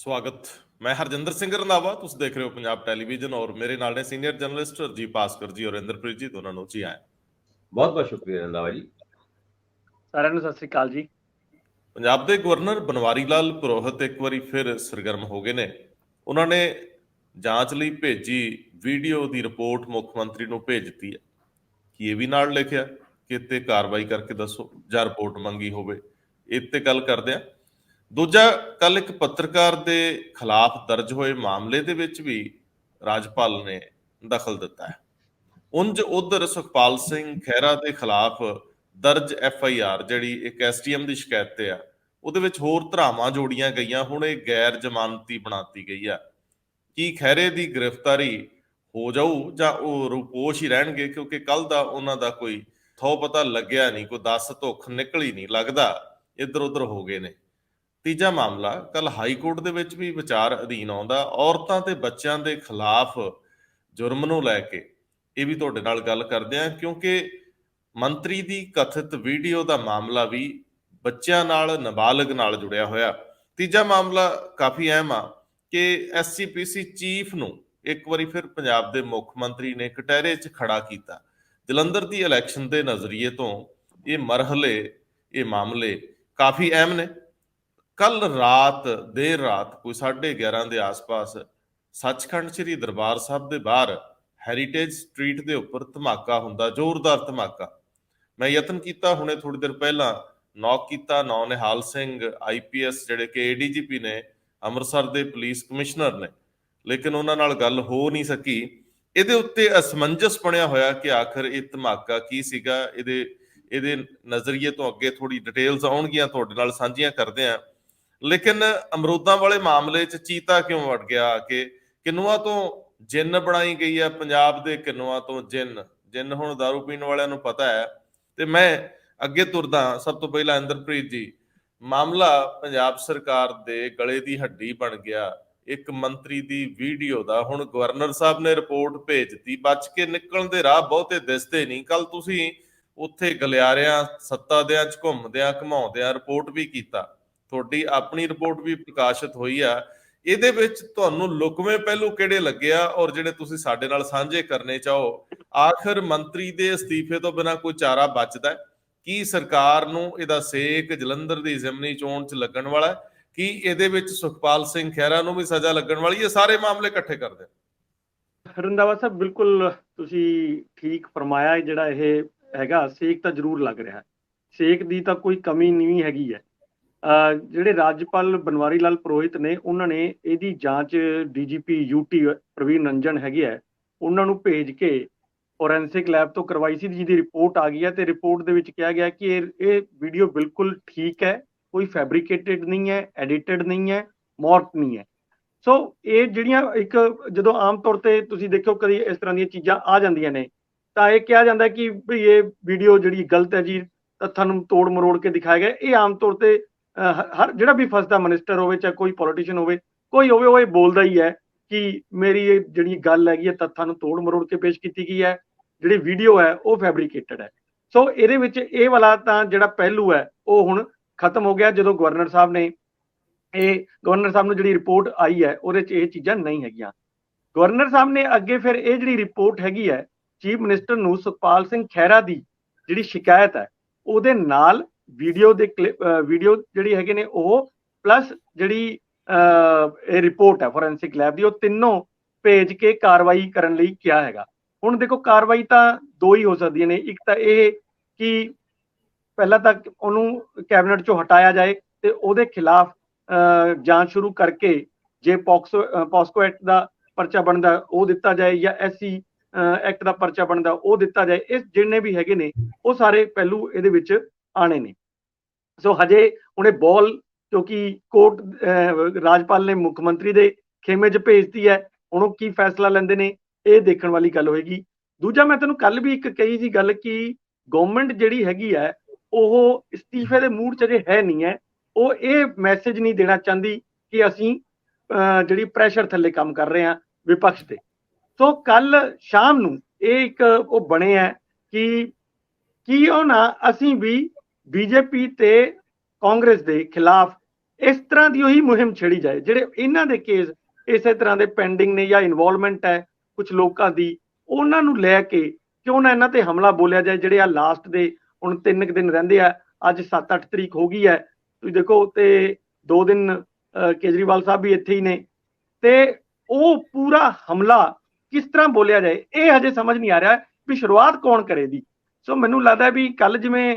ਸਵਾਗਤ। ਮੈਂ ਹਰਜਿੰਦਰ ਸਿੰਘ ਰੰਧਾਵਾ, ਤੁਸੀਂ ਦੇਖ ਰਹੇ ਹੋ ਪੰਜਾਬ ਟੈਲੀਵਿਜ਼ਨ ਔਰ ਮੇਰੇ ਨਾਲ ਨੇ ਸੀਨੀਅਰ ਜਰਨਲਿਸਟ ਰਜੀਵ ਭਾਸਕਰ ਜੀ ਔਰ ਇੰਦਰਪ੍ਰੀਤ ਜੀ, ਦੋਨਾਂ ਨੂੰ ਜੀ ਆਇਆਂ। ਬਹੁਤ ਬਹੁਤ ਸ਼ੁਕਰੀਆ ਰੰਧਾਵਾ ਜੀ। ਸਾਰਿਆਂ ਨੂੰ ਸਤਿ ਸ੍ਰੀ ਅਕਾਲ ਜੀ। ਪੰਜਾਬ ਦੇ ਗਵਰਨਰ ਬਨਵਾਰੀ ਲਾਲ ਪੁਰੋਹਿਤ ਇੱਕ ਵਾਰੀ ਫਿਰ ਸਰਗਰਮ ਹੋ ਗਏ ਨੇ। ਉਹਨਾਂ ਨੇ ਜਾਂਚ ਲਈ ਭੇਜੀ ਵੀਡੀਓ ਦੀ ਰਿਪੋਰਟ ਮੁੱਖ ਮੰਤਰੀ ਨੂੰ ਭੇਜ ਦਿੱਤੀ ਹੈ। ਕੀ ਇਹ ਵੀ ਨਾਲ ਲਿਖਿਆ ਕਿ ਇੱਥੇ ਕਾਰਵਾਈ ਕਰਕੇ ਦੱਸੋ ਜਾਂ ਰਿਪੋਰਟ ਮੰਗੀ ਹੋਵੇ? ਇਹ ਤੇ ਗੱਲ ਕਰਦੇ ਆ। ਦੂਜਾ, ਕੱਲ ਇੱਕ ਪੱਤਰਕਾਰ ਦੇ ਖਿਲਾਫ ਦਰਜ ਹੋਏ ਮਾਮਲੇ ਦੇ ਵਿੱਚ ਵੀ ਰਾਜਪਾਲ ਨੇ ਦਖਲ ਦਿੱਤਾ ਹੈ। ਉਂਝ ਉਧਰ ਸੁਖਪਾਲ ਸਿੰਘ ਖਹਿਰਾ ਦੇ ਖਿਲਾਫ ਦਰਜ FIR ਜਿਹੜੀ ਇੱਕ STM ਦੀ ਸ਼ਿਕਾਇਤ ਤੇ ਆ, ਉਹਦੇ ਵਿੱਚ ਹੋਰ ਧਾਰਾਵਾਂ ਜੋੜੀਆਂ ਗਈਆਂ। ਹੁਣ ਇਹ ਗੈਰ ਜ਼ਮਾਨਤੀ ਬਣਾਤੀ ਗਈ ਆ। ਕੀ ਖਹਿਰੇ ਦੀ ਗ੍ਰਿਫਤਾਰੀ ਹੋ ਜਾਊ ਜਾਂ ਉਹ ਰੂਪੋਸ਼ ਹੀ ਰਹਿਣਗੇ? ਕਿਉਂਕਿ ਕੱਲ ਦਾ ਉਹਨਾਂ ਦਾ ਕੋਈ ਥੋ ਪਤਾ ਲੱਗਿਆ ਨਹੀਂ, ਕੋਈ ਦੱਸ ਧੁੱਖ ਨਿਕਲੀ ਨਹੀਂ, ਲੱਗਦਾ ਇੱਧਰ ਉੱਧਰ ਹੋ ਗਏ ਨੇ। ਤੀਜਾ ਮਾਮਲਾ ਕੱਲ ਹਾਈ ਕੋਰਟ ਦੇ ਵਿੱਚ ਵੀ ਵਿਚਾਰ ਅਧੀਨ ਆਉਂਦਾ, ਔਰਤਾਂ ਤੇ ਬੱਚਿਆਂ ਦੇ ਖਿਲਾਫ ਜੁਰਮ ਨੂੰ ਲੈ ਕੇ। ਇਹ ਵੀ ਤੁਹਾਡੇ ਨਾਲ ਗੱਲ ਕਰਦੇ ਆ ਕਿਉਂਕਿ ਮੰਤਰੀ ਦੀ ਕਥਿਤ ਵੀਡੀਓ ਦਾ ਮਾਮਲਾ ਵੀ ਬੱਚਿਆਂ ਨਾਲ, ਨਾਬਾਲਗ ਨਾਲ ਜੁੜਿਆ ਹੋਇਆ। ਤੀਜਾ ਮਾਮਲਾ ਕਾਫੀ ਅਹਿਮ ਆ ਕਿ SCPC ਚੀਫ ਨੂੰ ਇੱਕ ਵਾਰੀ ਫਿਰ ਪੰਜਾਬ ਦੇ ਮੁੱਖ ਮੰਤਰੀ ਨੇ ਕਟਹਿਰੇ 'ਚ ਖੜਾ ਕੀਤਾ। ਜਲੰਧਰ ਦੀ ਇਲੈਕਸ਼ਨ ਦੇ ਨਜ਼ਰੀਏ ਤੋਂ ਇਹ ਮਰਹਲੇ, ਇਹ ਮਾਮਲੇ ਕਾਫੀ ਅਹਿਮ ਨੇ। ਕੱਲ ਰਾਤ, ਦੇਰ ਰਾਤ ਕੋਈ 11:30 ਦੇ ਆਸ-ਪਾਸ ਸੱਚਖੰਡ ਸ੍ਰੀ ਦਰਬਾਰ ਸਾਹਿਬ ਦੇ ਬਾਹਰ ਹੈਰੀਟੇਜ ਸਟਰੀਟ ਦੇ ਉੱਪਰ ਧਮਾਕਾ ਹੁੰਦਾ, ਜ਼ੋਰਦਾਰ ਧਮਾਕਾ। ਮੈਂ ਯਤਨ ਕੀਤਾ ਹੁਣੇ ਥੋੜੀ ਦੇਰ ਪਹਿਲਾਂ, ਨੌਕ ਕੀਤਾ। ਨਿਹਾਲ ਸਿੰਘ IPS ਜਿਹੜੇ ਕਿ ADGP ਨੇ, ਅੰਮ੍ਰਿਤਸਰ ਦੇ ਪੁਲਿਸ ਕਮਿਸ਼ਨਰ ਨੇ, ਲੇਕਿਨ ਉਹਨਾਂ ਨਾਲ ਗੱਲ ਹੋ ਨਹੀਂ ਸਕੀ। ਇਹਦੇ ਉੱਤੇ ਅਸਮੰਜਸ ਬਣਿਆ ਹੋਇਆ ਕਿ ਆਖਰ ਇਹ ਧਮਾਕਾ ਕੀ ਸੀਗਾ। ਇਹਦੇ ਨਜ਼ਰੀਏ ਤੋਂ ਅੱਗੇ ਥੋੜੀ ਡਿਟੇਲਸ ਆਉਣਗੀਆਂ, ਤੁਹਾਡੇ ਨਾਲ ਸਾਂਝੀਆਂ ਕਰਦੇ ਆ। ਲੇਕਿਨ ਅਮਰੂਦਾਂ ਵਾਲੇ ਮਾਮਲੇ 'ਚ ਚੀਤਾ ਕਿਉਂ ਵੜ ਗਿਆ ਕਿ ਕਿੰਨੂਆਂ ਤੋਂ ਜਿੰਨ ਬਣਾਈ ਗਈ ਹੈ? ਪੰਜਾਬ ਦੇ ਕਿੰਨੂਆਂ ਤੋਂ ਜਿੰਨ ਹੁਣ ਦਾਰੂ ਪੀਣ ਵਾਲਿਆਂ ਨੂੰ ਪਤਾ ਹੈ। ਤੇ ਮੈਂ ਅੱਗੇ ਤੁਰਦਾ, ਸਭ ਤੋਂ ਪਹਿਲਾਂ ਇੰਦਰਪ੍ਰੀਤ ਜੀ, ਮਾਮਲਾ ਪੰਜਾਬ ਸਰਕਾਰ ਦੇ ਗਲੇ ਦੀ ਹੱਡੀ ਬਣ ਗਿਆ ਇੱਕ ਮੰਤਰੀ ਦੀ ਵੀਡੀਓ ਦਾ। ਹੁਣ ਗਵਰਨਰ ਸਾਹਿਬ ਨੇ ਰਿਪੋਰਟ ਭੇਜ ਦਿੱਤੀ, ਬਚ ਕੇ ਨਿਕਲਣ ਦੇ ਰਾਹ ਬਹੁਤੇ ਦਿਸਦੇ ਨਹੀਂ। ਕੱਲ ਤੁਸੀਂ ਉੱਥੇ ਗਲਿਆਰਿਆਂ, ਸੱਤਾਦਿਆਂ 'ਚ ਘੁੰਮਦਿਆਂ ਘਮਾਉਂਦਿਆਂ ਰਿਪੋਰਟ ਵੀ ਕੀਤਾ, ਤੁਹਾਡੀ ਆਪਣੀ ਰਿਪੋਰਟ ਵੀ ਪ੍ਰਕਾਸ਼ਿਤ ਹੋਈ ਆ। ਇਹਦੇ ਵਿੱਚ ਤੁਹਾਨੂੰ ਲੁਕਵੇਂ ਪਹਿਲੂ ਕਿਹੜੇ ਲੱਗਿਆ ਔਰ ਜਿਹੜੇ ਤੁਸੀਂ ਸਾਡੇ ਨਾਲ ਸਾਂਝੇ ਕਰਨੇ ਚਾਹੋ? ਆਖਰ ਮੰਤਰੀ ਦੇ ਅਸਤੀਫੇ ਤੋਂ ਬਿਨਾਂ ਕੋਈ ਚਾਰਾ ਬਚਦਾ? ਕੀ ਸਰਕਾਰ ਨੂੰ ਇਹਦਾ ਸੇਕ ਜਲੰਧਰ ਦੀ ਜ਼ਿਮਨੀ ਚੋਣ 'ਚ ਲੱਗਣ ਵਾਲਾ? ਕੀ ਇਹਦੇ ਵਿੱਚ ਸੁਖਪਾਲ ਸਿੰਘ ਖਹਿਰਾ ਨੂੰ ਵੀ ਸਜ਼ਾ ਲੱਗਣ ਵਾਲੀ ਹੈ? ਸਾਰੇ ਮਾਮਲੇ ਇਕੱਠੇ ਕਰਦੇ। ਰੰਧਾਵਾ ਸਾਹਿਬ, ਬਿਲਕੁਲ ਤੁਸੀਂ ਠੀਕ ਫਰਮਾਇਆ। ਜਿਹੜਾ ਇਹ ਹੈਗਾ ਸੇਕ ਤਾਂ ਜ਼ਰੂਰ ਲੱਗ ਰਿਹਾ। ਸੇਕ ਦੀ ਤਾਂ ਕੋਈ ਕਮੀ ਨਹੀਂ ਹੈਗੀ ਹੈ। ਜਿਹੜੇ ਰਾਜਪਾਲ ਬਨਵਾਰੀ ਲਾਲ ਪੁਰੋਹਿਤ ਨੇ, ਉਹਨਾਂ ਨੇ ਇਹਦੀ ਜਾਂਚ DGP UT ਪ੍ਰਵੀਨ ਰੰਜਨ ਹੈਗੇ ਹੈ, ਉਹਨਾਂ ਨੂੰ ਭੇਜ ਕੇ ਫੋਰੈਂਸਿਕ ਲੈਬ ਤੋਂ ਕਰਵਾਈ ਸੀ, ਜਿਹਦੀ ਰਿਪੋਰਟ ਆ ਗਈ ਹੈ। ਤੇ ਰਿਪੋਰਟ ਦੇ ਵਿੱਚ ਕਿਹਾ ਗਿਆ ਕਿ ਇਹ ਵੀਡੀਓ ਬਿਲਕੁਲ ਠੀਕ ਹੈ, ਕੋਈ ਫੈਬਰੀਕੇਟਡ ਨਹੀਂ ਹੈ, ਐਡੀਟਡ ਨਹੀਂ ਹੈ, ਮੌਰਫ ਨਹੀਂ ਹੈ। ਸੋ ਇਹ ਜਿਹੜੀਆਂ ਇੱਕ ਜਦੋਂ ਆਮ ਤੌਰ ਤੇ ਤੁਸੀਂ ਦੇਖੋ ਕਦੀ ਇਸ ਤਰ੍ਹਾਂ ਦੀਆਂ ਚੀਜ਼ਾਂ ਆ ਜਾਂਦੀਆਂ ਨੇ ਤਾਂ ਇਹ ਕਿਹਾ ਜਾਂਦਾ ਕਿ ਵੀ ਇਹ ਵੀਡੀਓ ਜਿਹੜੀ ਗਲਤ ਹੈ ਜੀ, ਤੱਥਾਂ ਨੂੰ ਤੋੜ ਮਰੋੜ ਕੇ ਦਿਖਾਇਆ ਗਿਆ। ਇਹ ਆਮ ਤੌਰ ਤੇ ਹਰ ਜਿਹੜਾ ਵੀ ਫਸਦਾ ਮਿਨਿਸਟਰ ਹੋਵੇ, ਚਾਹੇ ਕੋਈ ਪੋਲੀਟੀਸ਼ੀਅਨ ਹੋਵੇ, ਕੋਈ ਹੋਵੇ, ਉਹ ਇਹ ਬੋਲਦਾ ਹੀ ਹੈ ਕਿ ਮੇਰੀ ਇਹ ਜਿਹੜੀ ਗੱਲ ਹੈਗੀ ਹੈ ਤੱਥਾਂ ਨੂੰ ਤੋੜ ਮਰੋੜ ਕੇ ਪੇਸ਼ ਕੀਤੀ ਗਈ ਹੈ, ਜਿਹੜੀ ਵੀਡੀਓ ਹੈ ਉਹ ਫੈਬਰੀਕੇਟਡ ਹੈ। ਸੋ ਇਹਦੇ ਵਿੱਚ ਇਹ ਵਾਲਾ ਤਾਂ ਜਿਹੜਾ ਪਹਿਲੂ ਹੈ ਉਹ ਹੁਣ ਖਤਮ ਹੋ ਗਿਆ ਜਦੋਂ ਗਵਰਨਰ ਸਾਹਿਬ ਨੂੰ ਜਿਹੜੀ ਰਿਪੋਰਟ ਆਈ ਹੈ ਉਹਦੇ 'ਚ ਇਹ ਚੀਜ਼ਾਂ ਨਹੀਂ ਹੈਗੀਆਂ। ਗਵਰਨਰ ਸਾਹਿਬ ਨੇ ਅੱਗੇ ਫਿਰ ਇਹ ਜਿਹੜੀ ਰਿਪੋਰਟ ਹੈਗੀ ਹੈ ਚੀਫ ਮਿਨਿਸਟਰ ਨੂੰ ਸੁਖਪਾਲ ਸਿੰਘ ਖਹਿਰਾ ਦੀ ਜਿਹੜੀ ਸ਼ਿਕਾਇਤ ਹੈ ਉਹਦੇ ਨਾਲ ਵੀਡੀਓ ਜਿਹੜੀ ਹੈਗੇ ਨੇ ਉਹ ਪਲੱਸ ਜਿਹੜੀ ਇਹ ਰਿਪੋਰਟ ਹੈ ਫੋਰੈਂਸਿਕ ਲੈਬ ਦੀ, ਉਹ ਤਿੰਨੋਂ ਭੇਜ ਕੇ ਕਾਰਵਾਈ ਕਰਨ ਲਈ ਕਿਹਾ ਹੈਗਾ। ਹੁਣ ਦੇਖੋ, ਕਾਰਵਾਈ ਤਾਂ ਦੋ ਹੀ ਹੋ ਸਕਦੀਆਂ ਨੇ। ਇੱਕ ਤਾਂ ਇਹ ਕਿ ਪਹਿਲਾਂ ਤਾਂ ਉਹਨੂੰ ਕੈਬਨਿਟ ਚੋਂ ਹਟਾਇਆ ਜਾਏ ਤੇ ਉਹਦੇ ਖਿਲਾਫ ਜਾਂਚ ਸ਼ੁਰੂ ਕਰਕੇ ਜੇ ਪੋਸਕੋ ਐਕਟ ਦਾ ਪਰਚਾ ਬਣਦਾ ਉਹ ਦਿੱਤਾ ਜਾਏ ਜਾਂ SC ਐਕਟ ਦਾ ਪਰਚਾ ਬਣਦਾ ਉਹ ਦਿੱਤਾ ਜਾਏ। ਇਹ ਜਿੰਨੇ ਵੀ ਹੈਗੇ ਨੇ ਉਹ ਸਾਰੇ ਪਹਿਲੂ ਇਹਦੇ ਵਿੱਚ ਆਣੇ ਨੇ। ਸੋ ਹਜੇ ਉਹਨੇ ਬੋਲ, ਕਿਉਂਕਿ ਕੋਰਟ ਰਾਜਪਾਲ ਨੇ ਮੁੱਖ ਮੰਤਰੀ ਦੇ ਖੇਮੇ 'ਚ ਭੇਜਤੀ ਹੈ, ਹੁਣ ਉਹ ਕੀ ਫੈਸਲਾ ਲੈਂਦੇ ਨੇ ਇਹ ਦੇਖਣ ਵਾਲੀ ਗੱਲ ਹੋਏਗੀ। ਦੂਜਾ, ਮੈਂ ਤੈਨੂੰ ਕੱਲ ਵੀ ਇੱਕ ਕਹੀ ਸੀ ਗੱਲ ਕਿ ਗਵਰਨਮੈਂਟ ਜਿਹੜੀ ਹੈਗੀ ਹੈ ਉਹ ਇਸਤੀਫੇ ਦੇ ਮੂਡ 'ਚ ਅਜੇ ਹੈ ਨਹੀਂ ਹੈ। ਉਹ ਇਹ ਮੈਸੇਜ ਨਹੀਂ ਦੇਣਾ ਚਾਹੁੰਦੀ ਕਿ ਅਸੀਂ ਜਿਹੜੀ ਪ੍ਰੈਸ਼ਰ ਥੱਲੇ ਕੰਮ ਕਰ ਰਹੇ ਹਾਂ ਵਿਪਕਸ਼ ਤੇ। ਸੋ ਕੱਲ ਸ਼ਾਮ ਨੂੰ ਇਹ ਇੱਕ ਉਹ ਬਣੇ ਹੈ ਕਿ ਕਿਉਂ ਨਾ ਅਸੀਂ ਵੀ BJP ਤੇ ਕਾਂਗਰਸ ਦੇ ਖਿਲਾਫ ਇਸ ਤਰ੍ਹਾਂ ਦੀ ਉਹੀ ਮੁਹਿੰਮ ਛੇੜੀ ਜਾਏ। ਜਿਹੜੇ ਇਹਨਾਂ ਦੇ ਕੇਸ ਇਸੇ ਤਰ੍ਹਾਂ ਦੇ ਪੈਂਡਿੰਗ ਨੇ ਜਾਂ ਇਨਵੋਲਵਮੈਂਟ ਹੈ ਕੁਝ ਲੋਕਾਂ ਦੀ, ਉਹਨਾਂ ਨੂੰ ਲੈ ਕੇ ਕਿਉਂ ਨਾ ਇਹਨਾਂ ਤੇ ਹਮਲਾ ਬੋਲਿਆ ਜਾਏ। ਜਿਹੜੇ ਆ ਲਾਸਟ ਦੇ ਹੁਣ 3 ਦਿਨ ਰਹਿੰਦੇ ਆ, ਅੱਜ 7-8 ਤਰੀਕ ਹੋ ਗਈ ਹੈ, ਤੁਸੀਂ ਦੇਖੋ, ਤੇ 2 ਦਿਨ ਕੇਜਰੀਵਾਲ ਸਾਹਿਬ ਵੀ ਇੱਥੇ ਹੀ ਨੇ, ਤੇ ਉਹ ਪੂਰਾ ਹਮਲਾ ਕਿਸ ਤਰ੍ਹਾਂ ਬੋਲਿਆ ਜਾਏ ਇਹ ਹਜੇ ਸਮਝ ਨਹੀਂ ਆ ਰਿਹਾ ਵੀ ਸ਼ੁਰੂਆਤ ਕੌਣ ਕਰੇ ਦੀ। ਸੋ ਮੈਨੂੰ ਲੱਗਦਾ ਵੀ ਕੱਲ ਜਿਵੇਂ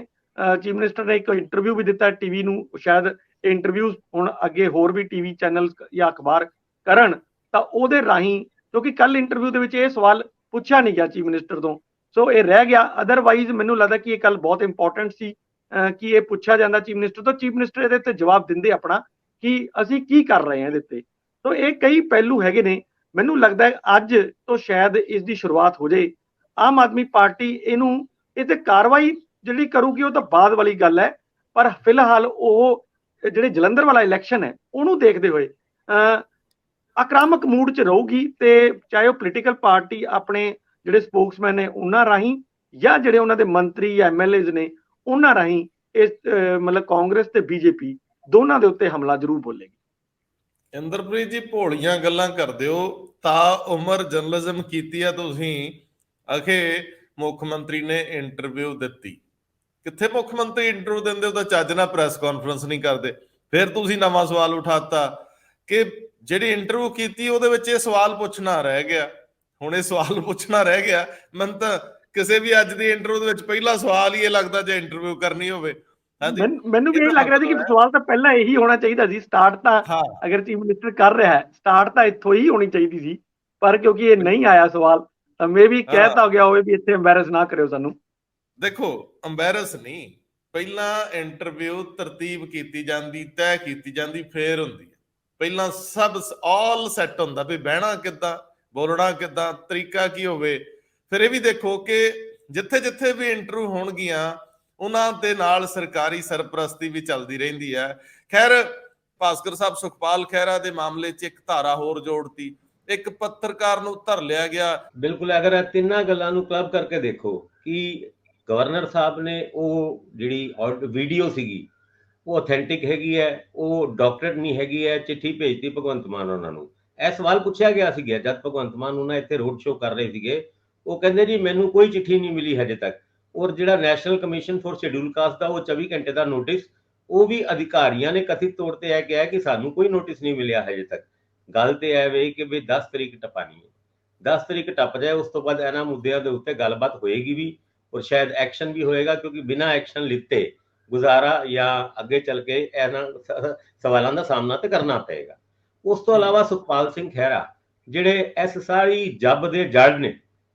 ਚੀਫ ਮਿਨਿਸਟਰ ਨੇ ਇੱਕ ਇੰਟਰਵਿਊ ਵੀ ਦਿੱਤਾ ਟੀਵੀ ਨੂੰ, ਸ਼ਾਇਦ ਇੰਟਰਵਿਊ ਹੁਣ ਅੱਗੇ ਹੋਰ ਵੀ ਟੀਵੀ ਚੈਨਲ ਜਾਂ ਅਖਬਾਰ ਕਰਨ, ਤਾਂ ਉਹਦੇ ਰਾਹੀਂ, ਕਿਉਂਕਿ ਕੱਲ ਇੰਟਰਵਿਊ ਦੇ ਵਿੱਚ ਇਹ ਸਵਾਲ ਪੁੱਛਿਆ ਨਹੀਂ ਗਿਆ ਚੀਫ ਮਿਨਿਸਟਰ ਤੋਂ, ਸੋ ਇਹ ਰਹਿ ਗਿਆ। ਅਦਰਵਾਈਜ਼ ਮੈਨੂੰ ਲੱਗਦਾ ਕਿ ਇਹ ਕੱਲ ਬਹੁਤ ਇੰਪੋਰਟੈਂਟ ਸੀ ਕਿ ਇਹ ਪੁੱਛਿਆ ਜਾਂਦਾ ਚੀਫ ਮਿਨਿਸਟਰ ਤੋਂ, ਚੀਫ ਮਿਨਿਸਟਰ ਇਹਦੇ ਤੇ ਜਵਾਬ ਦਿੰਦੇ ਆਪਣਾ ਕਿ ਅਸੀਂ ਕੀ ਕਰ ਰਹੇ ਹਾਂ ਇਹਦੇ ਤੇ। ਸੋ ਇਹ ਕਈ ਪਹਿਲੂ ਹੈਗੇ ਨੇ। ਮੈਨੂੰ ਲੱਗਦਾ ਹੈ ਅੱਜ ਤੋਂ ਸ਼ਾਇਦ ਇਸ ਦੀ ਸ਼ੁਰੂਆਤ ਹੋ ਜਾਏ। ਆਮ ਆਦਮੀ ਪਾਰਟੀ ਇਹਨੂੰ ਇਹ ਤੇ ਕਾਰਵਾਈ ਜਿਹੜੀ ਕਰੂਗੀ ਉਹ ਤਾਂ ਬਾਅਦ ਵਾਲੀ ਗੱਲ ਹੈ, ਪਰ ਫਿਲਹਾਲ ਉਹ ਜਿਹੜੇ ਜਲੰਧਰ ਵਾਲਾ ਇਲੈਕਸ਼ਨ ਹੈ ਉਹਨੂੰ ਦੇਖਦੇ ਹੋਏ ਆਕਰਾਮਕ ਮੂਡ 'ਚ ਰਹੂਗੀ, ਤੇ ਚਾਹੇ ਉਹ ਪੋਲੀਟੀਕਲ ਪਾਰਟੀ ਆਪਣੇ ਜਿਹੜੇ ਸਪੋਕਸਮੈਨ ਨੇ ਉਹਨਾਂ ਰਾਹੀਂ ਜਾਂ ਜਿਹੜੇ ਉਹਨਾਂ ਦੇ ਮੰਤਰੀ ਜਾਂ MLAs ਨੇ ਉਹਨਾਂ ਰਾਹੀਂ ਇਸ ਮਤਲਬ ਕਾਂਗਰਸ ਤੇ BJP ਦੋਨਾਂ ਦੇ ਉੱਤੇ ਹਮਲਾ ਜ਼ਰੂਰ ਬੋਲੇਗੀ। ਇੰਦਰਪ੍ਰੀਤ ਜੀ, ਭੋਲੀਆਂ ਗੱਲਾਂ ਕਰਦੇ ਹੋ, ਤਾਂ ਉਮਰ ਜਰਨਲਿਜ਼ਮ ਕੀਤੀ ਆ ਤੁਸੀਂ, ਅਖੇ ਮੁੱਖ ਮੰਤਰੀ ਨੇ ਇੰਟਰਵਿਊ ਦਿੱਤੀ। ਕਿੱਥੇ ਮੁੱਖ ਮੰਤਰੀ ਇੰਟਰਵਿਊ ਦਿੰਦੇ, ਉਹਦਾ ਚੱਜ ਨਾਲ ਪ੍ਰੈਸ ਕਾਨਫਰੰਸ ਨਹੀਂ ਕਰਦੇ। ਫਿਰ ਤੁਸੀਂ ਨਵਾਂ ਸਵਾਲ ਉਠਾਤਾ ਕਿ ਜਿਹੜੀ ਇੰਟਰਵਿਊ ਕੀਤੀ ਉਹਦੇ ਵਿੱਚ ਇਹ ਸਵਾਲ ਪੁੱਛਣਾ ਰਹਿ ਗਿਆ। ਹੁਣ ਇਹ ਸਵਾਲ ਪੁੱਛਣਾ ਰਹਿ ਗਿਆ, ਮੈਨੂੰ ਤਾਂ ਕਿਸੇ ਵੀ ਅੱਜ ਦੀ ਇੰਟਰਵਿਊ ਦੇ ਵਿੱਚ ਪਹਿਲਾ ਸਵਾਲ ਹੀ ਇਹ ਲੱਗਦਾ ਜੇ ਇੰਟਰਵਿਊ ਕਰਨੀ ਹੋਵੇ। ਮੈਨੂੰ ਵੀ ਇਹ ਲੱਗ ਰਿਹਾ ਸੀ ਕਿ ਸਵਾਲ ਤਾਂ ਪਹਿਲਾਂ ਇਹੀ ਹੋਣਾ ਚਾਹੀਦਾ ਸੀ। ਸਟਾਰਟ ਤਾਂ ਅਗਰ ਚੀਫ ਮਿਨਿਸਟਰ ਕਰ ਰਿਹਾ ਹੈ, ਸਟਾਰਟ ਤਾਂ ਇੱਥੋਂ ਹੀ ਹੋਣੀ ਚਾਹੀਦੀ ਸੀ, ਪਰ ਕਿਉਂਕਿ ਇਹ ਨਹੀਂ ਆਇਆ ਸਵਾਲ, ਤਾਂ ਮੇ ਵੀ ਕਹਿਤਾ ਗਿਆ ਹੋਵੇ ਵੀ ਇੱਥੇ ਐਮਬੈਰਸ ਨਾ ਕਰਿਓ ਸਾਨੂੰ। ਦੇਖੋ, ਐਮਬੈਰਸ ਨਹੀਂ, ਪਹਿਲਾਂ ਇੰਟਰਵਿਊ ਤਰਤੀਬ ਕੀਤੀ ਜਾਂਦੀ, ਤੈਅ ਕੀਤੀ ਜਾਂਦੀ, ਫੇਰ ਹੁੰਦੀ ਹੈ। ਪਹਿਲਾਂ ਸਭ ਆਲ ਸੈੱਟ ਹੁੰਦਾ ਵੀ ਬਹਿਣਾ ਕਿੱਦਾਂ, ਬੋਲਣਾ ਕਿੱਦਾਂ, ਤਰੀਕਾ ਕੀ ਹੋਵੇ। ਫਿਰ ਇਹ ਵੀ ਦੇਖੋ ਕਿ ਜਿੱਥੇ ਜਿੱਥੇ ਵੀ ਇੰਟਰਵਿਊ ਹੋਣਗੀਆਂ ਉਹਨਾਂ ਦੇ ਨਾਲ ਸਰਕਾਰੀ ਸਰਪ੍ਰਸਤੀ ਵੀ ਚੱਲਦੀ ਰਹਿੰਦੀ ਹੈ। ਖੈਰ, ਭਾਸਕਰ ਸਾਹਿਬ ਸੁਖਪਾਲ ਖਹਿਰਾ ਦੇ ਮਾਮਲੇ 'ਚ ਇੱਕ ਧਾਰਾ ਹੋਰ ਜੋੜਤੀ, ਇੱਕ ਪੱਤਰਕਾਰ ਨੂੰ ਧਰ ਲਿਆ ਗਿਆ। ਬਿਲਕੁਲ, ਅਗਰ ਇਹ ਤਿੰਨਾਂ ਗੱਲਾਂ ਨੂੰ ਕਲੱਬ ਕਰਕੇ ਦੇਖੋ ਕਿ ਗਵਰਨਰ ਸਾਹਿਬ ਨੇ ਉਹ ਜਿਹੜੀ ਵੀਡੀਓ ਸੀਗੀ ਉਹ ਅਥੈਂਟਿਕ ਹੈਗੀ ਹੈ, ਉਹ ਡਾਕਟਰੇਟ ਨਹੀਂ ਹੈਗੀ ਹੈ, ਚਿੱਠੀ ਭੇਜਤੀ ਭਗਵੰਤ ਮਾਨ ਉਹਨਾਂ ਨੂੰ। ਇਹ ਸਵਾਲ ਪੁੱਛਿਆ ਗਿਆ ਸੀਗਾ ਜਦ ਭਗਵੰਤ ਮਾਨ ਉਹਨਾਂ ਇੱਥੇ ਰੋਡ ਸ਼ੋਅ ਕਰ ਰਹੇ ਸੀਗੇ। ਉਹ ਕਹਿੰਦੇ ਜੀ ਮੈਨੂੰ ਕੋਈ ਚਿੱਠੀ ਨਹੀਂ ਮਿਲੀ ਹਜੇ ਤੱਕ। ਔਰ ਜਿਹੜਾ national commission for schedule caste ਦਾ ਉਹ 24 ਘੰਟੇ ਦਾ ਨੋਟਿਸ, ਉਹ ਵੀ ਅਧਿਕਾਰੀਆਂ ਨੇ ਕਥਿਤ ਤੌਰ ਤੇ ਇਹ ਕਿਹਾ ਕਿ ਸਾਨੂੰ ਕੋਈ ਨੋਟਿਸ ਨਹੀਂ ਮਿਲਿਆ ਹਜੇ ਤੱਕ। ਗੱਲ ਤੇ ਇਹ ਵੇ ਕਿ ਵੀ 10 ਤਰੀਕ ਟਪਾਣੀ ਹੈ, 10 ਤਰੀਕ ਟੱਪ ਜਾਏ ਉਸ ਤੋਂ ਬਾਅਦ ਇਹਨਾਂ ਮੁੱਦਿਆਂ ਦੇ ਉੱਤੇ ਗੱਲਬਾਤ ਹੋਏਗੀ ਵੀ, ਔਰ ਸ਼ਾਇਦ ਐਕਸ਼ਨ ਵੀ ਹੋਏਗਾ, ਕਿਉਂਕਿ ਬਿਨਾਂ ਐਕਸ਼ਨ ਲਿੱਤੇ ਗੁਜ਼ਾਰਾ ਜਾਂ ਅੱਗੇ ਚੱਲ ਕੇ ਇਹਨਾਂ ਸਵਾਲਾਂ ਦਾ ਸਾਹਮਣਾ ਤੇ ਕਰਨਾ ਪਏਗਾ। ਉਸ ਤੋਂ ਇਲਾਵਾ ਸੁਖਪਾਲ ਸਿੰਘ ਖਹਿਰਾ ਜਿਹੜੇ ਇਸ ਸਾਰੀ ਜੱਬ ਦੇ ਜੜ ਨੇ,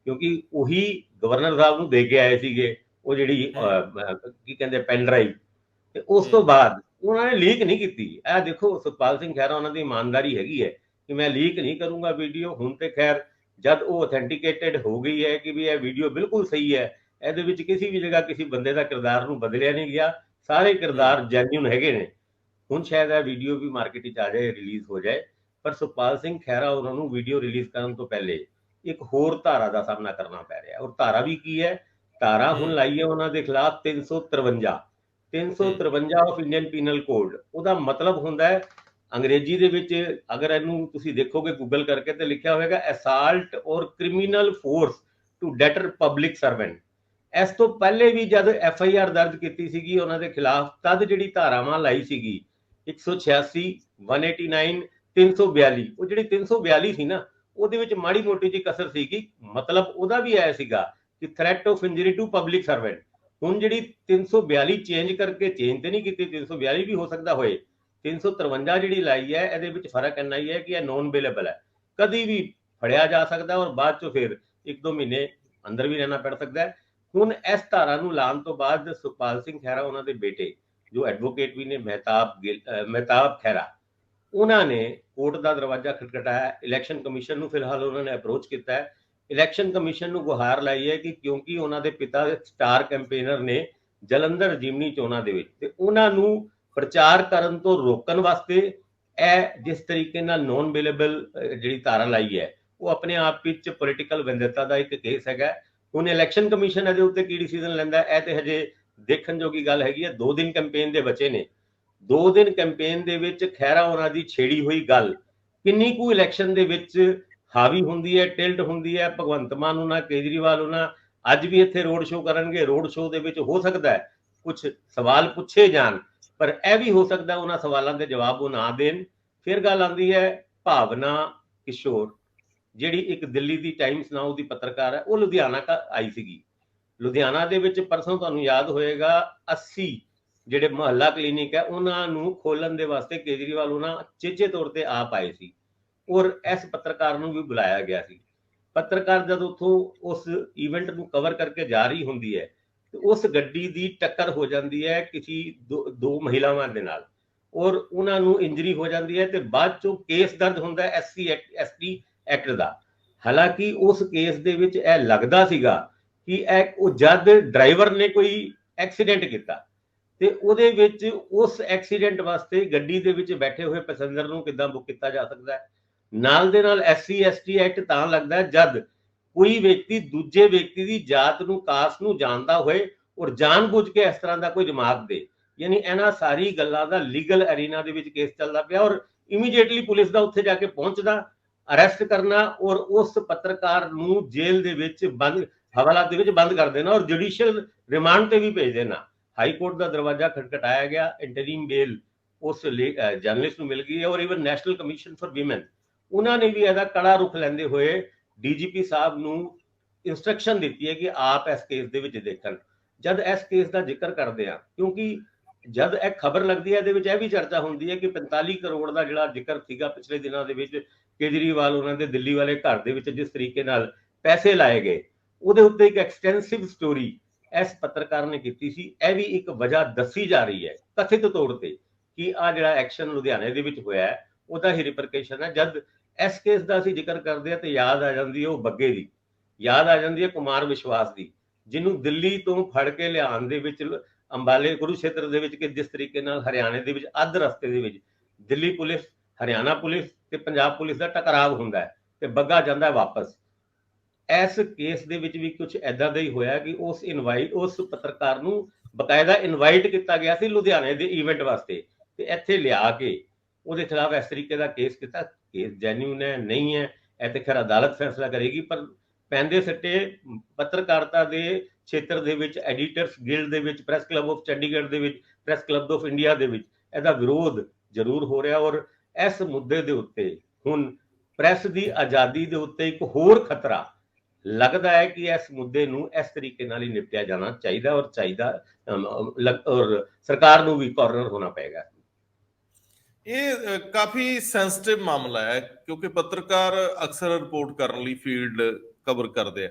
ਕਿਉਂਕਿ ਉਹੀ ਗਵਰਨਰ ਸਾਹਿਬ ਨੂੰ ਦੇ ਕੇ ਆਏ ਸੀਗੇ ਉਹ ਜਿਹੜੀ ਕੀ ਕਹਿੰਦੇ ਪੈਨ ਡਰਾਈਵ, ਤੇ ਉਸ ਤੋਂ ਬਾਅਦ ਉਹਨਾਂ ਨੇ ਲੀਕ ਨਹੀਂ ਕੀਤੀ। ਇਹ ਦੇਖੋ ਸੁਖਪਾਲ ਸਿੰਘ ਖਹਿਰਾ ਉਹਨਾਂ ਦੀ ਇਮਾਨਦਾਰੀ ਹੈਗੀ ਹੈ ਕਿ ਮੈਂ ਲੀਕ ਨਹੀਂ ਕਰੂੰਗਾ ਵੀਡੀਓ। ਹੁਣ ਤੇ ਖੈਰ ਜਦ ਉਹ ਅਥੈਂਟੀਕੇਟਡ ਹੋ ਗਈ ਹੈ ਕਿ ਵੀ ਇਹ ਵੀਡੀਓ ਬਿਲਕੁਲ ਸਹੀ ਹੈ, ਇਹਦੇ ਵਿੱਚ ਕਿਸੇ ਵੀ ਜਗ੍ਹਾ ਕਿਸੇ ਬੰਦੇ ਦਾ ਕਿਰਦਾਰ ਨੂੰ ਬਦਲਿਆ ਨਹੀਂ ਗਿਆ, ਸਾਰੇ ਕਿਰਦਾਰ ਜੈਨੂਇਨ ਹੈਗੇ ਨੇ। ਹੁਣ ਸ਼ਾਇਦ ਇਹ ਵੀਡੀਓ ਵੀ ਮਾਰਕੀਟ ਵਿੱਚ ਆ ਜਾਏ, ਰਿਲੀਜ਼ ਹੋ ਜਾਏ, ਪਰ ਸੁਖਪਾਲ ਸਿੰਘ ਖਹਿਰਾ ਉਹਨਾਂ ਨੂੰ ਵੀਡੀਓ ਰਿਲੀਜ਼ ਕਰਨ ਤੋਂ ਪਹਿਲੇ ਇੱਕ ਹੋਰ ਧਾਰਾ ਦਾ ਸਾਹਮਣਾ ਕਰਨਾ ਪੈ ਰਿਹਾ। ਔਰ ਧਾਰਾ ਵੀ ਕੀ ਹੈ? ਧਾਰਾ ਹੁਣ ਲਾਈ ਹੈ ਉਹਨਾਂ ਦੇ ਖਿਲਾਫ 353 ਆਫ ਇੰਡੀਅਨ ਪੀਨਲ ਕੋਡ। ਉਹਦਾ ਮਤਲਬ ਹੁੰਦਾ ਹੈ ਅੰਗਰੇਜ਼ੀ ਦੇ ਵਿੱਚ, ਅਗਰ ਇਹਨੂੰ ਤੁਸੀਂ ਦੇਖੋਗੇ ਗੂਗਲ ਕਰਕੇ ਤੇ ਲਿਖਿਆ ਹੋਵੇਗਾ ਅਸਾਲਟ ਔਰ criminal force to deter public servant. ਇਸ ਤੋਂ ਪਹਿਲੇ ਵੀ ਜਦ FIR ਦਰਜ ਕੀਤੀ ਸੀਗੀ ਉਹਨਾਂ ਦੇ ਖਿਲਾਫ, ਤਦ ਜਿਹੜੀ ਧਾਰਾਵਾਂ ਲਾਈ ਸੀਗੀ 186, 189, 342, ਉਹ ਜਿਹੜੀ 342 ਸੀ ਨਾ, ਉਹਦੇ ਵਿੱਚ ਮਾੜੀ ਮੋਟੀ ਜੀ ਕਸਰ ਸੀਗੀ। ਮਤਲਬ ਉਹਦਾ ਵੀ ਆਇਆ ਸੀਗਾ ਕਿ threat of injury to public servant. ਹੁਣ ਜਿਹੜੀ 342 ਚੇਂਜ ਕਰਕੇ, ਚੇਂਜ ਤੇ ਨਹੀਂ ਕੀਤੀ, 342 ਵੀ ਹੋ ਸਕਦਾ ਹੋਏ, 353 ਜਿਹੜੀ ਲਾਈ ਹੈ, ਇਹਦੇ ਵਿੱਚ ਫਰਕ ਇੰਨਾ ਹੀ ਹੈ ਕਿ ਇਹ ਨੌਨ ਬੇਲੇਬਲ ਹੈ, ਕਦੀ ਵੀ ਫੜਿਆ ਜਾ ਸਕਦਾ ਔਰ ਬਾਅਦ ਚੋਂ ਫਿਰ 1-2 ਮਹੀਨੇ ਅੰਦਰ ਵੀ ਰਹਿਣਾ ਪੜ ਸਕਦਾ ਹੈ। ਹੁਣ ਇਸ ਧਾਰਾ ਨੂੰ ਲਾਉਣ ਤੋਂ ਬਾਅਦ ਸੁਖਪਾਲ ਸਿੰਘ ਖਹਿਰਾ, ਉਹਨਾਂ ਦੇ ਬੇਟੇ ਜੋ ਐਡਵੋਕੇਟ ਵੀ ਨੇ ਮਹਿਤਾਬ ਖਹਿਰਾ, ਉਹਨਾਂ ਨੇ ਕੋਰਟ ਦਾ ਦਰਵਾਜ਼ਾ ਖਟਖਟਾਇਆ। ਇਲੈਕਸ਼ਨ ਕਮਿਸ਼ਨ ਨੂੰ ਫਿਲਹਾਲ ਉਹਨਾਂ ਨੇ ਅਪਰੋਚ ਕੀਤਾ ਹੈ। ਇਲੈਕਸ਼ਨ ਕਮਿਸ਼ਨ ਨੂੰ ਗੁਹਾਰ ਲਾਈ ਹੈ ਕਿ ਕਿਉਂਕਿ ਉਹਨਾਂ ਦੇ ਪਿਤਾ ਸਟਾਰ ਕੈਂਪੇਨਰ ਨੇ ਜਲੰਧਰ ਜਿਮਨੀ ਚੋਣਾਂ ਦੇ ਵਿੱਚ, ਤੇ ਉਹਨਾਂ ਨੂੰ ਪ੍ਰਚਾਰ ਕਰਨ ਤੋਂ ਰੋਕਣ ਵਾਸਤੇ ਇਹ ਜਿਸ ਤਰੀਕੇ ਨਾਲ ਨੌਨ ਬੇਲੇਬਲ ਜਿਹੜੀ ਧਾਰਾ ਲਾਈ ਹੈ, ਉਹ ਆਪਣੇ ਆਪ ਵਿੱਚ ਪੋਲੀਟੀਕਲ ਵੈਂਡੇਟਾ ਦਾ ਇੱਕ ਕੇਸ ਹੈਗਾ। ਹੁਣ ਇਲੈਕਸ਼ਨ ਕਮਿਸ਼ਨ ਇਹਦੇ ਉੱਤੇ ਕੀ ਡਿਸੀਜਨ ਲੈਂਦਾ, ਇਹ ਤੇ ਹਜੇ ਦੇਖਣ ਜੋਗੀ ਗੱਲ ਹੈਗੀ ਹੈ। 2 ਦਿਨ ਕੈਂਪੇਨ ਦੇ ਬਚੇ ਨੇ, 2 ਦਿਨ ਕੈਂਪੇਨ ਦੇ ਵਿੱਚ ਖਹਿਰਾ ਉਹਨਾਂ ਦੀ ਛੇੜੀ ਹੋਈ ਗੱਲ ਕਿੰਨੀ ਕੁ ਇਲੈਕਸ਼ਨ ਦੇ ਵਿੱਚ ਹਾਵੀ ਹੁੰਦੀ ਹੈ, ਟਿਲਟ ਹੁੰਦੀ ਹੈ। ਭਗਵੰਤ ਮਾਨ ਉਹਨਾਂ, ਕੇਜਰੀਵਾਲ ਉਹਨਾਂ ਅੱਜ ਵੀ ਇੱਥੇ ਰੋਡ ਸ਼ੋਅ ਕਰਨਗੇ। ਰੋਡ ਸ਼ੋਅ ਦੇ ਵਿੱਚ ਹੋ ਸਕਦਾ ਹੈ ਕੁਝ ਸਵਾਲ ਪੁੱਛੇ ਜਾਣ, ਪਰ ਇਹ ਵੀ ਹੋ ਸਕਦਾ ਉਹਨਾਂ ਸਵਾਲਾਂ ਦੇ ਜਵਾਬ ਉਹ ਨਾ ਦੇਣ। ਫਿਰ ਗੱਲ ਆਉਂਦੀ ਹੈ ਭਾਵਨਾ ਕਿਸ਼ੋਰ, ਜਿਹੜੀ ਇੱਕ ਦਿੱਲੀ ਦੀ ਟਾਈਮਸ ਨਾਓ ਦੀ ਪੱਤਰਕਾਰ ਹੈ, ਉਹ ਲੁਧਿਆਣਾ ਆਈ ਸੀਗੀ। ਲੁਧਿਆਣਾ ਦੇ ਵਿੱਚ ਪਰਸੋਂ ਤੁਹਾਨੂੰ ਯਾਦ ਹੋਏਗਾ 80 ਜਿਹੜੇ ਮੁਹੱਲਾ ਕਲੀਨਿਕ ਹੈ ਉਹਨਾਂ ਨੂੰ ਖੋਲਣ ਦੇ ਵਾਸਤੇ ਕੇਜਰੀਵਾਲ ਉਹਨਾਂ ਚੇਚੇ ਤੌਰ ਤੇ ਆਪ ਆਏ ਸੀ, ਔਰ ਇਸ ਪੱਤਰਕਾਰ ਨੂੰ ਵੀ ਬੁਲਾਇਆ ਗਿਆ ਸੀ। ਪੱਤਰਕਾਰ ਜਦ ਉੱਥੋਂ ਉਸ ਇਵੈਂਟ ਨੂੰ ਕਵਰ ਕਰਕੇ ਜਾ ਰਹੀ ਹੁੰਦੀ ਹੈ ਤੇ ਉਸ ਗੱਡੀ ਦੀ ਟੱਕਰ ਹੋ ਜਾਂਦੀ ਹੈ ਕਿਸੇ ਦੋ ਮਹਿਲਾਵਾਂ ਦੇ ਨਾਲ, ਔਰ ਉਹਨਾਂ ਨੂੰ ਇੰਜਰੀ ਹੋ ਜਾਂਦੀ ਹੈ ਤੇ ਬਾਅਦ ਚੋਂ ਕੇਸ ਦਰਜ ਹੁੰਦਾ ਹੈ SC/ST ਐਕਟ ਦਾ। ਹਾਲਾਂਕਿ ਉਸ ਕੇਸ ਦੇ ਵਿੱਚ ਇਹ ਲੱਗਦਾ ਸੀਗਾ ਕਿ ਇਹ ਉਹ ਜਦ ਡਰਾਈਵਰ ਨੇ ਕੋਈ ਐਕਸੀਡੈਂਟ ਕੀਤਾ ਤੇ ਉਹਦੇ ਵਿੱਚ ਉਸ ਐਕਸੀਡੈਂਟ ਵਾਸਤੇ ਗੱਡੀ ਦੇ ਵਿੱਚ ਬੈਠੇ ਹੋਏ ਪੈਸੇਂਜਰ ਨੂੰ ਕਿੱਦਾਂ ਬੁੱਕ ਕੀਤਾ ਜਾ ਸਕਦਾ ਹੈ। ਨਾਲ ਦੇ ਨਾਲ SC/ST ਐਕਟ ਤਾਂ ਲੱਗਦਾ ਹੈ ਜਦ ਕੋਈ ਵਿਅਕਤੀ ਦੂਜੇ ਵਿਅਕਤੀ ਦੀ ਜਾਤ ਨੂੰ, ਕਾਸਟ ਨੂੰ ਜਾਣਦਾ ਹੋਏ ਔਰ ਜਾਣਬੁੱਝ ਕੇ ਇਸ ਤਰ੍ਹਾਂ ਦਾ ਕੋਈ ਰਿਮਾਰਕ ਦੇ। ਯਾਨੀ ਇਹਨਾਂ ਸਾਰੀ ਗੱਲਾਂ ਦਾ ਲੀਗਲ ਅਰੀਨਾ ਦੇ ਵਿੱਚ ਕੇਸ ਚੱਲਦਾ ਪਿਆ, ਔਰ ਇਮੀਡੀਏਟਲੀ ਪੁਲਿਸ ਦਾ ਉੱਥੇ ਜਾ ਕੇ ਪਹੁੰਚਣਾ, ਅਰੈਸਟ ਕਰਨਾ ਔਰ ਉਸ ਪੱਤਰਕਾਰ ਨੂੰ ਜੇਲ੍ਹ ਦੇ ਵਿੱਚ ਬੰਦ, ਹਵਾਲਾਤ ਦੇ ਵਿੱਚ ਬੰਦ ਕਰ ਦੇਣਾ ਔਰ ਜੁਡੀਸ਼ੀਅਲ ਰਿਮਾਂਡ ਤੇ ਵੀ ਭੇਜ ਦੇਣਾ। ਹਾਈ ਕੋਰਟ ਦਾ ਦਰਵਾਜ਼ਾ ਖਟਖਟਾਇਆ ਗਿਆ, ਇੰਟਰੀਮ ਬੇਲ ਉਸ ਜਰਨਲਿਸਟ ਨੂੰ ਮਿਲ ਗਈ ਹੈ, ਔਰ even national commission for women ਉਹਨਾਂ ਨੇ ਵੀ ਇਹਦਾ ਕੜਾ ਰੁਖ ਲੈਂਦੇ ਹੋਏ DGP ਸਾਹਿਬ ਨੂੰ ਇੰਸਟਰਕਸ਼ਨ ਦਿੱਤੀ ਹੈ ਕਿ ਆਪ ਇਸ ਕੇਸ ਦੇ ਵਿੱਚ ਦੇਖਣ। ਜਦ ਇਸ ਕੇਸ ਦਾ ਜ਼ਿਕਰ ਕਰਦੇ ਆ, ਕਿਉਂਕਿ ਜਦ ਇਹ ਖਬਰ ਲੱਗਦੀ ਹੈ ਇਹਦੇ ਵਿੱਚ ਇਹ ਵੀ ਚਰਚਾ ਹੁੰਦੀ ਹੈ ਕਿ 45 ਕਰੋੜ ਦਾ ਜਿਹੜਾ ਜ਼ਿਕਰ ਸੀਗਾ ਪਿਛਲੇ ਦਿਨਾਂ ਦੇ ਵਿੱਚ ਕੇਜਰੀਵਾਲ ਉਹਨਾਂ ਦੇ ਦਿੱਲੀ ਵਾਲੇ ਘਰ ਦੇ ਵਿੱਚ ਜਿਸ ਤਰੀਕੇ ਨਾਲ ਪੈਸੇ ਲਾਏ ਗਏ, ਉਹਦੇ ਉੱਤੇ ਇੱਕ ਐਕਸਟੈਂਸਿਵ ਸਟੋਰੀ ਇਸ ਪੱਤਰਕਾਰ ਨੇ ਕੀਤੀ ਸੀ। ਇਹ ਵੀ ਇੱਕ ਵਜ੍ਹਾ ਦੱਸੀ ਜਾ ਰਹੀ ਹੈ ਕਥਿਤ ਤੌਰ ਤੇ ਕਿ ਆ ਜਿਹੜਾ ਐਕਸ਼ਨ ਲੁਧਿਆਣੇ ਦੇ ਵਿੱਚ ਹੋਇਆ ਹੈ ਉਹਦਾ ਹੀ ਰਿਪਰਕੇਸ਼ਨ ਹੈ। ਜਦ ਇਸ ਕੇਸ ਦਾ ਅਸੀਂ ਜ਼ਿਕਰ ਕਰਦੇ ਆ ਤੇ ਯਾਦ ਆ ਜਾਂਦੀ ਹੈ ਉਹ ਬੱਗੇ ਦੀ, ਯਾਦ ਆ ਜਾਂਦੀ ਹੈ ਕੁਮਾਰ ਵਿਸ਼ਵਾਸ ਦੀ, ਜਿਹਨੂੰ ਦਿੱਲੀ ਤੋਂ ਫੜ ਕੇ ਲਿਆਉਣ ਦੇ ਵਿੱਚ ਅੰਬਾਲੇ ਕੁਰੂਕਸ਼ੇਤਰ ਦੇ ਵਿੱਚ ਕਿ ਜਿਸ ਤਰੀਕੇ ਨਾਲ ਹਰਿਆਣੇ ਦੇ ਵਿੱਚ ਅੱਧ ਰਸਤੇ ਦੇ ਵਿੱਚ ਦਿੱਲੀ ਪੁਲਿਸ, ਹਰਿਆਣਾ ਪੁਲਿਸ ਤੇ ਪੰਜਾਬ ਪੁਲਿਸ ਦਾ ਟਕਰਾਵ ਹੁੰਦਾ ਹੈ ਤੇ ਬੱਗਾ ਜਾਂਦਾ ਵਾਪਸ। ਇਸ ਕੇਸ ਦੇ ਵਿੱਚ ਵੀ ਕੁਝ ਐਦਾਂ ਦਾ ਹੀ ਹੋਇਆ ਕਿ ਉਸ ਪੱਤਰਕਾਰ ਨੂੰ ਬਕਾਇਦਾ ਇਨਵਾਈਟ ਕੀਤਾ ਗਿਆ ਸੀ ਲੁਧਿਆਣੇ ਦੇ ਇਵੈਂਟ ਵਾਸਤੇ ਤੇ ਇੱਥੇ ਲਿਆ ਕੇ ਉਹਦੇ ਖਿਲਾਫ ਇਸ ਤਰੀਕੇ ਦਾ ਕੇਸ ਕੀਤਾ। ਕੇਸ ਜੈਨੂਇਨ ਹੈ ਨਹੀਂ ਹੈ ਇਹ ਤੇ ਖੈਰ ਅਦਾਲਤ ਫੈਸਲਾ ਕਰੇਗੀ, ਪਰ ਪੈਂਦੇ ਸੱਟੇ ਪੱਤਰਕਾਰਤਾ ਦੇ ਖੇਤਰ ਦੇ ਵਿੱਚ, ਐਡੀਟਰਸ ਗਿਲਡ ਦੇ ਵਿੱਚ, ਪ੍ਰੈਸ ਕਲੱਬ ਆਫ ਚੰਡੀਗੜ੍ਹ ਦੇ ਵਿੱਚ, ਪ੍ਰੈਸ ਕਲੱਬ ਆਫ ਇੰਡੀਆ ਦੇ ਵਿੱਚ ਇਹਦਾ ਵਿਰੋਧ ਜ਼ਰੂਰ ਹੋ ਰਿਹਾ। ਔਰ ਇਸ ਮੁੱਦੇ ਦੇ ਉੱਤੇ ਹੁਣ ਪ੍ਰੈਸ ਦੀ ਆਜ਼ਾਦੀ ਦੇ ਉੱਤੇ ਇੱਕ ਹੋਰ ਖਤਰਾ ਲੱਗਦਾ ਹੈ ਕਿ ਇਸ ਮੁੱਦੇ ਨੂੰ ਇਸ ਤਰੀਕੇ ਨਾਲ ਹੀ ਨਿਪਟਿਆ ਜਾਣਾ ਚਾਹੀਦਾ ਔਰ ਸਰਕਾਰ ਨੂੰ ਵੀ ਕਾਰਨਰ ਹੋਣਾ ਪਏਗਾ। ਇਹ ਕਾਫੀ ਸੈਂਸਿਟਿਵ ਮਾਮਲਾ ਹੈ ਕਿਉਂਕਿ ਪੱਤਰਕਾਰ ਅਕਸਰ ਰਿਪੋਰਟ ਕਰਨ ਲਈ ਫੀਲਡ ਕਵਰ ਕਰਦੇ ਆ।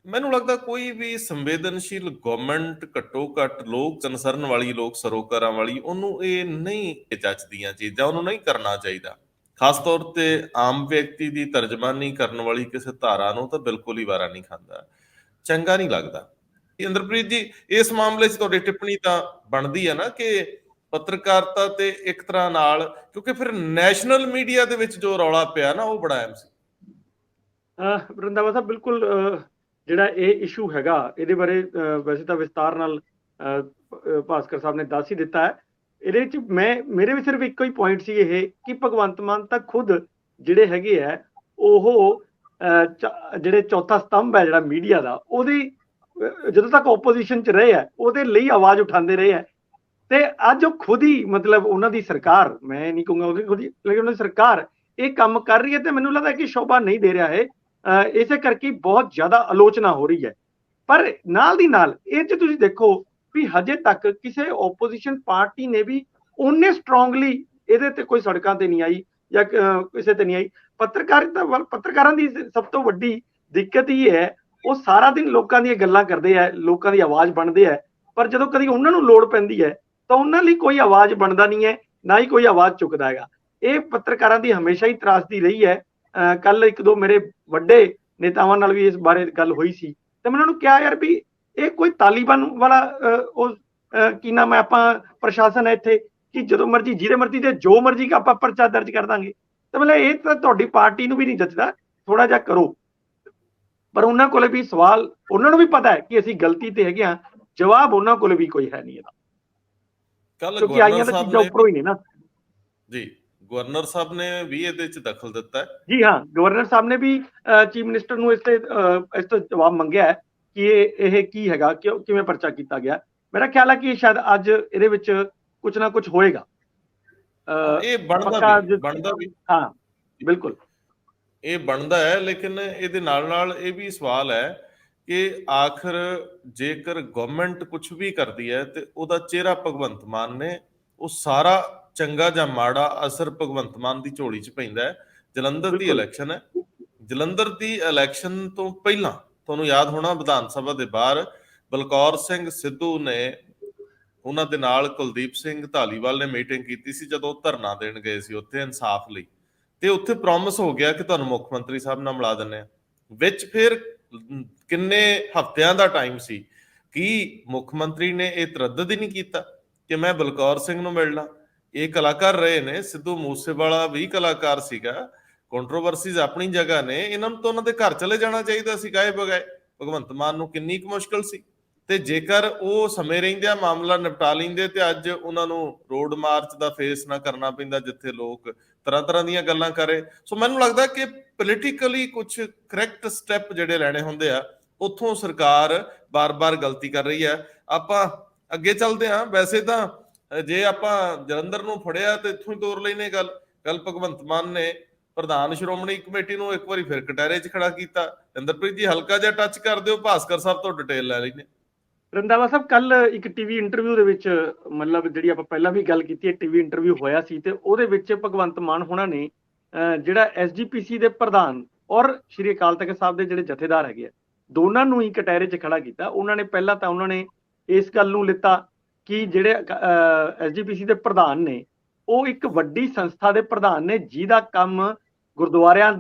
ਮੈਨੂੰ ਲੱਗਦਾ ਕੋਈ ਵੀ ਸੰਵੇਦਨਸ਼ੀਲ ਗਵਰਨਮੈਂਟ ਘੱਟੋ ਘੱਟ ਲੋਕ ਕੰਸਰਨ ਵਾਲੀ, ਲੋਕ ਸਰੋਕਾਰਾਂ ਵਾਲੀ, ਉਹਨੂੰ ਇਹ ਨਹੀਂ ਜੱਚਦੀਆਂ ਚੀਜ਼ਾਂ, ਉਹਨੂੰ ਨਹੀਂ ਕਰਨਾ ਚਾਹੀਦਾ। ਖਾਸ ਤੌਰ ਤੇ ਆਮ ਵਿਅਕਤੀ ਦੀ ਤਰਜਮਾਨੀ ਕਰਨ ਵਾਲੀ ਕਿਸੇ ਧਾਰਾ ਨੂੰ ਤਾਂ ਬਿਲਕੁਲ ਹੀ ਵਾਰਾ ਨਹੀਂ ਖਾਂਦਾ, ਚੰਗਾ ਨਹੀਂ ਲੱਗਦਾ। ਇੰਦਰਪ੍ਰੀਤ ਜੀ, ਇਸ ਮਾਮਲੇ 'ਚ ਤੁਹਾਡੀ ਟਿੱਪਣੀ ਤਾਂ ਬਣਦੀ ਹੈ ਨਾ ਕਿ ਪੱਤਰਕਾਰਤਾ ਤੇ ਇੱਕ ਤਰ੍ਹਾਂ ਨਾਲ, ਕਿਉਂਕਿ ਫਿਰ ਨੈਸ਼ਨਲ ਮੀਡੀਆ ਦੇ ਵਿੱਚ ਜੋ ਰੌਲਾ ਪਿਆ ਨਾ ਉਹ ਬੜਾ ਅਹਿਮ ਸੀ। ਰੰਧਾਵਾ ਸਾਹਿਬ, ਬਿਲਕੁਲ ਜਿਹੜਾ ਇਹ ਇਸ਼ੂ ਹੈਗਾ ਇਹਦੇ ਬਾਰੇ ਵੈਸੇ ਤਾਂ ਵਿਸਤਾਰ ਨਾਲ ਭਾਸਕਰ ਸਾਹਿਬ ਨੇ ਦੱਸ ਹੀ ਦਿੱਤਾ ਹੈ। ਇਹਦੇ ਵਿੱਚ ਮੇਰੇ ਵੀ ਸਿਰਫ ਇੱਕੋ ਹੀ ਪੁਆਇੰਟ ਸੀ ਇਹ ਕਿ ਭਗਵੰਤ ਮਾਨ ਤਾਂ ਖੁਦ ਜਿਹੜੇ ਹੈਗੇ ਆ ਉਹ ਜਿਹੜੇ ਚੌਥਾ ਸਤੰਭ ਹੈ ਜਿਹੜਾ ਮੀਡੀਆ ਦਾ, ਉਹਦੀ ਜਦੋਂ ਤੱਕ ਓਪੋਜੀਸ਼ਨ 'ਚ ਰਹੇ ਆ ਉਹਦੇ ਲਈ ਆਵਾਜ਼ ਉਠਾਉਂਦੇ ਰਹੇ ਆ ਤੇ ਅੱਜ ਉਹ ਖੁਦ ਹੀ ਮਤਲਬ ਉਹਨਾਂ ਦੀ ਸਰਕਾਰ, ਮੈਂ ਨਹੀਂ ਕਹੂੰਗਾ ਉਹਦੀ ਖੁਦ ਹੀ, ਲੇਕਿਨ ਉਹਨਾਂ ਦੀ ਸਰਕਾਰ ਇਹ ਕੰਮ ਕਰ ਰਹੀ ਹੈ ਤੇ ਮੈਨੂੰ ਲੱਗਦਾ ਕਿ ਸ਼ੋਭਾ ਨਹੀਂ ਦੇ ਰਿਹਾ ਹੈ। ਇਸੇ ਕਰਕੇ ਬਹੁਤ ਜ਼ਿਆਦਾ ਆਲੋਚਨਾ ਹੋ ਰਹੀ ਹੈ। ਪਰ ਨਾਲ ਦੀ ਨਾਲ ਇਹ 'ਚ ਤੁਸੀਂ ਦੇਖੋ ਵੀ ਹਜੇ ਤੱਕ ਕਿਸੇ ਓਪੋਜੀਸ਼ਨ ਪਾਰਟੀ ਨੇ ਵੀ ਉਹਨੇ ਸਟਰੋਂਗਲੀ ਇਹਦੇ ਤੇ ਕੋਈ ਸੜਕਾਂ ਤੇ ਨਹੀਂ ਆਈ ਜਾਂ ਕਿਸੇ ਤੇ ਨਹੀਂ ਆਈ। ਪੱਤਰਕਾਰਾਂ ਦੀ ਸਭ ਤੋਂ ਵੱਡੀ ਦਿੱਕਤ ਇਹ ਹੈ, ਉਹ ਸਾਰਾ ਦਿਨ ਲੋਕਾਂ ਦੀਆਂ ਗੱਲਾਂ ਕਰਦੇ ਆ, ਲੋਕਾਂ ਦੀ ਆਵਾਜ਼ ਬਣਦੇ ਆ, ਪਰ ਜਦੋਂ ਕਦੀ ਉਹਨਾਂ ਨੂੰ ਲੋੜ ਪੈਂਦੀ ਹੈ ਤਾਂ ਉਹਨਾਂ ਲਈ ਕੋਈ ਆਵਾਜ਼ ਬਣਦਾ ਨਹੀਂ ਹੈ, ਨਾ ਹੀ ਕੋਈ ਆਵਾਜ਼ ਚੁੱਕਦਾ ਹੈਗਾ। ਇਹ ਪੱਤਰਕਾਰਾਂ ਦੀ ਹਮੇਸ਼ਾ ਹੀ ਤਰਾਸਦੀ ਰਹੀ ਹੈ। ਕੱਲ ਇੱਕ ਦੋ ਮੇਰੇ ਵੱਡੇ ਨੇਤਾਵਾਂ ਨਾਲ ਵੀ ਇਸ ਬਾਰੇ ਗੱਲ ਹੋਈ ਸੀ ਤੇ ਮੈਂ ਉਹਨਾਂ ਨੂੰ ਕਿਹਾ, ਯਾਰ ਵੀ ਇਹ ਕੋਈ ਤਾਲੀਬਾਨ ਵਾਲਾ ਉਹ ਕੀ ਨਾਮ ਹੈ ਆਪਾਂ ਪ੍ਰਸ਼ਾਸਨ ਹੈ ਇੱਥੇ ਕਿ ਜਦੋਂ ਮਰਜ਼ੀ ਜਿਹਦੇ ਮਰਜ਼ੀ ਤੇ ਜੋ ਮਰਜ਼ੀ ਆਪਾਂ ਪਰਚਾ ਦਰਜ ਕਰ ਦਾਂਗੇ, ਤਾਂ ਮਤਲਬ ਇਹ ਤਾਂ ਤੁਹਾਡੀ ਪਾਰਟੀ ਨੂੰ ਵੀ ਨਹੀਂ ਜੱਚਦਾ, ਥੋੜਾ ਜਿਹਾ ਕਰੋ। ਪਰ ਉਹਨਾਂ ਕੋਲੇ ਵੀ ਸਵਾਲ, ਉਹਨਾਂ ਨੂੰ ਵੀ ਪਤਾ ਹੈ ਕਿ ਅਸੀਂ ਗਲਤੀ ਤੇ ਹੈਗੇ ਹਾਂ, ਜਵਾਬ ਉਹਨਾਂ ਕੋਲੇ ਵੀ ਕੋਈ ਹੈ ਨਹੀਂ ਇਹਦਾ। ਕੱਲ ਕਿਉਂਕਿ ਗਵਰਨਰ ਆਈਆਂ ਤਾਂ ਸਾਹਿਬ ਚੀਜ਼ਾਂ ਨੇ ਉੱਪਰੋਂ ਹੀ ਨੇ ਨਾ। ਜੀ, ਗਵਰਨਰ ਸਾਹਿਬ ਨੇ ਵੀ ਇਹਦੇ 'ਚ ਦਖਲ ਦਿੱਤਾ ਹੈ। ਜੀ ਹਾਂ, ਗਵਰਨਰ ਸਾਹਿਬ ਨੇ ਵੀ ਚੀਫ ਮਿਨਿਸਟਰ ਨੂੰ ਇਸ ਤੋਂ ਜਵਾਬ ਮੰਗਿਆ ਹੈ ਕਿ ਇਹ ਕੀ ਹੈਗਾ, ਕਿਵੇਂ ਪਰਚਾ ਕੀਤਾ ਗਿਆ। ਮੇਰਾ ਖਿਆਲ ਹੈ ਕਿ ਸ਼ਾਇਦ ਅੱਜ ਇਹਦੇ ਵਿੱਚ ਕੁਝ ਨਾ ਕੁਝ ਹੋਏਗਾ। ਇਹ ਪੱਕਾ ਬਣਦਾ ਵੀ ਹਾਂ, ਬਿਲਕੁਲ। ਇਹ ਬਣਦਾ ਹੈ, ਲੇਕਿਨ ਇਹਦੇ ਨਾਲ ਇਹ ਵੀ ਸਵਾਲ ਹੈ ਕਿ ਆਖਰ ਜੇਕਰ ਗਵਰਨਮੈਂਟ ਕੁਝ ਵੀ ਕਰਦੀ ਹੈ ਤੇ ਉਹਦਾ ਚਿਹਰਾ ਭਗਵੰਤ ਮਾਨ ਨੇ, ਉਹ ਸਾਰਾ ਚੰਗਾ ਜਾਂ ਮਾੜਾ ਅਸਰ ਭਗਵੰਤ ਮਾਨ ਦੀ ਝੋਲੀ 'ਚ ਪੈਂਦਾ ਹੈ। ਜਲੰਧਰ ਦੀ ਇਲੈਕਸ਼ਨ ਹੈ, ਜਲੰਧਰ ਦੀ ਇਲੈਕਸ਼ਨ ਤੋਂ ਪਹਿਲਾਂ ਤੁਹਾਨੂੰ ਯਾਦ ਹੋਣਾ ਵਿਧਾਨ ਸਭਾ ਦੇ ਬਾਹਰ ਬਲਕੌਰ ਸਿੰਘ ਸਿੱਧੂ ਨੇ ਉਹਨਾਂ ਦੇ ਨਾਲ ਕੁਲਦੀਪ ਸਿੰਘ ਧਾਲੀਵਾਲ ਨੇ ਮੀਟਿੰਗ ਕੀਤੀ ਸੀ ਜਦੋਂ ਧਰਨਾ ਦੇਣ ਗਏ ਸੀ ਉੱਥੇ ਇਨਸਾਫ ਲਈ, ਤੇ ਉੱਥੇ ਪ੍ਰੋਮਿਸ ਹੋ ਗਿਆ ਕਿ ਤੁਹਾਨੂੰ ਮੁੱਖ ਮੰਤਰੀ ਸਾਹਿਬ ਨਾਲ ਮਿਲਾ ਦਿੰਦੇ ਆ। ਵਿੱਚ ਫਿਰ ਕਿੰਨੇ ਹਫ਼ਤਿਆਂ ਦਾ ਟਾਈਮ ਸੀ ਕਿ ਮੁੱਖ ਮੰਤਰੀ ਨੇ ਇਹ ਤਰੱਦਦ ਹੀ ਨਹੀਂ ਕੀਤਾ ਕਿ ਮੈਂ ਬਲਕੌਰ ਸਿੰਘ ਨੂੰ ਮਿਲਣਾ। ਇਹ ਕਲਾਕਾਰ ਰਹੇ ਨੇ, ਸਿੱਧੂ ਮੂਸੇਵਾਲਾ ਵੀ ਕਲਾਕਾਰ ਸੀਗਾ, ਕੰਟਰੋਵਰਸੀਜ਼ ਆਪਣੀ ਜਗ੍ਹਾ ਨੇ, ਇਹਨਾਂ ਨੂੰ ਤਾਂ ਉਹਨਾਂ ਦੇ ਘਰ ਚਲੇ ਜਾਣਾ ਚਾਹੀਦਾ ਸੀ ਗਾਏ ਬਗਾਏ। ਭਗਵੰਤ ਮਾਨ ਨੂੰ ਕਿੰਨੀ ਕੁ ਮੁਸ਼ਕਲ ਸੀ, ਤੇ ਜੇਕਰ ਉਹ ਸਮੇਂ ਰਹਿੰਦਿਆਂ ਮਾਮਲਾ ਨਿਪਟਾ ਲੈਂਦੇ ਤੇ ਅੱਜ ਉਹਨਾਂ ਨੂੰ ਰੋਡ ਮਾਰਚ ਦਾ ਫੇਸ ਨਾ ਕਰਨਾ ਪੈਂਦਾ ਜਿੱਥੇ ਲੋਕ ਤਰ੍ਹਾਂ ਦੀਆਂ ਗੱਲਾਂ ਕਰੇ। ਸੋ ਮੈਨੂੰ ਲੱਗਦਾ ਕਿ ਪੋਲੀਟੀਕਲੀ ਕੁਝ ਕਰੈਕਟ ਸਟੈਪ ਜਿਹੜੇ ਲੈਣੇ ਹੁੰਦੇ ਆ, ਉੱਥੋਂ ਸਰਕਾਰ ਬਾਰ-ਬਾਰ ਗਲਤੀ ਕਰ ਰਹੀ ਹੈ। ਆਪਾਂ ਅੱਗੇ ਚੱਲਦੇ ਹਾਂ। ਵੈਸੇ ਤਾਂ ਜੇ ਆਪਾਂ ਜਲੰਧਰ ਨੂੰ ਫੜਿਆ ਤੇ ਇੱਥੋਂ ਹੀ ਤੋਰ ਲੈਨੇ ਗੱਲ। ਕੱਲ ਭਗਵੰਤ ਮਾਨ ਨੇ ਪ੍ਰਧਾਨ ਸ਼੍ਰੋਮਣੀ ਕਮੇਟੀ ਨੂੰ ਇੱਕ ਵਾਰੀ ਫਿਰ ਕਟਹਿਰੇ 'ਚ ਖੜਾ ਕੀਤਾ। ਇੰਦਰਪ੍ਰੀਤ ਜੀ ਹਲਕਾ ਜਿਹਾ ਟੱਚ ਕਰ ਦਿਓ, ਭਾਸਕਰ ਸਾਹਿਬ ਤੋਂ ਡਿਟੇਲ ਲੈ ਲੈਂਦੇ। ਰੰਧਾਵਾ ਸਾਹਿਬ, ਕੱਲ ਇੱਕ ਟੀਵੀ ਇੰਟਰਵਿਊ ਦੇ ਵਿੱਚ, ਮਤਲਬ ਜਿਹੜੀ ਆਪਾਂ ਪਹਿਲਾਂ ਵੀ ਗੱਲ ਕੀਤੀ ਹੈ, ਟੀਵੀ ਇੰਟਰਵਿਊ ਹੋਇਆ ਸੀ ਤੇ ਉਹਦੇ ਵਿੱਚ ਭਗਵੰਤ ਮਾਨ ਹੋਣਾ ਨੇ ਜਿਹੜਾ ਐਸਜੀਪੀਸੀ ਦੇ ਪ੍ਰਧਾਨ ਔਰ ਸ਼੍ਰੀ ਅਕਾਲ ਤਖਤ ਸਾਹਿਬ ਦੇ ਜਿਹੜੇ ਜਥੇਦਾਰ ਹੈਗੇ ਆ, ਦੋਨਾਂ ਨੂੰ ਹੀ ਕਟਹਿਰੇ 'ਚ ਖੜਾ ਕੀਤਾ। ਉਹਨਾਂ ਨੇ ਪਹਿਲਾਂ ਤਾਂ ਉਹਨਾਂ ਨੇ ਇਸ ਗੱਲ ਨੂੰ ਲਿੱਤਾ ਕਿ ਜਿਹੜੇ ਐਸਜੀਪੀਸੀ ਦੇ ਪ੍ਰਧਾਨ ਨੇ ਉਹ ਇੱਕ ਵੱਡੀ ਸੰਸਥਾ ਦੇ ਪ੍ਰਧਾਨ ਨੇ ਜਿਹਦਾ ਕੰਮ ਗੁਰਦੁਆਰਿਆਂ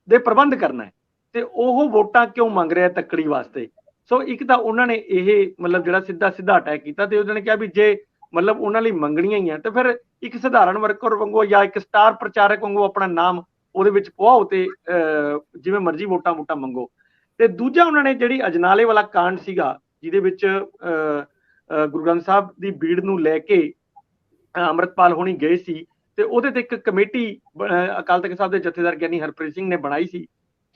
ਦੇ ਪ੍ਰਬੰਧ ਕਰਨਾ ਹੈ, ਤੇ ਉਹ ਵੋਟਾਂ ਕਿਉਂ ਮੰਗ ਰਿਹਾ ਤੱਕੜੀ ਵਾਸਤੇ। ਸੋ ਇੱਕ ਤਾਂ ਉਹਨਾਂ ਨੇ ਇਹ ਮਤਲਬ ਜਿਹੜਾ ਸਿੱਧਾ ਅਟੈਕ ਕੀਤਾ, ਤੇ ਉਹਨਾਂ ਨੇ ਕਿਹਾ ਵੀ ਜੇ ਮਤਲਬ ਉਹਨਾਂ ਲਈ ਮੰਗਣੀਆਂ ਹੀ ਆ ਤੇ ਫਿਰ ਇੱਕ ਸਧਾਰਨ ਵਰਕਰ ਵਾਂਗੂ ਜਾਂ ਇੱਕ ਸਟਾਰ ਪ੍ਰਚਾਰਕ ਵਾਂਗੂ ਆਪਣਾ ਨਾਮ ਉਹਦੇ ਵਿੱਚ ਪਵਾਓ ਤੇ ਜਿਵੇਂ ਮਰਜ਼ੀ ਵੋਟਾਂ ਮੰਗੋ। ਤੇ ਦੂਜਾ ਉਹਨਾਂ ਨੇ ਜਿਹੜੀ ਅਜਨਾਲੇ ਵਾਲਾ ਕਾਂਡ ਸੀਗਾ ਜਿਹਦੇ ਵਿੱਚ ਗੁਰੂ ਗ੍ਰੰਥ ਸਾਹਿਬ ਦੀ ਬੀੜ ਨੂੰ ਲੈ ਕੇ ਅੰਮ੍ਰਿਤਪਾਲ ਹੋਣੀ ਗਏ ਸੀ, ਤੇ ਉਹਦੇ ਤੇ ਇੱਕ ਕਮੇਟੀ ਅਕਾਲ ਤਖਤ ਸਾਹਿਬ ਦੇ ਜਥੇਦਾਰ ਗਿਆਨੀ ਹਰਪ੍ਰੀਤ ਸਿੰਘ ਨੇ ਬਣਾਈ ਸੀ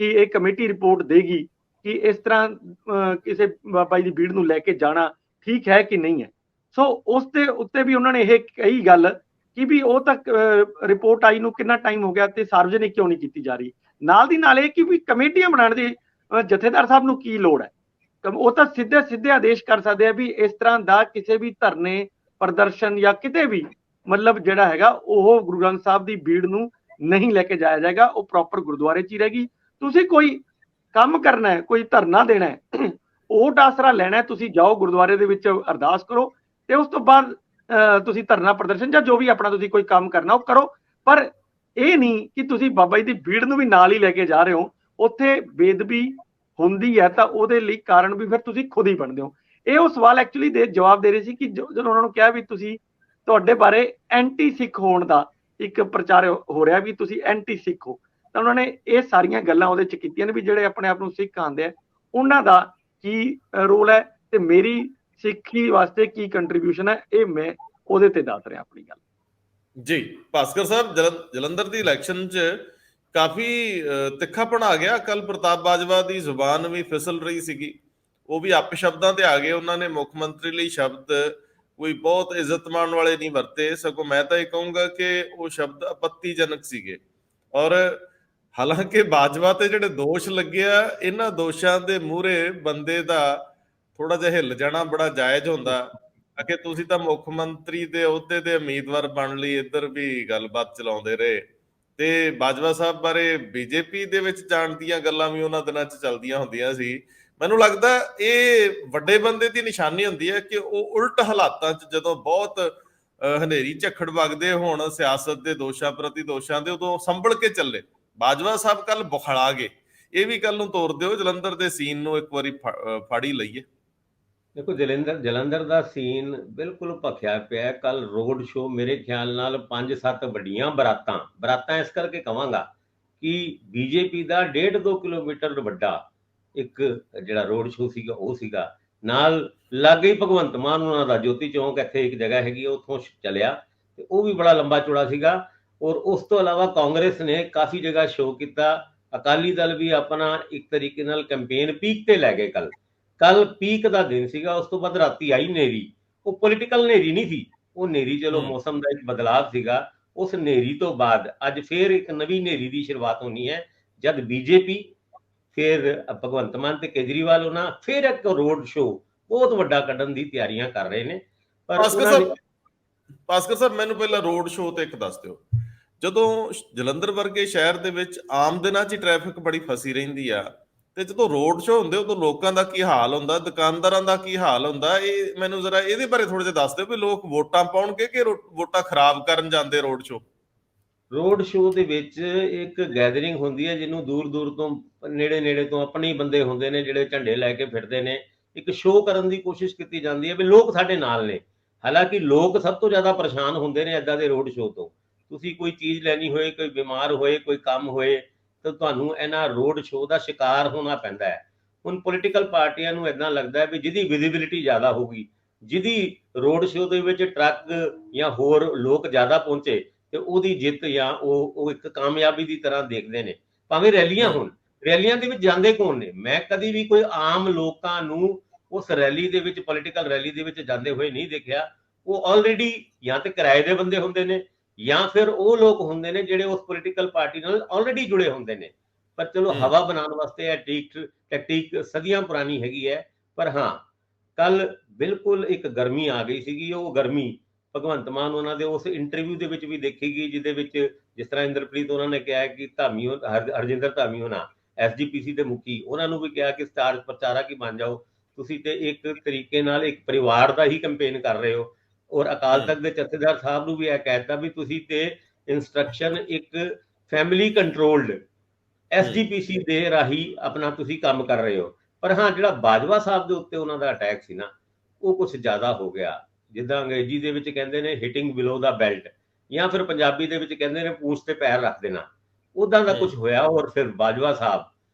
ਕਿ ਇਹ ਕਮੇਟੀ ਰਿਪੋਰਟ ਦੇਗੀ ਕਿ ਇਸ ਤਰ੍ਹਾਂ ਕਿਸੇ ਬਾਬਾ ਜੀ ਦੀ ਬੀੜ ਨੂੰ ਲੈ ਕੇ ਜਾਣਾ ਠੀਕ ਹੈ ਕਿ ਨਹੀਂ ਹੈ। ਸੋ ਉਸ ਦੇ ਉੱਤੇ ਵੀ ਉਹਨਾਂ ਨੇ ਇਹ ਕਹੀ ਗੱਲ ਕਿ ਵੀ ਉਹ ਤੱਕ ਰਿਪੋਰਟ ਆਈ ਨੂੰ ਕਿੰਨਾ ਟਾਈਮ ਹੋ ਗਿਆ ਤੇ ਸਾਰਵਜਨਿਕ ਕਿਉਂ ਨਹੀਂ ਕੀਤੀ ਜਾ ਰਹੀ। ਨਾਲ ਦੀ ਨਾਲ ਇਹ ਕਿ ਵੀ ਕਮੇਟੀਆਂ ਬਣਾਉਣ ਦੀ ਜਥੇਦਾਰ ਸਾਹਿਬ ਨੂੰ ਕੀ ਲੋੜ ਹੈ। ਉਹ ਤਾਂ ਸਿੱਧੇ ਆਦੇਸ਼ ਕਰ ਸਕਦੇ ਆ ਵੀ ਇਸ ਤਰ੍ਹਾਂ ਦਾ ਕਿਸੇ ਵੀ ਧਰਨੇ, ਪ੍ਰਦਰਸ਼ਨ ਜਾਂ ਕਿਤੇ ਵੀ ਮਤਲਬ ਜਿਹੜਾ ਹੈਗਾ ਉਹ ਗੁਰੂ ਗ੍ਰੰਥ ਸਾਹਿਬ ਦੀ ਬੀੜ ਨੂੰ ਨਹੀਂ ਲੈ ਕੇ ਜਾਇਆ ਜਾਏਗਾ, ਉਹ ਪ੍ਰੋਪਰ ਗੁਰਦੁਆਰੇ 'ਚ ਹੀ ਰਹੇਗੀ। ਤੁਸੀਂ ਕੋਈ ਕੰਮ ਕਰਨਾ ਹੈ, ਕੋਈ ਧਰਨਾ ਦੇਣਾ ਹੈ, ਓਟ ਆਸਰਾ ਲੈਣਾ ਹੈ, ਤੁਸੀਂ ਜਾਓ ਗੁਰਦੁਆਰੇ ਦੇ ਵਿੱਚ ਅਰਦਾਸ ਕਰੋ ਤੇ ਉਸ ਤੋਂ ਬਾਅਦ ਤੁਸੀਂ ਧਰਨਾ ਪ੍ਰਦਰਸ਼ਨ ਜਾਂ ਜੋ ਵੀ ਆਪਣਾ ਤੁਸੀਂ ਕੋਈ ਕੰਮ ਕਰਨਾ ਉਹ ਕਰੋ। ਪਰ ਇਹ ਨਹੀਂ ਕਿ ਤੁਸੀਂ ਬਾਬਾ ਜੀ ਦੀ ਬੀੜ ਨੂੰ ਵੀ ਨਾਲ ਹੀ ਲੈ ਕੇ ਜਾ ਰਹੇ ਹੋ। ਉੱਥੇ ਬੇਦਬੀ ਹੁੰਦੀ ਹੈ ਤਾਂ ਉਹਦੇ ਲਈ ਕਾਰਨ ਵੀ ਫਿਰ ਤੁਸੀਂ ਖੁਦ ਹੀ ਬਣਦੇ ਹੋ। ਇਹ ਉਹ ਸਵਾਲ ਐਕਚੁਅਲੀ ਜਵਾਬ ਦੇ ਰਹੇ ਸੀ ਕਿ ਜਦੋਂ ਉਹਨਾਂ ਨੂੰ ਕਿਹਾ ਵੀ ਤੁਸੀਂ, ਤੁਹਾਡੇ ਬਾਰੇ ਐਂਟੀ ਸਿੱਖ ਹੋਣ ਦਾ ਇੱਕ ਪ੍ਰਚਾਰ ਹੋ ਰਿਹਾ ਵੀ ਤੁਸੀਂ ਐਂਟੀ ਸਿੱਖ ਹੋ, ਤਾਂ ਉਹਨਾਂ ਨੇ ਇਹ ਸਾਰੀਆਂ ਗੱਲਾਂ ਉਹਦੇ 'ਚ ਕੀਤੀਆਂ ਨੇ ਵੀ ਜਿਹੜੇ ਆਪਣੇ ਆਪ ਨੂੰ ਸਿੱਖ ਆਉਂਦੇ ਆ ਉਹਨਾਂ ਦਾ ਕੀ ਰੋਲ ਹੈ ਤੇ ਮੇਰੀ ਸਿੱਖੀ ਵਾਸਤੇ ਕੀ ਕੰਟਰੀਬਿਊਸ਼ਨ ਹੈ, ਇਹ ਮੈਂ ਉਹਦੇ ਤੇ ਦੱਸ ਰਿਹਾ ਆਪਣੀ ਗੱਲ। ਜੀ ਭਾਸਕਰ ਸਾਹਿਬ, ਜਲੰਧਰ ਦੀ ਇਲੈਕਸ਼ਨ 'ਚ ਕਾਫੀ ਤਿੱਖਾਪਣ ਆ ਗਿਆ। ਕੱਲ ਪ੍ਰਤਾਪ ਬਾਜਵਾ ਦੀ ਜ਼ੁਬਾਨ ਵੀ ਫਿਸਲ ਰਹੀ ਸੀਗੀ, ਉਹ ਵੀ ਅਪਸ਼ਬਦਾਂ ਤੇ ਆ ਗਏ। ਉਹਨਾਂ ਨੇ ਮੁੱਖ ਮੰਤਰੀ ਲਈ ਸ਼ਬਦ ਕੋਈ ਬਹੁਤ ਇੱਜ਼ਤ ਮਾਣ ਵਾਲੇ ਨਹੀਂ ਵਰਤੇ, ਸਗੋਂ ਮੈਂ ਤਾਂ ਇਹ ਕਹੂੰਗਾ ਕਿ ਉਹ ਸ਼ਬਦ ਆਪੱਤੀਜਨਕ ਸੀਗੇ। ਔਰ ਹਾਲਾਂਕਿ ਬਾਜਵਾ ਤੇ ਜਿਹੜੇ ਦੋਸ਼ ਲੱਗਿਆ, ਇਹਨਾਂ ਦੋਸ਼ਾਂ ਦੇ ਮੂਹਰੇ ਬੰਦੇ ਦਾ ਥੋੜਾ ਜਿਹਾ ਹਿੱਲ ਜਾਣਾ ਬੜਾ ਜਾਇਜ਼ ਹੁੰਦਾ ਕਿ ਤੁਸੀਂ ਤਾਂ ਮੁੱਖ ਮੰਤਰੀ ਦੇ ਅਹੁਦੇ ਦੇ ਉਮੀਦਵਾਰ ਬਣ ਲਈ ਇੱਧਰ ਵੀ ਗੱਲਬਾਤ ਚਲਾਉਂਦੇ ਰਹੇ, ਤੇ ਬਾਜਵਾ ਸਾਹਿਬ ਬਾਰੇ ਬੀਜੇਪੀ ਦੇ ਵਿੱਚ ਜਾਣ ਦੀਆਂ ਗੱਲਾਂ ਵੀ ਉਹਨਾਂ ਦਿਨਾਂ 'ਚ ਚੱਲਦੀਆਂ ਹੁੰਦੀਆਂ ਸੀ। ਮੈਨੂੰ ਲੱਗਦਾ ਇਹ ਵੱਡੇ ਬੰਦੇ ਦੀ ਨਿਸ਼ਾਨੀ ਹੁੰਦੀ ਹੈ ਕਿ ਉਹ ਉਲਟ ਹਾਲਾਤਾਂ 'ਚ ਜਦੋਂ ਬਹੁਤ ਹਨੇਰੀ ਝੱਖੜ ਵਗਦੇ ਹੋਣ ਸਿਆਸਤ ਦੇ ਦੋਸ਼ਾਂ ਪ੍ਰਤੀ ਦੋਸ਼ਾਂ ਦੇ, ਉਦੋਂ ਸੰਭਲ ਕੇ ਚੱਲੇ। ਬਾਜਵਾ ਸਾਹਿਬ ਕੱਲ ਬੁਖਲਾ ਗਏ। ਇਹ ਵੀ ਕੱਲ ਨੂੰ ਤੋਰ ਦਿਓ, ਜਲੰਧਰ ਦੇ ਸੀਨ ਨੂੰ ਇੱਕ ਵਾਰੀ ਫੜ ਹੀ ਲਈਏ। ਦੇਖੋ, ਜਲੰਧਰ ਦਾ ਸੀਨ ਬਿਲਕੁਲ ਭਖਿਆ ਪਿਆ। ਕੱਲ ਰੋਡ ਸ਼ੋ ਮੇਰੇ ਖਿਆਲ ਨਾਲ 5-7 ਵੱਡੀਆਂ ਬਰਾਤਾਂ ਇਸ ਕਰਕੇ ਕਵਾਂਗਾ ਕਿ ਬੀਜੇਪੀ ਦਾ 1.5-2 ਕਿਲੋਮੀਟਰ ਵੱਡਾ ਇੱਕ ਜਿਹੜਾ ਰੋਡ ਸ਼ੋ ਸੀਗਾ ਉਹ ਸੀਗਾ, ਨਾਲ ਲਾਗੇ ਹੀ ਭਗਵੰਤ ਮਾਨ ਉਹਨਾਂ ਦਾ ਜੋਤੀ ਚੌਂਕ ਇੱਥੇ ਇੱਕ ਜਗ੍ਹਾ ਹੈਗੀ ਉੱਥੋਂ ਚੱਲਿਆ ਤੇ ਉਹ ਵੀ ਬੜਾ ਲੰਬਾ ਚੌੜਾ ਸੀਗਾ। ਔਰ ਉਸ ਤੋਂ ਇਲਾਵਾ ਕਾਂਗਰਸ ਨੇ ਕਾਫੀ ਜਗ੍ਹਾ ਸ਼ੋਅ ਕੀਤਾ, ਅਕਾਲੀ ਦਲ ਵੀ ਆਪਣਾ ਇੱਕ ਤਰੀਕੇ ਨਾਲ ਕੈਂਪੇਨ ਪੀਕ ਤੇ ਲੈ ਗਏ। ਕੱਲ ਪੀਕ ਦਾ ਦਿਨ ਸੀਗਾ, ਉਸ ਤੋਂ ਬਾਅਦ ਰਾਤੀ ਆਈ ਹਨੇਰੀ। ਉਹ ਪੋਲੀਟੀਕਲ ਹਨੇਰੀ ਨਹੀਂ ਸੀ, ਉਹ ਹਨੇਰੀ ਚਲੋ ਮੌਸਮ ਦਾ ਇੱਕ ਬਦਲਾਅ ਸੀਗਾ। ਉਸ ਹਨੇਰੀ ਤੋਂ ਬਾਅਦ ਅੱਜ ਫੇਰ ਇੱਕ ਨਵੀਂ ਹਨੇਰੀ ਦੀ ਸ਼ੁਰੂਆਤ ਹੋਣੀ ਹੈ, ਜਦ ਬੀਜੇਪੀ ਫਿਰ ਭਗਵੰਤ ਮਾਨ ਤੇ ਕੇਜਰੀਵਾਲ ਉਹਨਾਂ ਫਿਰ ਇੱਕ ਰੋਡ ਸ਼ੋਅ ਬਹੁਤ ਵੱਡਾ ਕੱਢਣ ਦੀ ਤਿਆਰੀਆਂ ਕਰ ਰਹੇ ਨੇ। ਪਰ ਭਾਸਕਰ ਸਾਹਿਬ ਮੈਨੂੰ ਪਹਿਲਾਂ ਰੋਡ ਸ਼ੋਅ ਤੇ ਇੱਕ ਦੱਸ ਦਿਓ, ਜਦੋਂ ਜਲੰਧਰ ਵਰਗੇ ਸ਼ਹਿਰ ਦੇ ਵਿੱਚ ਆਮ ਦਿਨਾਂ 'ਚ ਟ੍ਰੈਫਿਕ ਬੜੀ ਫਸੀ ਰਹਿੰਦੀ ਆ, ਤੇ ਜਦੋਂ ਰੋਡ ਸ਼ੋਅ ਹੁੰਦੇ ਉਦੋਂ ਲੋਕਾਂ ਦਾ ਕੀ ਹਾਲ ਹੁੰਦਾ, ਦੁਕਾਨਦਾਰਾਂ ਦਾ ਕੀ ਹਾਲ ਹੁੰਦਾ, ਇਹ ਮੈਨੂੰ ਜ਼ਰਾ ਇਹਦੇ ਬਾਰੇ ਥੋੜੇ ਜਿਹਾ ਦੱਸ ਦਿਓ ਵੀ ਲੋਕ ਵੋਟਾਂ ਪਾਉਣਗੇ ਕਿ ਵੋਟਾਂ ਖਰਾਬ ਕਰਨ ਜਾਂਦੇ ਰੋਡ ਸ਼ੋਅ? ਰੋਡ ਸ਼ੋਅ ਦੇ ਵਿੱਚ ਇੱਕ ਗੈਦਰਿੰਗ ਹੁੰਦੀ ਹੈ, ਜਿਹਨੂੰ ਦੂਰ ਦੂਰ ਤੋਂ ਨੇੜੇ ਤੋਂ ਆਪਣੇ ਬੰਦੇ ਹੁੰਦੇ ਨੇ ਜਿਹੜੇ ਝੰਡੇ ਲੈ ਕੇ ਫਿਰਦੇ ਨੇ, ਇੱਕ ਸ਼ੋਅ ਕਰਨ ਦੀ ਕੋਸ਼ਿਸ਼ ਕੀਤੀ ਜਾਂਦੀ ਹੈ ਵੀ ਲੋਕ ਸਾਡੇ ਨਾਲ ਨੇ। ਹਾਲਾਂਕਿ ਲੋਕ ਸਭ ਤੋਂ ਜ਼ਿਆਦਾ ਪਰੇਸ਼ਾਨ ਹੁੰਦੇ ਨੇ ਏਦਾਂ ਦੇ ਰੋਡ ਸ਼ੋਅ ਤੋਂ। ਤੁਸੀਂ ਕੋਈ ਚੀਜ਼ ਲੈਣੀ ਹੋਏ, ਕੋਈ ਬਿਮਾਰ ਹੋਏ, ਕੋਈ ਕੰਮ ਹੋਏ, ਤਾਂ ਤੁਹਾਨੂੰ ਇਹਨਾਂ ਰੋਡ ਸ਼ੋਅ ਦਾ ਸ਼ਿਕਾਰ ਹੋਣਾ ਪੈਂਦਾ ਹੈ। ਹੁਣ ਪੋਲੀਟੀਕਲ ਪਾਰਟੀਆਂ ਨੂੰ ਏਦਾਂ ਲੱਗਦਾ ਹੈ ਵੀ ਜਿਹਦੀ ਵਿਜ਼ਿਬਿਲਿਟੀ ਜ਼ਿਆਦਾ ਹੋਊਗੀ, ਜਿਹਦੀ ਰੋਡ ਸ਼ੋਅ ਦੇ ਵਿੱਚ ਟਰੱਕ ਜਾਂ ਹੋਰ ਲੋਕ ਜ਼ਿਆਦਾ ਪਹੁੰਚੇ, ਤੇ ਉਹਦੀ ਜਿੱਤ ਜਾਂ ਉਹ ਇੱਕ ਕਾਮਯਾਬੀ ਦੀ ਤਰ੍ਹਾਂ ਦੇਖਦੇ ਨੇ। ਭਾਵੇਂ ਰੈਲੀਆਂ ਹੋਣ, ਰੈਲੀਆਂ ਦੇ ਵਿੱਚ ਜਾਂਦੇ ਕੌਣ ਨੇ? ਮੈਂ ਕਦੀ ਵੀ ਕੋਈ ਆਮ ਲੋਕਾਂ ਨੂੰ ਉਸ ਰੈਲੀ ਦੇ ਵਿੱਚ, ਪੋਲੀਟੀਕਲ ਰੈਲੀ ਦੇ ਵਿੱਚ ਜਾਂਦੇ ਹੋਏ ਨਹੀਂ ਦੇਖਿਆ। ਉਹ ਆਲਰੇਡੀ ਜਾਂ ਤੇ ਕਿਰਾਏ ਦੇ ਬੰਦੇ ਹੁੰਦੇ ਨੇ, ਜਾਂ ਫਿਰ ਉਹ ਲੋਕ ਹੁੰਦੇ ਨੇ ਜਿਹੜੇ ਉਸ ਪੋਲੀਟੀਕਲ ਪਾਰਟੀ ਨਾਲ ਆਲਰੇਡੀ ਜੁੜੇ ਹੁੰਦੇ ਨੇ। ਪਰ ਚਲੋ ਹਵਾ ਬਣਾਉਣ ਵਾਸਤੇ ਇਹ ਟੈਕਟਿਕ ਸਦੀਆਂ ਪੁਰਾਣੀ ਹੈਗੀ ਹੈ। ਪਰ ਹਾਂ, ਕੱਲ ਬਿਲਕੁਲ ਇੱਕ ਗਰਮੀ ਆ ਗਈ ਸੀਗੀ। ਉਹ ਗਰਮੀ ਭਗਵੰਤ ਮਾਨ ਉਹਨਾਂ ਦੇ ਉਸ ਇੰਟਰਵਿਊ ਦੇ ਵਿੱਚ ਵੀ ਦੇਖੀ ਗਈ, ਜਿਹਦੇ ਵਿੱਚ ਜਿਸ ਤਰ੍ਹਾਂ ਇੰਦਰਪ੍ਰੀਤ ਉਹਨਾਂ ਨੇ ਕਿਹਾ ਕਿ ਹਰਜਿੰਦਰ ਧਾਮੀ ਹੋਣਾ ਐਸਜੀਪੀਸੀ ਦੇ ਮੁਖੀ, ਉਹਨਾਂ ਨੂੰ ਵੀ ਕਿਹਾ ਕਿ ਸਟਾਰ ਪ੍ਰਚਾਰਕ ਹੀ ਬਣ ਜਾਓ, ਤੁਸੀਂ ਤੇ ਇੱਕ ਤਰੀਕੇ ਨਾਲ ਇੱਕ ਪਰਿਵਾਰ ਦਾ ਹੀ ਕੈਂਪੇਨ ਕਰ ਰਹੇ ਹੋ। ਔਰ ਅਕਾਲ ਤਖਤ ਦੇ ਜਥੇਦਾਰ ਸਾਹਿਬ ਨੂੰ ਵੀ ਇਹ ਕਹਿਤਾ ਵੀ ਤੁਸੀਂ ਤੇ ਇੰਸਟਰਕਸ਼ਨ ਇੱਕ ਫੈਮਿਲੀ ਕੰਟਰੋਲਡ ਐਸਜੀਪੀਸੀ ਦੇ ਰਾਹੀਂ ਆਪਣਾ ਤੁਸੀਂ ਕੰਮ ਕਰ ਰਹੇ ਹੋ। ਪਰ ਹਾਂ, ਜਿਹੜਾ ਬਾਜਵਾ ਸਾਹਿਬ ਦੇ ਉੱਤੇ ਉਹਨਾਂ ਦਾ ਅਟੈਕ ਸੀ ਨਾ, ਉਹ ਕੁਝ ਜ਼ਿਆਦਾ ਹੋ ਗਿਆ। ਜਿੱਦਾਂ ਅੰਗਰੇਜ਼ੀ ਦੇ ਵਿੱਚ ਕਹਿੰਦੇ ਨੇ ਹਿਟਿੰਗ ਬਿਲੋ ਦਾ ਬੈਲਟ, ਜਾਂ ਫਿਰ ਪੰਜਾਬੀ ਦੇ ਵਿੱਚ ਕਹਿੰਦੇ ਨੇ ਪੂੰਛ ਤੇ ਪੈਰ ਰੱਖ ਦੇਣਾ, ਉਦਾਂ ਦਾ ਕੁਝ ਹੋਇਆ। ਔਰ ਫਿਰ ਬਾਜਵਾ ਸਾਹਿਬ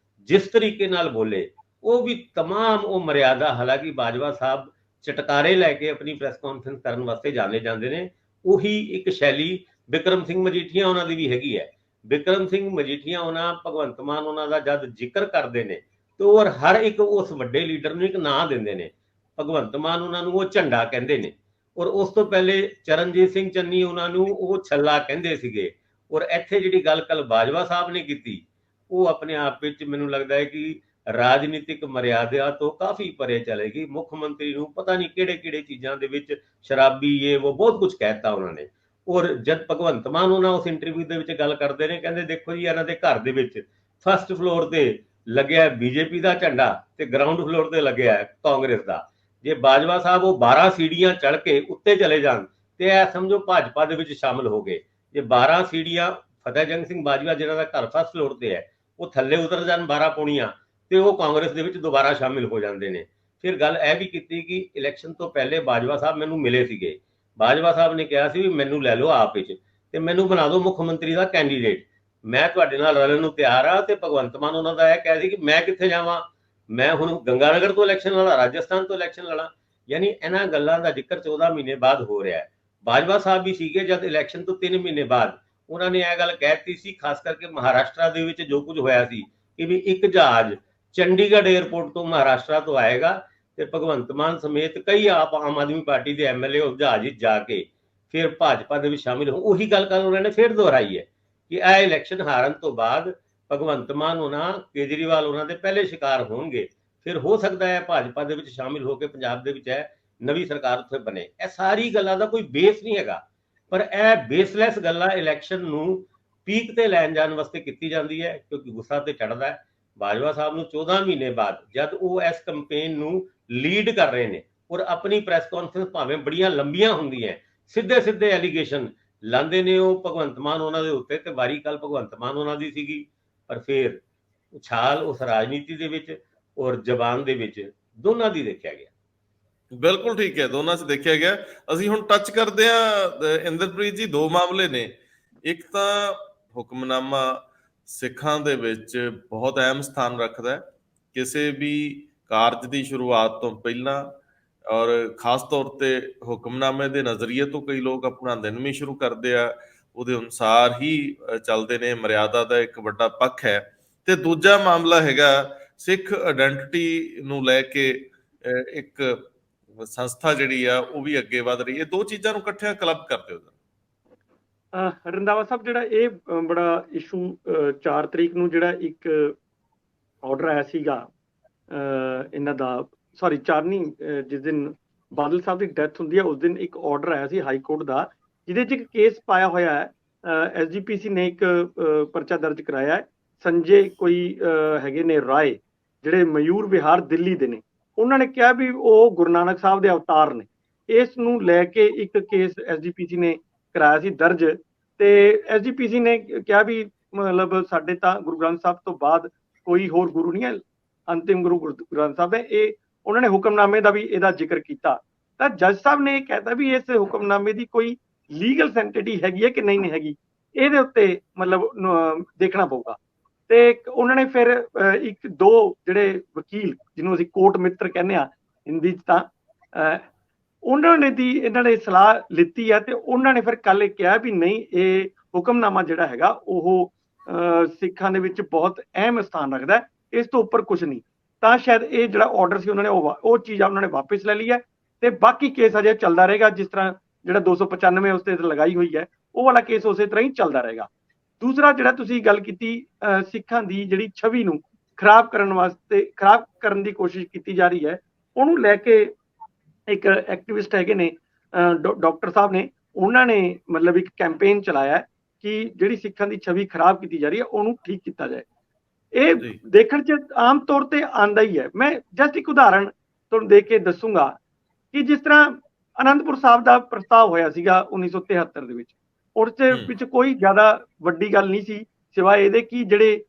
ਜਿਸ ਤਰੀਕੇ ਨਾਲ ਬੋਲੇ, ਉਹ ਵੀ ਤਮਾਮ ਉਹ ਮਰਿਆਦਾ, ਹਾਲਾਂਕਿ ਬਾਜਵਾ ਸਾਹਿਬ ਚਟਕਾਰੇ ਲੈ ਕੇ ਆਪਣੀ ਪ੍ਰੈਸ ਕਾਨਫਰੰਸ ਕਰਨ ਵਾਸਤੇ ਜਾਣੇ ਜਾਂਦੇ ਨੇ, ਉਹੀ ਇੱਕ ਸ਼ੈਲੀ ਬਿਕਰਮ ਸਿੰਘ ਮਜੀਠੀਆ ਉਹਨਾਂ ਦੀ ਵੀ ਹੈਗੀ ਹੈ। ਬਿਕਰਮ ਸਿੰਘ ਮਜੀਠੀਆ ਉਹਨਾਂ ਭਗਵੰਤ ਮਾਨ ਉਹਨਾਂ ਦਾ ਜਦ ਜ਼ਿਕਰ ਕਰਦੇ ਨੇ ਤੇ ਔਰ ਹਰ ਇੱਕ ਉਸ ਵੱਡੇ ਲੀਡਰ ਨੂੰ ਇੱਕ ਨਾਂ ਦਿੰਦੇ ਨੇ। ਭਗਵੰਤ ਮਾਨ ਉਹਨਾਂ ਨੂੰ ਉਹ ਝੰਡਾ ਕਹਿੰਦੇ ਨੇ, ਔਰ ਉਸ ਤੋਂ ਪਹਿਲੇ ਚਰਨਜੀਤ ਸਿੰਘ ਚੰਨੀ ਉਹਨਾਂ ਨੂੰ ਉਹ ਛੱਲਾ ਕਹਿੰਦੇ ਸੀਗੇ। ਔਰ ਇੱਥੇ ਜਿਹੜੀ ਗੱਲ ਕੱਲ ਬਾਜਵਾ ਸਾਹਿਬ ਨੇ ਕੀਤੀ, ਉਹ ਆਪਣੇ ਆਪ ਵਿੱਚ ਮੈਨੂੰ ਲੱਗਦਾ ਹੈ ਕਿ ਰਾਜਨੀਤਿਕ ਮਰਿਆਦਾ ਤੋਂ ਕਾਫੀ ਪਰੇ ਚਲੇਗੀ। ਮੁੱਖ ਮੰਤਰੀ ਨੂੰ ਪਤਾ ਨਹੀਂ ਕਿਹੜੇ ਚੀਜ਼ਾਂ ਦੇ ਵਿੱਚ ਸ਼ਰਾਬੀ ਇਹ ਉਹ ਬਹੁਤ ਕੁਝ ਕਹਿਤਾ ਉਹਨਾਂ ਨੇ। ਔਰ ਜਦ ਭਗਵੰਤ ਮਾਨ ਉਹਨਾਂ ਉਸ ਇੰਟਰਵਿਊ ਦੇ ਵਿੱਚ ਗੱਲ ਕਰਦੇ ਨੇ, ਕਹਿੰਦੇ ਦੇਖੋ ਜੀ, ਇਹਨਾਂ ਦੇ ਘਰ ਦੇ ਵਿੱਚ ਫਸਟ ਫਲੋਰ ਤੇ ਲੱਗਿਆ ਬੀਜੇਪੀ ਦਾ ਝੰਡਾ ਤੇ ਗਰਾਊਂਡ ਫਲੋਰ ਤੇ ਲੱਗਿਆ ਕਾਂਗਰਸ ਦਾ। ਜੇ ਬਾਜਵਾ ਸਾਹਿਬ ਉਹ 12 ਸੀੜੀਆਂ ਚੜ ਕੇ ਉੱਤੇ ਚਲੇ ਜਾਣ ਤੇ ਇਹ ਸਮਝੋ ਭਾਜਪਾ ਦੇ ਵਿੱਚ ਸ਼ਾਮਲ ਹੋ ਗਏ। ਜੇ 12 ਸੀੜੀਆਂ ਫਤਿਹ ਜੰਗ ਸਿੰਘ ਬਾਜਵਾ ਜਿਹਨਾਂ ਦਾ ਘਰ ਫਸਟ ਫਲੋਰ ਤੇ ਹੈ, ਉਹ ਥੱਲੇ ਉਤਰ ਜਾਣ 12 ਪੌੜੀਆਂ, ਤੇ ਉਹ ਕਾਂਗਰਸ ਦੇ ਵਿੱਚ ਦੁਬਾਰਾ ਸ਼ਾਮਿਲ ਹੋ ਜਾਂਦੇ ਨੇ। ਫਿਰ ਗੱਲ ਇਹ ਵੀ ਕੀਤੀ ਕਿ ਇਲੈਕਸ਼ਨ ਤੋਂ ਪਹਿਲੇ ਬਾਜਵਾ ਸਾਹਿਬ ਮੈਨੂੰ ਮਿਲੇ ਸੀਗੇ। ਬਾਜਵਾ ਸਾਹਿਬ ਨੇ ਕਿਹਾ ਸੀ ਵੀ ਮੈਨੂੰ ਲੈ ਲਓ ਆਪ ਵਿੱਚ ਤੇ ਮੈਨੂੰ ਬਣਾ ਦਿਓ ਮੁੱਖ ਮੰਤਰੀ ਦਾ ਕੈਂਡੀਡੇਟ, ਮੈਂ ਤੁਹਾਡੇ ਨਾਲ ਰਲਣ ਨੂੰ ਤਿਆਰ ਆ। ਤੇ ਭਗਵੰਤ ਮਾਨ ਉਹਨਾਂ ਦਾ ਇਹ ਕਹਿ ਸੀ ਕਿ ਮੈਂ ਕਿੱਥੇ ਜਾਵਾਂ, ਮੈਂ ਹੁਣ ਗੰਗਾਨਗਰ ਤੋਂ ਇਲੈਕਸ਼ਨ ਲੜਾ, ਰਾਜਸਥਾਨ ਤੋਂ ਇਲੈਕਸ਼ਨ ਲੜਾ। ਯਾਨੀ ਇਹਨਾਂ ਗੱਲਾਂ ਦਾ ਜ਼ਿਕਰ 14 ਮਹੀਨੇ ਬਾਅਦ ਹੋ ਰਿਹਾ ਹੈ। ਬਾਜਵਾ ਸਾਹਿਬ ਵੀ ਸੀਗੇ ਜਦ ਇਲੈਕਸ਼ਨ ਤੋਂ 3 ਮਹੀਨੇ ਬਾਅਦ ਉਹਨਾਂ ਨੇ ਇਹ ਗੱਲ ਕਹਿਤੀ ਸੀ, ਖਾਸ ਕਰਕੇ ਮਹਾਰਾਸ਼ਟਰ ਦੇ ਵਿੱਚ ਜੋ ਕੁਝ ਹੋਇਆ ਸੀ, ਕਿ ਵੀ ਇੱਕ ਜਹਾਜ਼ ਚੰਡੀਗੜ੍ਹ 에ਅਰਪੋਰਟ ਤੋਂ ਮਹਾਰਾਸ਼ਟਰ ਤੋਂ ਆਏਗਾ ਤੇ ਭਗਵੰਤ ਮਾਨ ਸਮੇਤ ਕਈ ਆਮ ਆਦਮੀ ਪਾਰਟੀ ਦੇ ਐਮਐਲਏ ਉਸ ਜਹਾਜ਼ ਵਿੱਚ ਜਾ ਕੇ ਫਿਰ ਭਾਜਪਾ ਦੇ ਵਿੱਚ ਸ਼ਾਮਿਲ ਹੋ। ਉਹੀ ਗੱਲ ਕੱਲ ਉਹਨਾਂ ਨੇ ਫਿਰ ਦੁਹਰਾਈ ਹੈ ਕਿ ਇਹ ਇਲੈਕਸ਼ਨ ਹਾਰਨ ਤੋਂ ਬਾਅਦ ਭਗਵੰਤ ਮਾਨ ਉਹਨਾਂ, ਕੇਜਰੀਵਾਲ ਉਹਨਾਂ ਦੇ ਪਹਿਲੇ ਸ਼ਿਕਾਰ ਹੋਣਗੇ। ਫਿਰ ਹੋ ਸਕਦਾ ਹੈ ਭਾਜਪਾ ਦੇ ਵਿੱਚ ਸ਼ਾਮਿਲ ਹੋ ਕੇ ਪੰਜਾਬ ਦੇ ਵਿੱਚ ਨਵੀਂ ਸਰਕਾਰ ਉੱਥੇ ਬਣੇ। ਇਹ ਸਾਰੀ ਗੱਲਾਂ ਦਾ ਕੋਈ ਬੇਸ ਨਹੀਂ ਹੈਗਾ, ਪਰ ਇਹ ਬੇਸਲੈਸ ਗੱਲਾਂ ਇਲੈਕਸ਼ਨ ਨੂੰ ਪੀਕ ਤੇ ਲੈਣ ਜਾਣ ਵਾਸਤੇ ਕੀਤੀ ਜਾਂਦੀ ਹੈ, ਕਿਉਂਕਿ ਗੁੱਸਾ ਤੇ ਚੜਦਾ ਹੈ। ਬਾਜਵਾ ਸਾਹਿਬ ਨੂੰ 14 ਮਹੀਨੇ ਬਾਅਦ ਜਦ ਉਹ ਇਸ ਕੰਪੇਨ ਨੂੰ ਲੀਡ ਕਰ ਰਹੇ ਨੇ, ਔਰ ਆਪਣੀ ਪ੍ਰੈਸ ਕਾਨਫਰੰਸ ਭਾਵੇਂ ਬੜੀਆਂ ਲੰਬੀਆਂ ਹੁੰਦੀਆਂ, ਸਿੱਧੇ ਐਲੀਗੇਸ਼ਨ ਲਾਉਂਦੇ ਨੇ ਉਹ ਭਗਵੰਤ ਮਾਨ ਉਹਨਾਂ ਦੇ ਉੱਤੇ, ਤੇ ਵਾਰੀ ਕੱਲ ਭਗਵੰਤ ਮਾਨ ਉਹਨਾਂ ਦੀ ਸੀਗੀ। ਪਰ ਫਿਰ ਉਛਾਲ ਉਸ ਰਾਜਨੀਤੀ ਦੇ ਵਿੱਚ ਔਰ ਜ਼ਬਾਨ ਦੇ ਵਿੱਚ ਦੋਨਾਂ ਦੀ ਦੇਖਿਆ ਗਿਆ। ਬਿਲਕੁਲ ਠੀਕ ਹੈ, ਦੋਨਾਂ 'ਚ ਦੇਖਿਆ ਗਿਆ। ਅਸੀਂ ਹੁਣ ਟੱਚ ਕਰਦੇ ਹਾਂ ਇੰਦਰਪ੍ਰੀਤ ਜੀ, ਦੋ ਮਾਮਲੇ ਨੇ। ਇੱਕ ਤਾਂ ਹੁਕਮਨਾਮਾ ਸਿੱਖਾਂ ਦੇ ਵਿੱਚ ਬਹੁਤ ਅਹਿਮ ਸਥਾਨ ਰੱਖਦਾ ਹੈ। ਕਿਸੇ ਵੀ ਕਾਰਜ ਦੀ ਸ਼ੁਰੂਆਤ ਤੋਂ ਪਹਿਲਾਂ ਔਰ ਖਾਸ ਤੌਰ ਤੇ ਹੁਕਮਨਾਮੇ ਦੇ ਨਜ਼ਰੀਏ ਤੋਂ ਕਈ ਲੋਕ ਆਪਣਾ ਦਿਨ ਵੀ ਸ਼ੁਰੂ ਕਰਦੇ ਆ, ਉਹਦੇ ਅਨੁਸਾਰ ਹੀ ਚੱਲਦੇ ਨੇ। ਮਰਿਆਦਾ ਦਾ ਇੱਕ ਵੱਡਾ ਪੱਖ ਹੈ। ਤੇ ਦੂਜਾ ਮਾਮਲਾ ਹੈਗਾ ਸਿੱਖ ਆਇਡੈਂਟੀਟੀ ਨੂੰ ਲੈ ਕੇ ਇੱਕ ਸੰਸਥਾ ਜਿਹੜੀ ਆ ਉਹ ਵੀ ਅੱਗੇ ਵਧ ਰਹੀ ਹੈ। ਦੋ ਚੀਜ਼ਾਂ ਨੂੰ ਇਕੱਠਿਆਂ ਕਲੱਬ ਕਰਦੇ ਹੋ। ਰੰਧਾਵਾ ਸਾਹਿਬ, ਜਿਹੜਾ ਇਹ ਬੜਾ ਇਸ਼ੂ 4 ਤਰੀਕ ਨੂੰ ਜਿਹੜਾ ਇੱਕ ਆਰਡਰ ਆਇਆ ਸੀਗਾ ਇਹਨਾਂ ਦਾ, ਸੌਰੀ 4 ਨਹੀਂ, ਜਿਸ ਦਿਨ ਬਾਦਲ ਸਾਹਿਬ ਦੀ ਡੈਥ ਹੁੰਦੀ ਹੈ ਉਸ ਦਿਨ ਇੱਕ ਆਰਡਰ ਆਇਆ ਸੀ ਹਾਈ ਕੋਰਟ ਦਾ, ਜਿਹਦੇ 'ਚ ਇੱਕ ਕੇਸ ਪਾਇਆ ਹੋਇਆ ਹੈ। SGPC ਨੇ ਇੱਕ ਪਰਚਾ ਦਰਜ ਕਰਾਇਆ ਹੈ। ਸੰਜੇ ਕੋਈ ਹੈਗੇ ਨੇ ਰਾਏ, ਜਿਹੜੇ ਮਯੂਰ ਵਿਹਾਰ ਦਿੱਲੀ ਦੇ ਨੇ। ਉਹਨਾਂ ਨੇ ਕਿਹਾ ਵੀ ਉਹ ਗੁਰੂ ਨਾਨਕ ਸਾਹਿਬ ਦੇ ਅਵਤਾਰ ਨੇ। ਇਸ ਨੂੰ ਲੈ ਕੇ ਇੱਕ ਕੇਸ SGPC ਨੇ ਕਰਾਇਆ ਸੀ ਦਰਜ, ਤੇ SGPC ਨੇ ਕਿਹਾ ਵੀ ਮਤਲਬ ਸਾਡੇ ਤਾਂ ਗੁਰੂ ਗ੍ਰੰਥ ਸਾਹਿਬ ਤੋਂ ਬਾਅਦ ਕੋਈ ਹੋਰ ਗੁਰੂ ਨਹੀਂ ਹੈ, ਅੰਤਿਮ ਗੁਰੂ ਗ੍ਰੰਥ ਸਾਹਿਬ ਹੈ। ਇਹ ਉਹਨਾਂ ਨੇ ਹੁਕਮਨਾਮੇ ਦਾ ਵੀ ਇਹਦਾ ਜ਼ਿਕਰ ਕੀਤਾ। ਤਾਂ ਜੱਜ ਸਾਹਿਬ ਨੇ ਇਹ ਕਹਿਤਾ ਵੀ ਇਸ ਹੁਕਮਨਾਮੇ ਦੀ ਕੋਈ ਲੀਗਲ ਸੈਂਟੀਟੀ ਹੈਗੀ ਹੈ ਕਿ ਨਹੀਂ ਹੈਗੀ, ਇਹਦੇ ਉੱਤੇ ਮਤਲਬ ਦੇਖਣਾ ਪਊਗਾ। ਤੇ ਉਹਨਾਂ ਨੇ ਫਿਰ ਇੱਕ ਦੋ ਜਿਹੜੇ ਵਕੀਲ, ਜਿਹਨੂੰ ਅਸੀਂ ਕੋਰਟ ਮਿੱਤਰ ਕਹਿੰਦੇ ਆ ਹਿੰਦੀ 'ਚ, ਤਾਂ ਉਹਨਾਂ ਨੇ ਇਹਨਾਂ ਨੇ ਸਲਾਹ ਲਿੱਤੀ ਹੈ। ਤੇ ਉਹਨਾਂ ਨੇ ਫਿਰ ਕੱਲ ਇਹ ਕਿਹਾ ਵੀ ਨਹੀਂ, ਇਹ ਹੁਕਮਨਾਮਾ ਜਿਹੜਾ ਹੈਗਾ ਉਹ ਸਿੱਖਾਂ ਦੇ ਵਿੱਚ ਬਹੁਤ ਅਹਿਮ ਸਥਾਨ ਰੱਖਦਾ, ਇਸ ਤੋਂ ਉੱਪਰ ਕੁਝ ਨਹੀਂ। ਤਾਂ ਸ਼ਾਇਦ ਇਹ ਜਿਹੜਾ ਆਰਡਰ ਸੀ ਉਹਨਾਂ ਨੇ ਉਹ ਚੀਜ਼ ਉਹਨਾਂ ਨੇ ਵਾਪਿਸ ਲੈ ਲਈ ਹੈ, ਤੇ ਬਾਕੀ ਕੇਸ ਅਜੇ ਚੱਲਦਾ ਰਹੇਗਾ। ਜਿਸ ਤਰ੍ਹਾਂ ਜਿਹੜਾ 295 ਉਸ ਤੇ ਲਗਾਈ ਹੋਈ ਹੈ, ਉਹ ਵਾਲਾ ਕੇਸ ਉਸੇ ਤਰ੍ਹਾਂ ਹੀ ਚੱਲਦਾ ਰਹੇਗਾ। ਦੂਸਰਾ ਜਿਹੜਾ ਤੁਸੀਂ ਗੱਲ ਕੀਤੀ, ਸਿੱਖਾਂ ਦੀ ਜਿਹੜੀ ਛਵੀ ਨੂੰ ਖਰਾਬ ਕਰਨ ਦੀ ਕੋਸ਼ਿਸ਼ ਕੀਤੀ ਜਾ ਰਹੀ ਹੈ, ਉਹਨੂੰ ਲੈ ਕੇ ਇੱਕ ਐਕਟਿਵਿਸਟ ਹੈਗੇ ਨੇ ਡਾਕਟਰ ਸਾਹਿਬ ਨੇ, ਉਹਨਾਂ ਨੇ ਮਤਲਬ ਇੱਕ ਕੈਂਪੇਨ ਚਲਾਇਆ ਕਿ ਜਿਹੜੀ ਸਿੱਖਾਂ ਦੀ ਛਵੀ ਖਰਾਬ ਕੀਤੀ ਜਾ ਰਹੀ ਹੈ ਉਹਨੂੰ ਠੀਕ ਕੀਤਾ ਜਾਏ। ਇਹ ਦੇਖਣ 'ਚ ਆਮ ਤੌਰ ਤੇ ਆਂਦਾ ਹੀ ਹੈ। ਮੈਂ ਜਸਟ ਇੱਕ ਉਦਾਹਰਣ ਤੁਹਾਨੂੰ ਦੇ ਕੇ ਦੱਸੂਗਾ ਕਿ ਜਿਸ ਤਰ੍ਹਾਂ ਅਨੰਦਪੁਰ ਸਾਹਿਬ ਦਾ ਪ੍ਰਸਤਾਵ ਹੋਇਆ ਸੀਗਾ 1973 ਦੇ ਵਿੱਚ, ਉਹਦੇ ਵਿੱਚ ਕੋਈ ਜ਼ਿਆਦਾ ਵੱਡੀ ਗੱਲ ਨਹੀਂ ਸੀ ਸਿਵਾਏ ਇਹਦੇ ਕਿ ਜਿਹੜੇ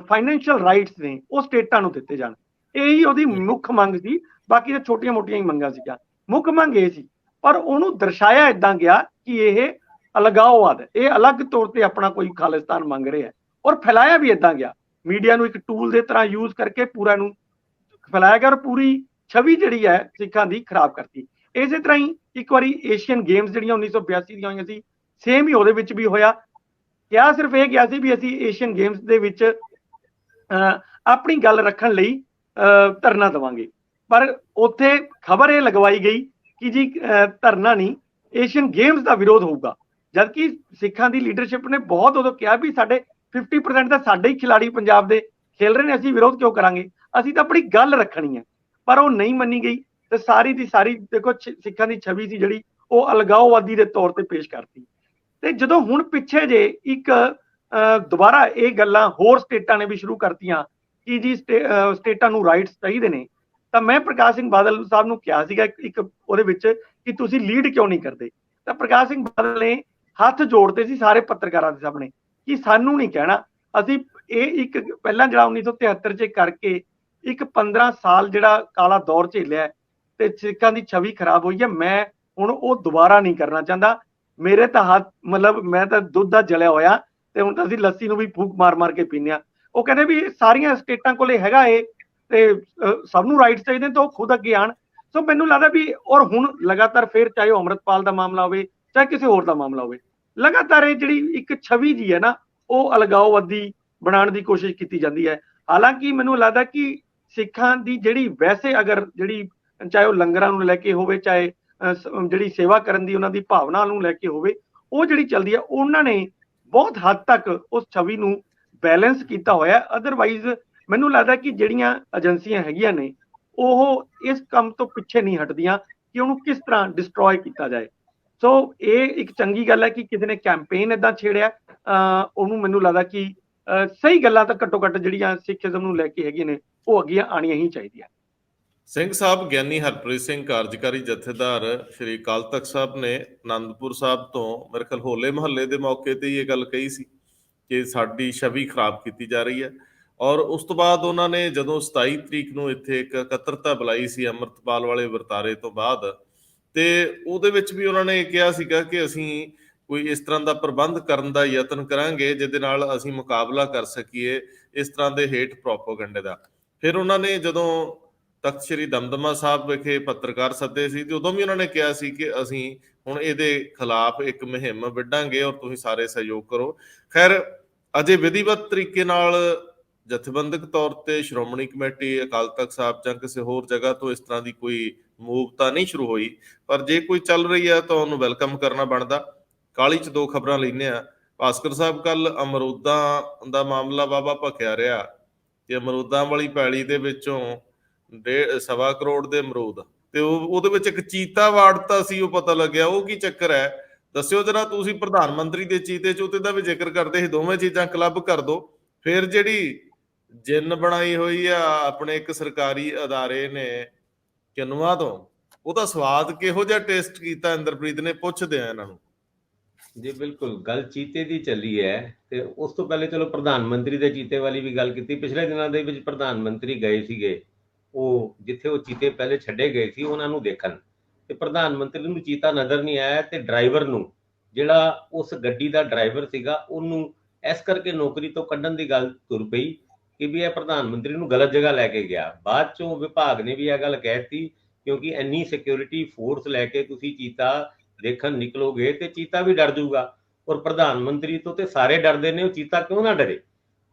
ਫਾਈਨੈਂਸ਼ੀਅਲ ਰਾਈਟਸ ਨੇ ਉਹ ਸਟੇਟਾਂ ਨੂੰ ਦਿੱਤੇ ਜਾਣ। ਇਹੀ ਉਹਦੀ ਮੁੱਖ ਮੰਗ ਸੀ, ਬਾਕੀ ਤਾਂ ਛੋਟੀਆਂ ਮੋਟੀਆਂ ਹੀ ਮੰਗਾਂ ਸੀਗੀਆਂ। ਮੁੱਖ ਮੰਗ ਇਹ ਸੀ, ਪਰ ਉਹਨੂੰ ਦਰਸਾਇਆ ਇਦਾਂ ਗਿਆ ਕਿ ਇਹ ਅਲਗਾਓਵਾਦ ਹੈ, ਇਹ ਅਲੱਗ ਤੌਰ ਤੇ ਆਪਣਾ ਕੋਈ ਖਾਲਿਸਤਾਨ ਮੰਗ ਰਿਹਾ ਹੈ, ਔਰ ਫੈਲਾਇਆ ਵੀ ਇਦਾਂ ਗਿਆ। ਮੀਡੀਆ ਨੂੰ ਇੱਕ ਟੂਲ ਦੇ ਤਰ੍ਹਾਂ ਯੂਜ਼ ਕਰਕੇ ਪੂਰਾ ਨੂੰ ਫੈਲਾਇਆ ਗਿਆ, ਔਰ ਪੂਰੀ ਛਵੀ ਜਿਹੜੀ ਹੈ ਸਿੱਖਾਂ ਦੀ ਖਰਾਬ ਕਰਤੀ। ਇਸੇ ਤਰ੍ਹਾਂ ਹੀ ਇੱਕ ਵਾਰੀ ਏਸ਼ੀਅਨ ਗੇਮਸ ਜਿਹੜੀਆਂ 1982 ਦੀਆਂ ਹੋਈਆਂ ਸੀ, ਸੇਮ ਹੀ ਉਹਦੇ ਵਿੱਚ ਵੀ ਹੋਇਆ। ਕਿਹਾ ਸਿਰਫ ਇਹ ਗਿਆ ਸੀ ਵੀ ਅਸੀਂ ਏਸ਼ੀਅਨ ਗੇਮਸ ਦੇ ਵਿੱਚ ਆਪਣੀ ਗੱਲ ਰੱਖਣ ਲਈ ਧਰਨਾ ਦੇਵਾਂਗੇ, ਪਰ ਉੱਥੇ ਖਬਰ ਇਹ ਲਗਵਾਈ ਗਈ ਕਿ ਜੀ ਧਰਨਾ ਨਹੀਂ, ਏਸ਼ੀਅਨ ਗੇਮਸ ਦਾ ਵਿਰੋਧ ਹੋਊਗਾ। ਜਦਕਿ ਸਿੱਖਾਂ ਦੀ ਲੀਡਰਸ਼ਿਪ ਨੇ ਬਹੁਤ ਉਦੋਂ ਕਿਹਾ ਵੀ ਸਾਡੇ 50% ਤਾਂ ਸਾਡੇ ਹੀ ਖਿਲਾੜੀ ਪੰਜਾਬ ਦੇ ਖੇਲ ਰਹੇ ਨੇ, ਅਸੀਂ ਵਿਰੋਧ ਕਿਉਂ ਕਰਾਂਗੇ, ਅਸੀਂ ਤਾਂ ਆਪਣੀ ਗੱਲ ਰੱਖਣੀ ਹੈ। ਪਰ ਉਹ ਨਹੀਂ ਮੰਨੀ ਗਈ, ਤੇ ਸਾਰੀ ਦੀ ਸਾਰੀ ਦੇਖੋ ਸਿੱਖਾਂ ਦੀ ਛਵੀ ਸੀ ਜਿਹੜੀ ਉਹ ਅਲਗਾਓਵਾਦੀ ਦੇ ਤੌਰ ਤੇ ਪੇਸ਼ ਕਰਤੀ। ਤੇ ਜਦੋਂ ਹੁਣ ਪਿੱਛੇ ਜੇ ਇੱਕ ਦੁਬਾਰਾ ਇਹ ਗੱਲਾਂ ਹੋਰ ਸਟੇਟਾਂ ਨੇ ਵੀ ਸ਼ੁਰੂ ਕਰਤੀਆਂ ਕਿ ਜੀ ਸਟੇਟਾਂ ਨੂੰ ਰਾਈਟਸ ਚਾਹੀਦੇ ਨੇ, ਤਾਂ ਮੈਂ ਪ੍ਰਕਾਸ਼ ਸਿੰਘ ਬਾਦਲ ਸਾਹਿਬ ਨੂੰ ਕਿਹਾ ਸੀਗਾ ਇੱਕ ਉਹਦੇ ਵਿੱਚ ਕਿ ਤੁਸੀਂ ਲੀਡ ਕਿਉਂ ਨਹੀਂ ਕਰਦੇ। ਤਾਂ ਪ੍ਰਕਾਸ਼ ਸਿੰਘ ਬਾਦਲ ਨੇ ਹੱਥ ਜੋੜਦੇ ਸੀ ਸਾਰੇ ਪੱਤਰਕਾਰਾਂ ਦੇ ਸਾਹਮਣੇ ਕਿ ਸਾਨੂੰ ਨਹੀਂ ਕਹਿਣਾ, ਅਸੀਂ ਇਹ ਇੱਕ ਪਹਿਲਾਂ ਜਿਹੜਾ 1973 ਚ ਕਰਕੇ ਇੱਕ 15 ਸਾਲ ਜਿਹੜਾ ਕਾਲਾ ਦੌਰ ਝੇਲਿਆ ਤੇ ਸਿੱਖਾਂ ਦੀ ਛਵੀ ਖਰਾਬ ਹੋਈ ਹੈ, ਮੈਂ ਹੁਣ ਉਹ ਦੁਬਾਰਾ ਨਹੀਂ ਕਰਨਾ ਚਾਹੁੰਦਾ। ਮੇਰੇ ਤਾਂ ਹੱਥ ਮਤਲਬ ਮੈਂ ਤਾਂ ਦੁੱਧ ਦਾ ਜਲਿਆ ਹੋਇਆ, ਤੇ ਹੁਣ ਤਾਂ ਅਸੀਂ ਲੱਸੀ ਨੂੰ ਵੀ ਫੂਕ ਮਾਰ ਮਾਰ ਕੇ ਪੀਂਦੇ ਹਾਂ। ਉਹ ਕਹਿੰਦੇ ਵੀ ਸਾਰੀਆਂ ਸਟੇਟਾਂ ਕੋਲੇ ਹੈਗਾ ਇਹ, ਤੇ ਸਭ ਨੂੰ ਰਾਈਟਸ ਚਾਹੀਦੇ, ਤਾਂ ਉਹ ਖੁਦ ਅੱਗੇ ਆਣ। ਸੋ ਮੈਨੂੰ ਲੱਗਦਾ ਵੀ, ਔਰ ਹੁਣ ਲਗਾਤਾਰ ਫਿਰ ਚਾਹੇ ਉਹ ਅੰਮ੍ਰਿਤਪਾਲ ਦਾ ਮਾਮਲਾ ਹੋਵੇ ਚਾਹੇ ਕਿਸੇ ਹੋਰ ਦਾ ਮਾਮਲਾ ਹੋਵੇ, ਲਗਾਤਾਰ ਇਹ ਜਿਹੜੀ ਇੱਕ ਛਵੀ ਜੀ ਹੈ ਨਾ ਉਹ ਅਲਗਾਓਵਾਦੀ ਬਣਾਉਣ ਦੀ ਕੋਸ਼ਿਸ਼ ਕੀਤੀ ਜਾਂਦੀ ਹੈ। ਹਾਲਾਂਕਿ ਮੈਨੂੰ ਲੱਗਦਾ ਕਿ ਸਿੱਖਾਂ ਦੀ ਜਿਹੜੀ ਵੈਸੇ ਅਗਰ ਜਿਹੜੀ ਚਾਹੇ ਉਹ ਲੰਗਰਾਂ ਨੂੰ ਲੈ ਕੇ ਹੋਵੇ, ਚਾਹੇ ਜਿਹੜੀ ਸੇਵਾ ਕਰਨ ਦੀ ਉਹਨਾਂ ਦੀ ਭਾਵਨਾ ਨੂੰ ਲੈ ਕੇ ਹੋਵੇ, ਉਹ ਜਿਹੜੀ ਚੱਲਦੀ ਹੈ, ਉਹਨਾਂ ਨੇ ਬਹੁਤ ਹੱਦ ਤੱਕ ਉਸ ਛਵੀ ਨੂੰ ਬੈਲੈਂਸ ਕੀਤਾ ਹੋਇਆ। ਅਦਰਵਾਈਜ਼ ਮੈਨੂੰ ਲੱਗਦਾ ਕਿ ਜਿਹੜੀਆਂ ਏਜੰਸੀਆਂ ਹੈਗੀਆਂ ਨੇ ਉਹ ਇਸ ਕੰਮ ਤੋਂ ਪਿੱਛੇ ਨਹੀਂ ਹਟਦੀਆਂ ਕਿ ਉਹਨੂੰ ਕਿਸ ਤਰ੍ਹਾਂ ਡਿਸਟਰੋਏ ਕੀਤਾ ਜਾਏ। ਸੋ ਇਹ ਇੱਕ ਚੰਗੀ ਗੱਲ ਹੈ ਕਿ ਕਿਸੇ ਨੇ ਕੈਂਪੇਨ ਏਦਾਂ ਛੇੜਿਆ, ਉਹਨੂੰ ਮੈਨੂੰ ਲੱਗਦਾ ਕਿ ਸਹੀ ਗੱਲਾਂ ਤਾਂ ਘੱਟੋ ਘੱਟ ਜਿਹੜੀਆਂ ਸਿੱਖੀਜ਼ਮ ਨੂੰ ਲੈ ਕੇ ਹੈਗੀਆਂ ਨੇ ਉਹ ਅੱਗੇ ਆਉਣੀਆਂ ਹੀ ਚਾਹੀਦੀਆਂ। ਸਿੰਘ ਸਾਹਿਬ, ਗਿਆਨੀ ਹਰਪ੍ਰੀਤ ਸਿੰਘ ਕਾਰਜਕਾਰੀ ਜਥੇਦਾਰ ਸ਼੍ਰੀ ਅਕਾਲ ਤਖਤ ਸਾਹਿਬ ਨੇ ਆਨੰਦਪੁਰ ਸਾਹਿਬ ਤੋਂ ਮੇਰੇ ਖਿਆਲ ਹੋਲੇ ਮਹੱਲੇ ਦੇ ਮੌਕੇ ਤੇ ਇਹ ਗੱਲ ਕਹੀ ਸੀ ਕਿ ਸਾਡੀ ਛਵੀ ਖਰਾਬ ਕੀਤੀ ਜਾ ਰਹੀ ਹੈ। ਔਰ ਉਸ ਤੋਂ ਬਾਅਦ ਉਹਨਾਂ ਨੇ ਜਦੋਂ 27 ਤਰੀਕ ਨੂੰ ਇੱਥੇ ਇੱਕ ਇਕੱਤਰਤਾ ਬੁਲਾਈ ਸੀ ਅੰਮ੍ਰਿਤਪਾਲ ਵਾਲੇ ਵਰਤਾਰੇ ਤੋਂ ਬਾਅਦ, ਤੇ ਉਹਦੇ ਵਿੱਚ ਵੀ ਉਹਨਾਂ ਨੇ ਕਿਹਾ ਸੀਗਾ ਕਿ ਅਸੀਂ ਕੋਈ ਇਸ ਤਰ੍ਹਾਂ ਦਾ ਪ੍ਰਬੰਧ ਕਰਨ ਦਾ ਯਤਨ ਕਰਾਂਗੇ ਜਿਹਦੇ ਨਾਲ ਅਸੀਂ ਮੁਕਾਬਲਾ ਕਰ ਸਕੀਏ ਇਸ ਤਰ੍ਹਾਂ ਦੇ ਹੇਟ ਪ੍ਰੋਪੇਗੈਂਡੇ ਦਾ। ਫਿਰ ਉਹਨਾਂ ਨੇ ਜਦੋਂ ਤਖਤ ਸ੍ਰੀ ਦਮਦਮਾ ਸਾਹਿਬ ਵਿਖੇ ਪੱਤਰਕਾਰ ਸੱਦੇ ਸੀ ਤੇ ਉਦੋਂ ਵੀ ਉਹਨਾਂ ਨੇ ਕਿਹਾ ਸੀ ਕਿ ਅਸੀਂ ਹੁਣ ਇਹਦੇ ਖਿਲਾਫ ਇੱਕ ਮੁਹਿੰਮ ਵਿੱਢਾਂਗੇ ਔਰ ਤੁਸੀਂ ਸਾਰੇ ਸਹਿਯੋਗ ਕਰੋ। ਖੈਰ ਅਜੇ ਵਿਧੀਵਤ ਤਰੀਕੇ ਨਾਲ ਜਥੇਬੰਦਕ ਤੌਰ ਤੇ ਸ਼੍ਰੋਮਣੀ ਕਮੇਟੀ ਅਕਾਲ ਤਖਤ ਸਾਹਿਬ ਜਾਂ ਕਿਸੇ ਹੋਰ ਜਗ੍ਹਾ ਤੋਂ ਇਸ ਤਰ੍ਹਾਂ ਦੀ ਕੋਈ ਮੂਵ ਤਾਂ ਨਹੀਂ ਸ਼ੁਰੂ ਹੋਈ, ਪਰ ਜੇ ਕੋਈ ਚੱਲ ਰਹੀ ਹੈ ਤਾਂ ਉਹਨੂੰ ਵੈਲਕਮ ਕਰਨਾ ਬਣਦਾ। ਕਾਹਲੀ 'ਚ 2 ਖਬਰਾਂ ਲੈਂਦੇ ਆ। ਭਾਸਕਰ ਸਾਹਿਬ, ਕੱਲ ਅਮਰੂਦਾਂ ਦਾ ਮਾਮਲਾ ਵਾਹਵਾ ਭਖਿਆ ਰਿਹਾ ਤੇ ਅਮਰੂਦਾਂ ਵਾਲੀ ਪੈਲੀ ਦੇ ਵਿੱਚੋਂ 1.25 ਕਰੋੜ ਦੇ ਅਮਰੂਦ ਤੇ ਉਹਦੇ ਵਿੱਚ ਇੱਕ ਚੀਤਾ ਵਾੜਤਾ ਸੀ, ਉਹ ਪਤਾ ਲੱਗਿਆ। ਉਹ ਕੀ ਚੱਕਰ ਹੈ, ਦੱਸਿਓ ਜਰਾ। ਤੁਸੀਂ ਪ੍ਰਧਾਨ ਮੰਤਰੀ ਦੇ ਚੀਤੇ ਚੂਤੇ ਦਾ ਵੀ ਜ਼ਿਕਰ ਕਰਦੇ ਸੀ, ਦੋਵੇਂ ਚੀਜ਼ਾਂ ਕਲੱਬ ਕਰ ਦੋ। ਫਿਰ ਜਿਹੜੀ ਜਿੰਨ ਬਣਾਈ ਹੋਈ ਆ ਆਪਣੇ ਇੱਕ ਸਰਕਾਰੀ ਅਦਾਰੇ ਨੇ ਕਿਨੂਆ ਤੋਂ, ਉਹਦਾ ਸਵਾਦ ਕਿਹੋ ਜਿਹਾ ਟੇਸਟ ਕੀਤਾ ਇੰਦਰਪ੍ਰੀਤ ਨੇ? ਪੁੱਛਦੇ ਆ ਇਹਨਾਂ ਨੂੰ। ਜੀ ਬਿਲਕੁਲ, ਗੱਲ ਚੀਤੇ ਦੀ ਚੱਲੀ ਹੈ ਤੇ ਉਸ ਤੋਂ ਪਹਿਲੇ ਚਲੋ ਪ੍ਰਧਾਨ ਮੰਤਰੀ ਦੇ ਚੀਤੇ ਵਾਲੀ ਵੀ ਗੱਲ ਕੀਤੀ। ਪਿਛਲੇ ਦਿਨਾਂ ਦੇ ਵਿੱਚ ਪ੍ਰਧਾਨ ਮੰਤਰੀ ਗਏ ਸੀਗੇ, ਉਹ ਜਿੱਥੇ ਉਹ ਚੀਤੇ ਪਹਿਲੇ ਛੱਡੇ ਗਏ ਸੀ ਉਹਨਾਂ ਨੂੰ ਦੇਖਣ, ਤੇ ਪ੍ਰਧਾਨ ਮੰਤਰੀ ਨੂੰ ਚੀਤਾ ਨਜ਼ਰ ਨਹੀਂ ਆਇਆ ਤੇ ਡਰਾਈਵਰ ਨੂੰ, ਜਿਹੜਾ ਉਸ ਗੱਡੀ ਦਾ ਡਰਾਈਵਰ ਸੀਗਾ, ਉਹਨੂੰ ਇਸ ਕਰਕੇ ਨੌਕਰੀ ਤੋਂ ਕੱਢਣ ਦੀ ਗੱਲ ਤੁਰ ਪਈ ਕਿ ਵੀ ਇਹ ਪ੍ਰਧਾਨ ਮੰਤਰੀ ਨੂੰ ਗਲਤ ਜਗ੍ਹਾ ਲੈ ਕੇ ਗਿਆ। ਬਾਅਦ ਚੋਂ ਵਿਭਾਗ ਨੇ ਵੀ ਇਹ ਗੱਲ ਕਹਿਤੀ, ਕਿਉਂਕਿ ਇੰਨੀ ਸਿਕਿਉਰਿਟੀ ਫੋਰਸ ਲੈ ਕੇ ਤੁਸੀਂ ਚੀਤਾ ਦੇਖਣ ਨਿਕਲੋਗੇ ਤੇ ਚੀਤਾ ਵੀ ਡਰ ਜਾਊਗਾ, ਔਰ ਪ੍ਰਧਾਨ ਮੰਤਰੀ ਤੋਂ ਤੇ ਸਾਰੇ ਡਰਦੇ ਨੇ, ਉਹ ਚੀਤਾ ਕਿਉਂ ਨਾ ਡਰੇ।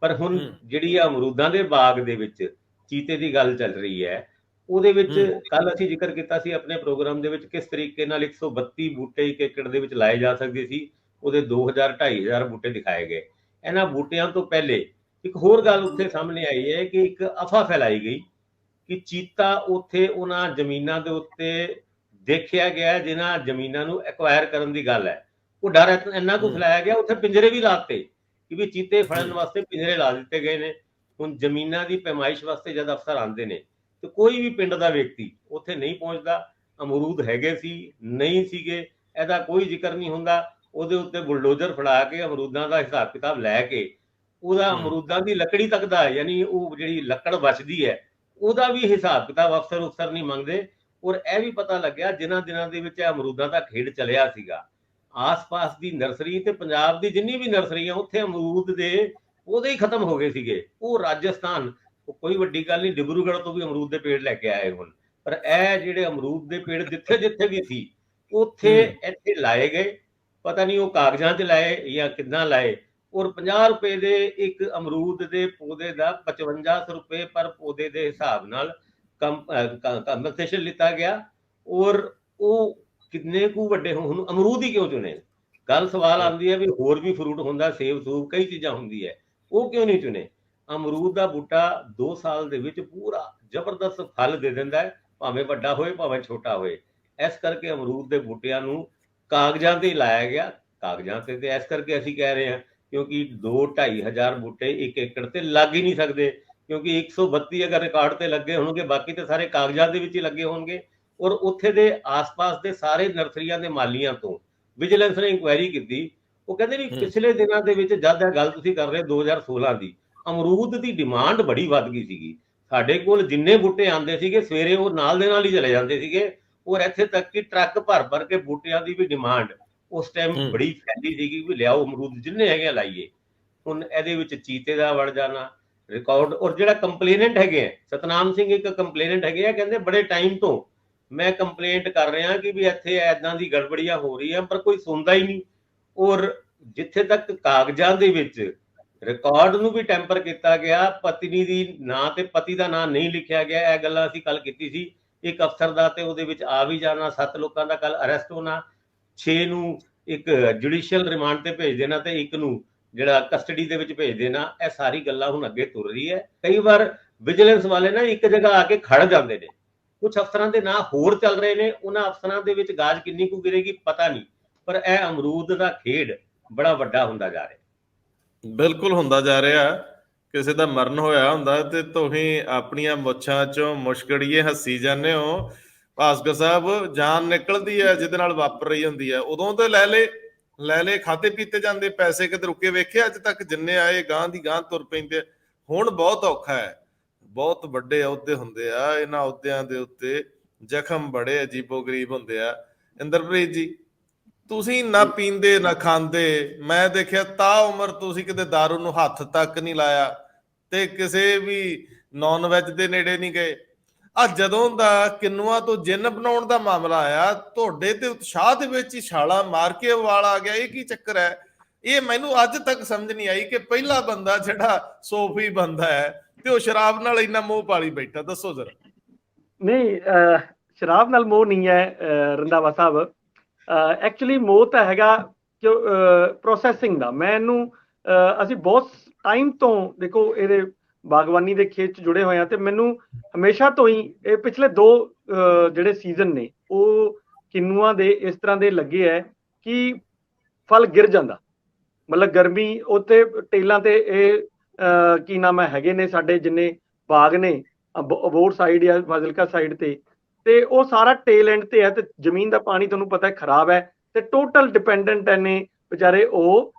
ਪਰ ਹੁਣ ਜਿਹੜੀ ਆ ਅਮਰੂਦਾਂ ਦੇ ਬਾਗ ਦੇ ਵਿੱਚ ਚੀਤੇ ਦੀ ਗੱਲ ਚੱਲ ਰਹੀ ਹੈ, ਉਹਦੇ ਵਿੱਚ ਕੱਲ ਅਸੀਂ ਜ਼ਿਕਰ ਕੀਤਾ ਸੀ ਆਪਣੇ ਪ੍ਰੋਗਰਾਮ ਦੇ ਵਿੱਚ ਕਿਸ ਤਰੀਕੇ ਨਾਲ 132 ਬੂਟੇ 1 ਏਕੜ ਦੇ ਵਿੱਚ ਲਾਏ ਜਾ ਸਕਦੇ ਸੀ, ਉਹਦੇ 2000-2500 ਬੂਟੇ ਦਿਖਾਏ ਗਏ। ਇਹਨਾਂ ਬੂਟਿਆਂ ਤੋਂ ਪਹਿਲੇ ਇੱਕ ਹੋਰ ਗੱਲ ਉੱਥੇ ਸਾਹਮਣੇ ਆਈ ਹੈ ਕਿ ਇੱਕ ਅਫਵਾਹ ਫੈਲਾਈ ਗਈ ਕਿ ਚੀਤਾ ਉੱਥੇ ਉਹਨਾਂ ਜ਼ਮੀਨਾਂ ਦੇ ਉੱਤੇ ਦੇਖਿਆ ਗਿਆ ਜਿਨ੍ਹਾਂ ਜ਼ਮੀਨਾਂ ਨੂੰ ਐਕਵਾਇਰ ਕਰਨ ਦੀ ਗੱਲ ਹੈ। ਉਹ ਡਰ ਇੰਨਾ ਕੁ ਫੈਲਾਇਆ ਗਿਆ, ਉੱਥੇ ਪਿੰਜਰੇ ਵੀ ਲਾਤੇ ਕਿ ਵੀ ਚੀਤੇ ਫੜਨ ਵਾਸਤੇ ਪਿੰਜਰੇ ਲਾ ਦਿੱਤੇ ਗਏ ਨੇ। ਹੁਣ ਜ਼ਮੀਨਾਂ ਦੀ ਪੈਮਾਇਸ਼ ਵਾਸਤੇ ਜਦ ਅਫਸਰ ਆਉਂਦੇ ਨੇ ਤੇ ਕੋਈ ਵੀ ਪਿੰਡ ਦਾ ਵਿਅਕਤੀ ਉੱਥੇ ਨਹੀਂ ਪਹੁੰਚਦਾ। ਅਮਰੂਦ ਹੈਗੇ ਸੀ ਨਹੀਂ ਸੀਗੇ ਇਹਦਾ ਕੋਈ ਜ਼ਿਕਰ ਨਹੀਂ ਹੁੰਦਾ, ਉਹਦੇ ਉੱਤੇ ਬੁਲਡੋਜ਼ਰ ਫੜਾ ਕੇ ਅਮਰੂਦਾਂ ਦਾ ਹਿਸਾਬ ਕਿਤਾਬ ਲੈ ਕੇ ਉਹਦਾ ਅਮਰੂਦਾਂ ਦੀ ਲੱਕੜੀ ਤੱਕ ਦਾ, ਯਾਨੀ ਉਹ ਜਿਹੜੀ ਲੱਕੜ ਬਚਦੀ ਹੈ ਉਹਦਾ ਵੀ ਹਿਸਾਬ ਕਿਤਾਬ ਅਫਸਰ ਨਹੀਂ ਮੰਗਦੇ। ਔਰ ਇਹ ਵੀ ਪਤਾ ਲੱਗਿਆ ਜਿਨ੍ਹਾਂ ਦਿਨਾਂ ਦੇ ਵਿੱਚ ਅਮਰੂਦਾਂ ਦਾ ਖੇਡ ਚੱਲਿਆ ਸੀਗਾ, ਆਸ-ਪਾਸ ਦੀ ਨਰਸਰੀ ਤੇ ਪੰਜਾਬ ਦੀ ਜਿੰਨੀ ਵੀ ਨਰਸਰੀਆਂ ਉੱਥੇ ਅਮਰੂਦ ਦੇ ਉਹਦੇ ਹੀ ਖਤਮ ਹੋ ਗਏ ਸੀਗੇ। ਉਹ ਰਾਜਸਥਾਨ, ਕੋਈ ਵੱਡੀ ਗੱਲ ਨਹੀਂ, ਡਿਬਰੂਗੜ੍ਹ ਤੋਂ ਵੀ ਅਮਰੂਦ ਦੇ ਪੇੜ ਲੈ ਕੇ ਆਏ ਹੁਣ। ਪਰ ਇਹ ਜਿਹੜੇ ਅਮਰੂਦ ਦੇ ਪੇੜ ਜਿੱਥੇ ਵੀ ਸੀ ਉੱਥੇ ਇੱਥੇ ਲਾਏ ਗਏ, ਪਤਾ ਨਹੀਂ ਉਹ ਕਾਗਜ਼ਾਂ 'ਚ ਲਾਏ ਜਾਂ ਕਿੱਦਾਂ ਲਾਏ। ਔਰ 50 ਰੁਪਏ ਦੇ ਇੱਕ ਅਮਰੂਦ ਦੇ ਪੌਦੇ ਦਾ 5500 ਰੁਪਏ ਪਰ ਪੌਦੇ ਦੇ ਹਿਸਾਬ ਨਾਲ ਕੰਪਨਸੇਸ਼ਨ ਲਿੱਤਾ ਗਿਆ। ਔਰ ਉਹ ਕਿੰਨੇ ਕੁ ਵੱਡੇ ਹੁਣ ਅਮਰੂਦ ਹੀ ਕਿਉਂ ਚੁਣੇ? ਗੱਲ ਸਵਾਲ ਆਉਂਦੀ ਹੈ ਵੀ ਹੋਰ ਵੀ ਫਰੂਟ ਹੁੰਦਾ, ਸੇਬ ਸੂਬ ਕਈ ਚੀਜ਼ਾਂ ਹੁੰਦੀ ਹੈ, ਉਹ ਕਿਉਂ ਨਹੀਂ ਚੁਣੇ? ਅਮਰੂਦ ਦਾ ਬੂਟਾ 2 ਸਾਲ ਦੇ ਵਿੱਚ ਪੂਰਾ ਜ਼ਬਰਦਸਤ ਫਲ ਦੇ ਦਿੰਦਾ ਹੈ, ਭਾਵੇਂ ਵੱਡਾ ਹੋਏ ਭਾਵੇਂ ਛੋਟਾ ਹੋਏ। ਇਸ ਕਰਕੇ ਅਮਰੂਦ ਦੇ ਬੂਟਿਆਂ ਨੂੰ ਕਾਗਜ਼ਾਂ ਤੇ ਲਾਇਆ ਗਿਆ। ਕਾਗਜ਼ਾਂ ਤੇ ਇਸ ਕਰਕੇ ਅਸੀਂ ਕਹਿ ਰਹੇ ਹਾਂ ਕਿਉਂਕਿ 2-2500 ਬੂਟੇ 1 ਏਕੜ ਤੇ ਲੱਗ ਹੀ ਨਹੀਂ ਸਕਦੇ, ਕਿਉਂਕਿ 132 ਅਗਰ ਰਿਕਾਰਡ ਤੇ ਲੱਗੇ ਹੋਣਗੇ, ਬਾਕੀ ਤੇ ਸਾਰੇ ਕਾਗਜ਼ਾਂ ਦੇ ਵਿੱਚ ਹੀ ਲੱਗੇ ਹੋਣਗੇ। ਔਰ ਉੱਥੇ ਦੇ ਆਸ-ਪਾਸ ਦੇ ਸਾਰੇ ਨਰਸਰੀਆਂ ਦੇ ਮਾਲੀਆਂ ਤੋਂ ਵਿਜੀਲੈਂਸ ਨੇ ਇਨਕੁਆਇਰੀ ਕੀਤੀ। ਉਹ ਕਹਿੰਦੇ ਵੀ ਪਿਛਲੇ ਦਿਨਾਂ ਦੇ ਵਿੱਚ ਜਦ ਇਹ ਗੱਲ ਤੁਸੀਂ ਕਰ ਰਹੇ 2016 ਦੀ, ਅਮਰੂਦ ਦੀ ਡਿਮਾਂਡ ਬੜੀ ਵੱਧ ਗਈ ਸੀਗੀ। ਸਾਡੇ ਕੋਲ ਜਿੰਨੇ ਬੂਟੇ ਆਉਂਦੇ ਸੀਗੇ ਸਵੇਰੇ ਉਹ ਨਾਲ ਦੇ ਨਾਲ ਹੀ ਚਲੇ ਜਾਂਦੇ ਸੀਗੇ। ਔਰ ਇੱਥੇ ਤੱਕ ਕਿ ਟਰੱਕ ਭਰ ਕੇ ਬੂਟਿਆਂ ਦੀ ਵੀ ਡਿਮਾਂਡ ਉਸ ਟਾਈਮ ਬੜੀ ਫੈਲੀ ਸੀਗੀ ਵੀ ਲਿਆਓ ਅਮਰੂਦ ਜਿੰਨੇ ਹੈਗੇ ਲਾਈਏ। ਹੁਣ ਇਹਦੇ ਵਿੱਚ ਚੀਤੇ ਦਾ ਵੜ ਜਾਣਾ ਰਿਕਾਰਡ। ਔਰ ਜਿਹੜਾ ਕੰਪਲੇਨੈਂਟ ਹੈਗੇ ਸਤਨਾਮ ਸਿੰਘ ਇੱਕ ਕੰਪਲੇਨੈਂਟ ਹੈਗੇ ਆ, ਕਹਿੰਦੇ ਬੜੇ ਟਾਈਮ ਤੋਂ ਮੈਂ ਕੰਪਲੇਂਟ ਕਰ ਰਿਹਾ ਕਿ ਵੀ ਇੱਥੇ ਐਦਾਂ ਦੀ ਗੜਬੜੀਆਂ ਹੋ ਰਹੀ ਆ, ਪਰ ਕੋਈ ਸੁਣਦਾ ਹੀ ਨਹੀਂ। ਔਰ ਜਿੱਥੇ ਤੱਕ ਕਾਗਜ਼ਾਂ ਦੇ ਵਿੱਚ ਰਿਕਾਰਡ ਨੂੰ ਵੀ ਟੈਂਪਰ ਕੀਤਾ ਗਿਆ, ਪਤਨੀ ਦੀ ਨਾਂ ਤੇ ਪਤੀ ਦਾ ਨਾਂ ਨਹੀਂ ਲਿਖਿਆ ਗਿਆ। ਇਹ ਗੱਲਾਂ ਅਸੀਂ ਕੱਲ ਕੀਤੀ ਸੀ। ਇੱਕ ਅਫਸਰ ਦਾ ਤੇ ਉਹਦੇ ਵਿੱਚ ਆ ਵੀ ਜਾਣਾ, 7 ਲੋਕਾਂ ਦਾ ਕੱਲ ਅਰੈਸਟ ਹੋਣਾ, 6 ਨੂੰ ਇੱਕ ਜੁਡੀਸ਼ੀਅਲ ਰਿਮਾਂਡ ਤੇ ਭੇਜ ਦੇਣਾ ਤੇ ਇੱਕ ਨੂੰ ਜਿਹੜਾ ਕਸਟਡੀ ਦੇ ਵਿੱਚ ਭੇਜ ਦੇਣਾ। ਇਹ ਸਾਰੀ ਗੱਲਾਂ ਹੁਣ ਅੱਗੇ ਤੁਰ ਰਹੀ ਹੈ। ਕਈ ਵਾਰ ਵਿਜੀਲੈਂਸ ਵਾਲੇ ਨਾ ਇੱਕ ਜਗ੍ਹਾ ਆ ਕੇ ਖੜ ਜਾਂਦੇ ਨੇ, ਕੁਝ ਅਫਸਰਾਂ ਦੇ ਨਾਂ ਹੋਰ ਚੱਲ ਰਹੇ ਨੇ, ਉਹਨਾਂ ਅਫਸਰਾਂ ਦੇ ਵਿੱਚ ਗਾਜ ਕਿੰਨੀ ਕੁ ਗਿਰੇਗੀ ਪਤਾ ਨਹੀਂ, ਪਰ ਇਹ ਅਮਰੂਦ ਦਾ ਖੇਡ ਬੜਾ ਵੱਡਾ ਹੁੰਦਾ ਜਾ ਰਿਹਾ। ਬਿਲਕੁਲ ਹੁੰਦਾ ਜਾ ਰਿਹਾ। ਕਿਸੇ ਦਾ ਮਰਨ ਹੋਇਆ ਹੁੰਦਾ ਤੇ ਤੁਸੀਂ ਆਪਣੀਆਂ ਮੁੱਛਾਂ ਚੋਂ ਮੁਸ਼ਕੜੀਏ ਹੱਸੀ ਜਾਂਦੇ ਹੋ। ਭਾਸਕਰ ਸਾਹਿਬ, ਜਾਨ ਨਿਕਲਦੀ ਹੈ ਜਿਹਦੇ ਨਾਲ ਵਾਪਰ ਰਹੀ ਹੁੰਦੀ ਹੈ, ਉਦੋਂ ਤੇ ਲੈ ਲੈ ਖਾਤੇ ਪੀਤੇ ਜਾਂਦੇ, ਪੈਸੇ ਕਿਤੇ ਰੁਕੇ ਵੇਖੇ ਅੱਜ ਤੱਕ? ਜਿੰਨੇ ਆਏ ਗਾਂ ਦੀ ਗਾਂ ਤੁਰ ਪੈਂਦੇ। ਹੁਣ ਬਹੁਤ ਔਖਾ ਹੈ, ਬਹੁਤ ਵੱਡੇ ਅਹੁਦੇ ਹੁੰਦੇ ਆ, ਇਹਨਾਂ ਅਹੁਦਿਆਂ ਦੇ ਉੱਤੇ ਜ਼ਖਮ ਬੜੇ ਅਜੀਬੋ ਗਰੀਬ ਹੁੰਦੇ ਆ। ਇੰਦਰਪ੍ਰੀਤ ਜੀ, ਤੁਸੀਂ ਨਾ ਪੀਂਦੇ ਨਾ ਖਾਂਦੇ, ਮੈਂ ਦੇਖਿਆ ਤਾਂ ਉਮਰ ਤੁਸੀਂ ਕਿਤੇ ਦਾਰੂ ਨੂੰ ਹੱਥ ਤੱਕ ਨਹੀਂ ਲਾਇਆ ਤੇ ਕਿਸੇ ਵੀ ਨੌਨ ਵੈਜ ਦੇ ਨੇੜੇ ਨਹੀਂ ਗਏ। ਆ ਜਦੋਂ ਦਾ ਕਿੰਨੂਆਂ ਤੋਂ ਜਿੰਨ ਬਣਾਉਣ ਦਾ ਮਾਮਲਾ ਆਇਆ, ਤੁਹਾਡੇ ਤੇ ਉਤਸ਼ਾਹ ਦੇ ਵਿੱਚ ਹੀ ਛਾਲਾ ਮਾਰ ਕੇ ਉਬਾਲ ਆ ਗਿਆ। ਇਹ ਕੀ ਚੱਕਰ ਹੈ? ਇਹ ਮੈਨੂੰ ਅੱਜ ਤੱਕ ਸਮਝ ਨਹੀਂ ਆਈ ਕਿ ਪਹਿਲਾ ਬੰਦਾ ਜਿਹੜਾ ਸੋਫੀ ਬੰਦਾ ਹੈ ਤੇ ਉਹ ਸ਼ਰਾਬ ਨਾਲ ਇੰਨਾ ਮੋਹ ਪਾਲੀ ਬੈਠਾ। ਦੱਸੋ ਜਰਾ। ਨਹੀਂ, ਸ਼ਰਾਬ ਨਾਲ ਮੋਹ ਨਹੀਂ ਹੈ ਰੰਧਾਵਾ ਸਾਹਿਬ। ਐਕਚੁਅਲੀ ਮੋਹ ਤਾਂ ਹੈਗਾ ਕਿ ਪ੍ਰੋਸੈਸਿੰਗ ਦਾ। ਮੈਨੂੰ ਅਸੀਂ ਬਹੁਤ ਟਾਈਮ ਤੋਂ ਦੇਖੋ ਇਹਦੇ ਬਾਗਬਾਨੀ ਦੇ ਖੇਤ 'ਚ ਜੁੜੇ ਹੋਏ ਆ, ਤੇ ਮੈਨੂੰ ਹਮੇਸ਼ਾ ਤੋਂ ਹੀ ਇਹ ਪਿਛਲੇ 2 ਜਿਹੜੇ ਸੀਜ਼ਨ ਨੇ ਉਹ ਕਿੰਨੂਆਂ ਦੇ ਇਸ ਤਰ੍ਹਾਂ ਦੇ ਲੱਗੇ ਹੈ ਕਿ ਫਲ ਗਿਰ ਜਾਂਦਾ। ਮਤਲਬ ਗਰਮੀ ਉੱਥੇ ਟੇਲਾਂ ਤੇ ਇਹ ਕੀ ਨਾਮ ਹੈ ਹੈਗੇ ਨੇ ਸਾਡੇ ਜਿੰਨੇ ਬਾਗ ਨੇ ਅਬੋਹਰ ਸਾਈਡ ਜਾਂ ਫਾਜ਼ਿਲਕਾ ਸਾਈਡ ਤੇ ਉਹ ਸਾਰਾ ਟੇਲ ਐਂਡ ਤੇ ਹੈ, ਤੇ ਜ਼ਮੀਨ ਦਾ ਪਾਣੀ ਤੁਹਾਨੂੰ ਪਤਾ ਹੈ ਖਰਾਬ ਹੈ, ਤੇ ਟੋਟਲ ਡਿਪੈਂਡੈਂਟ ਨੇ ਵਿਚਾਰੇ ਉਹ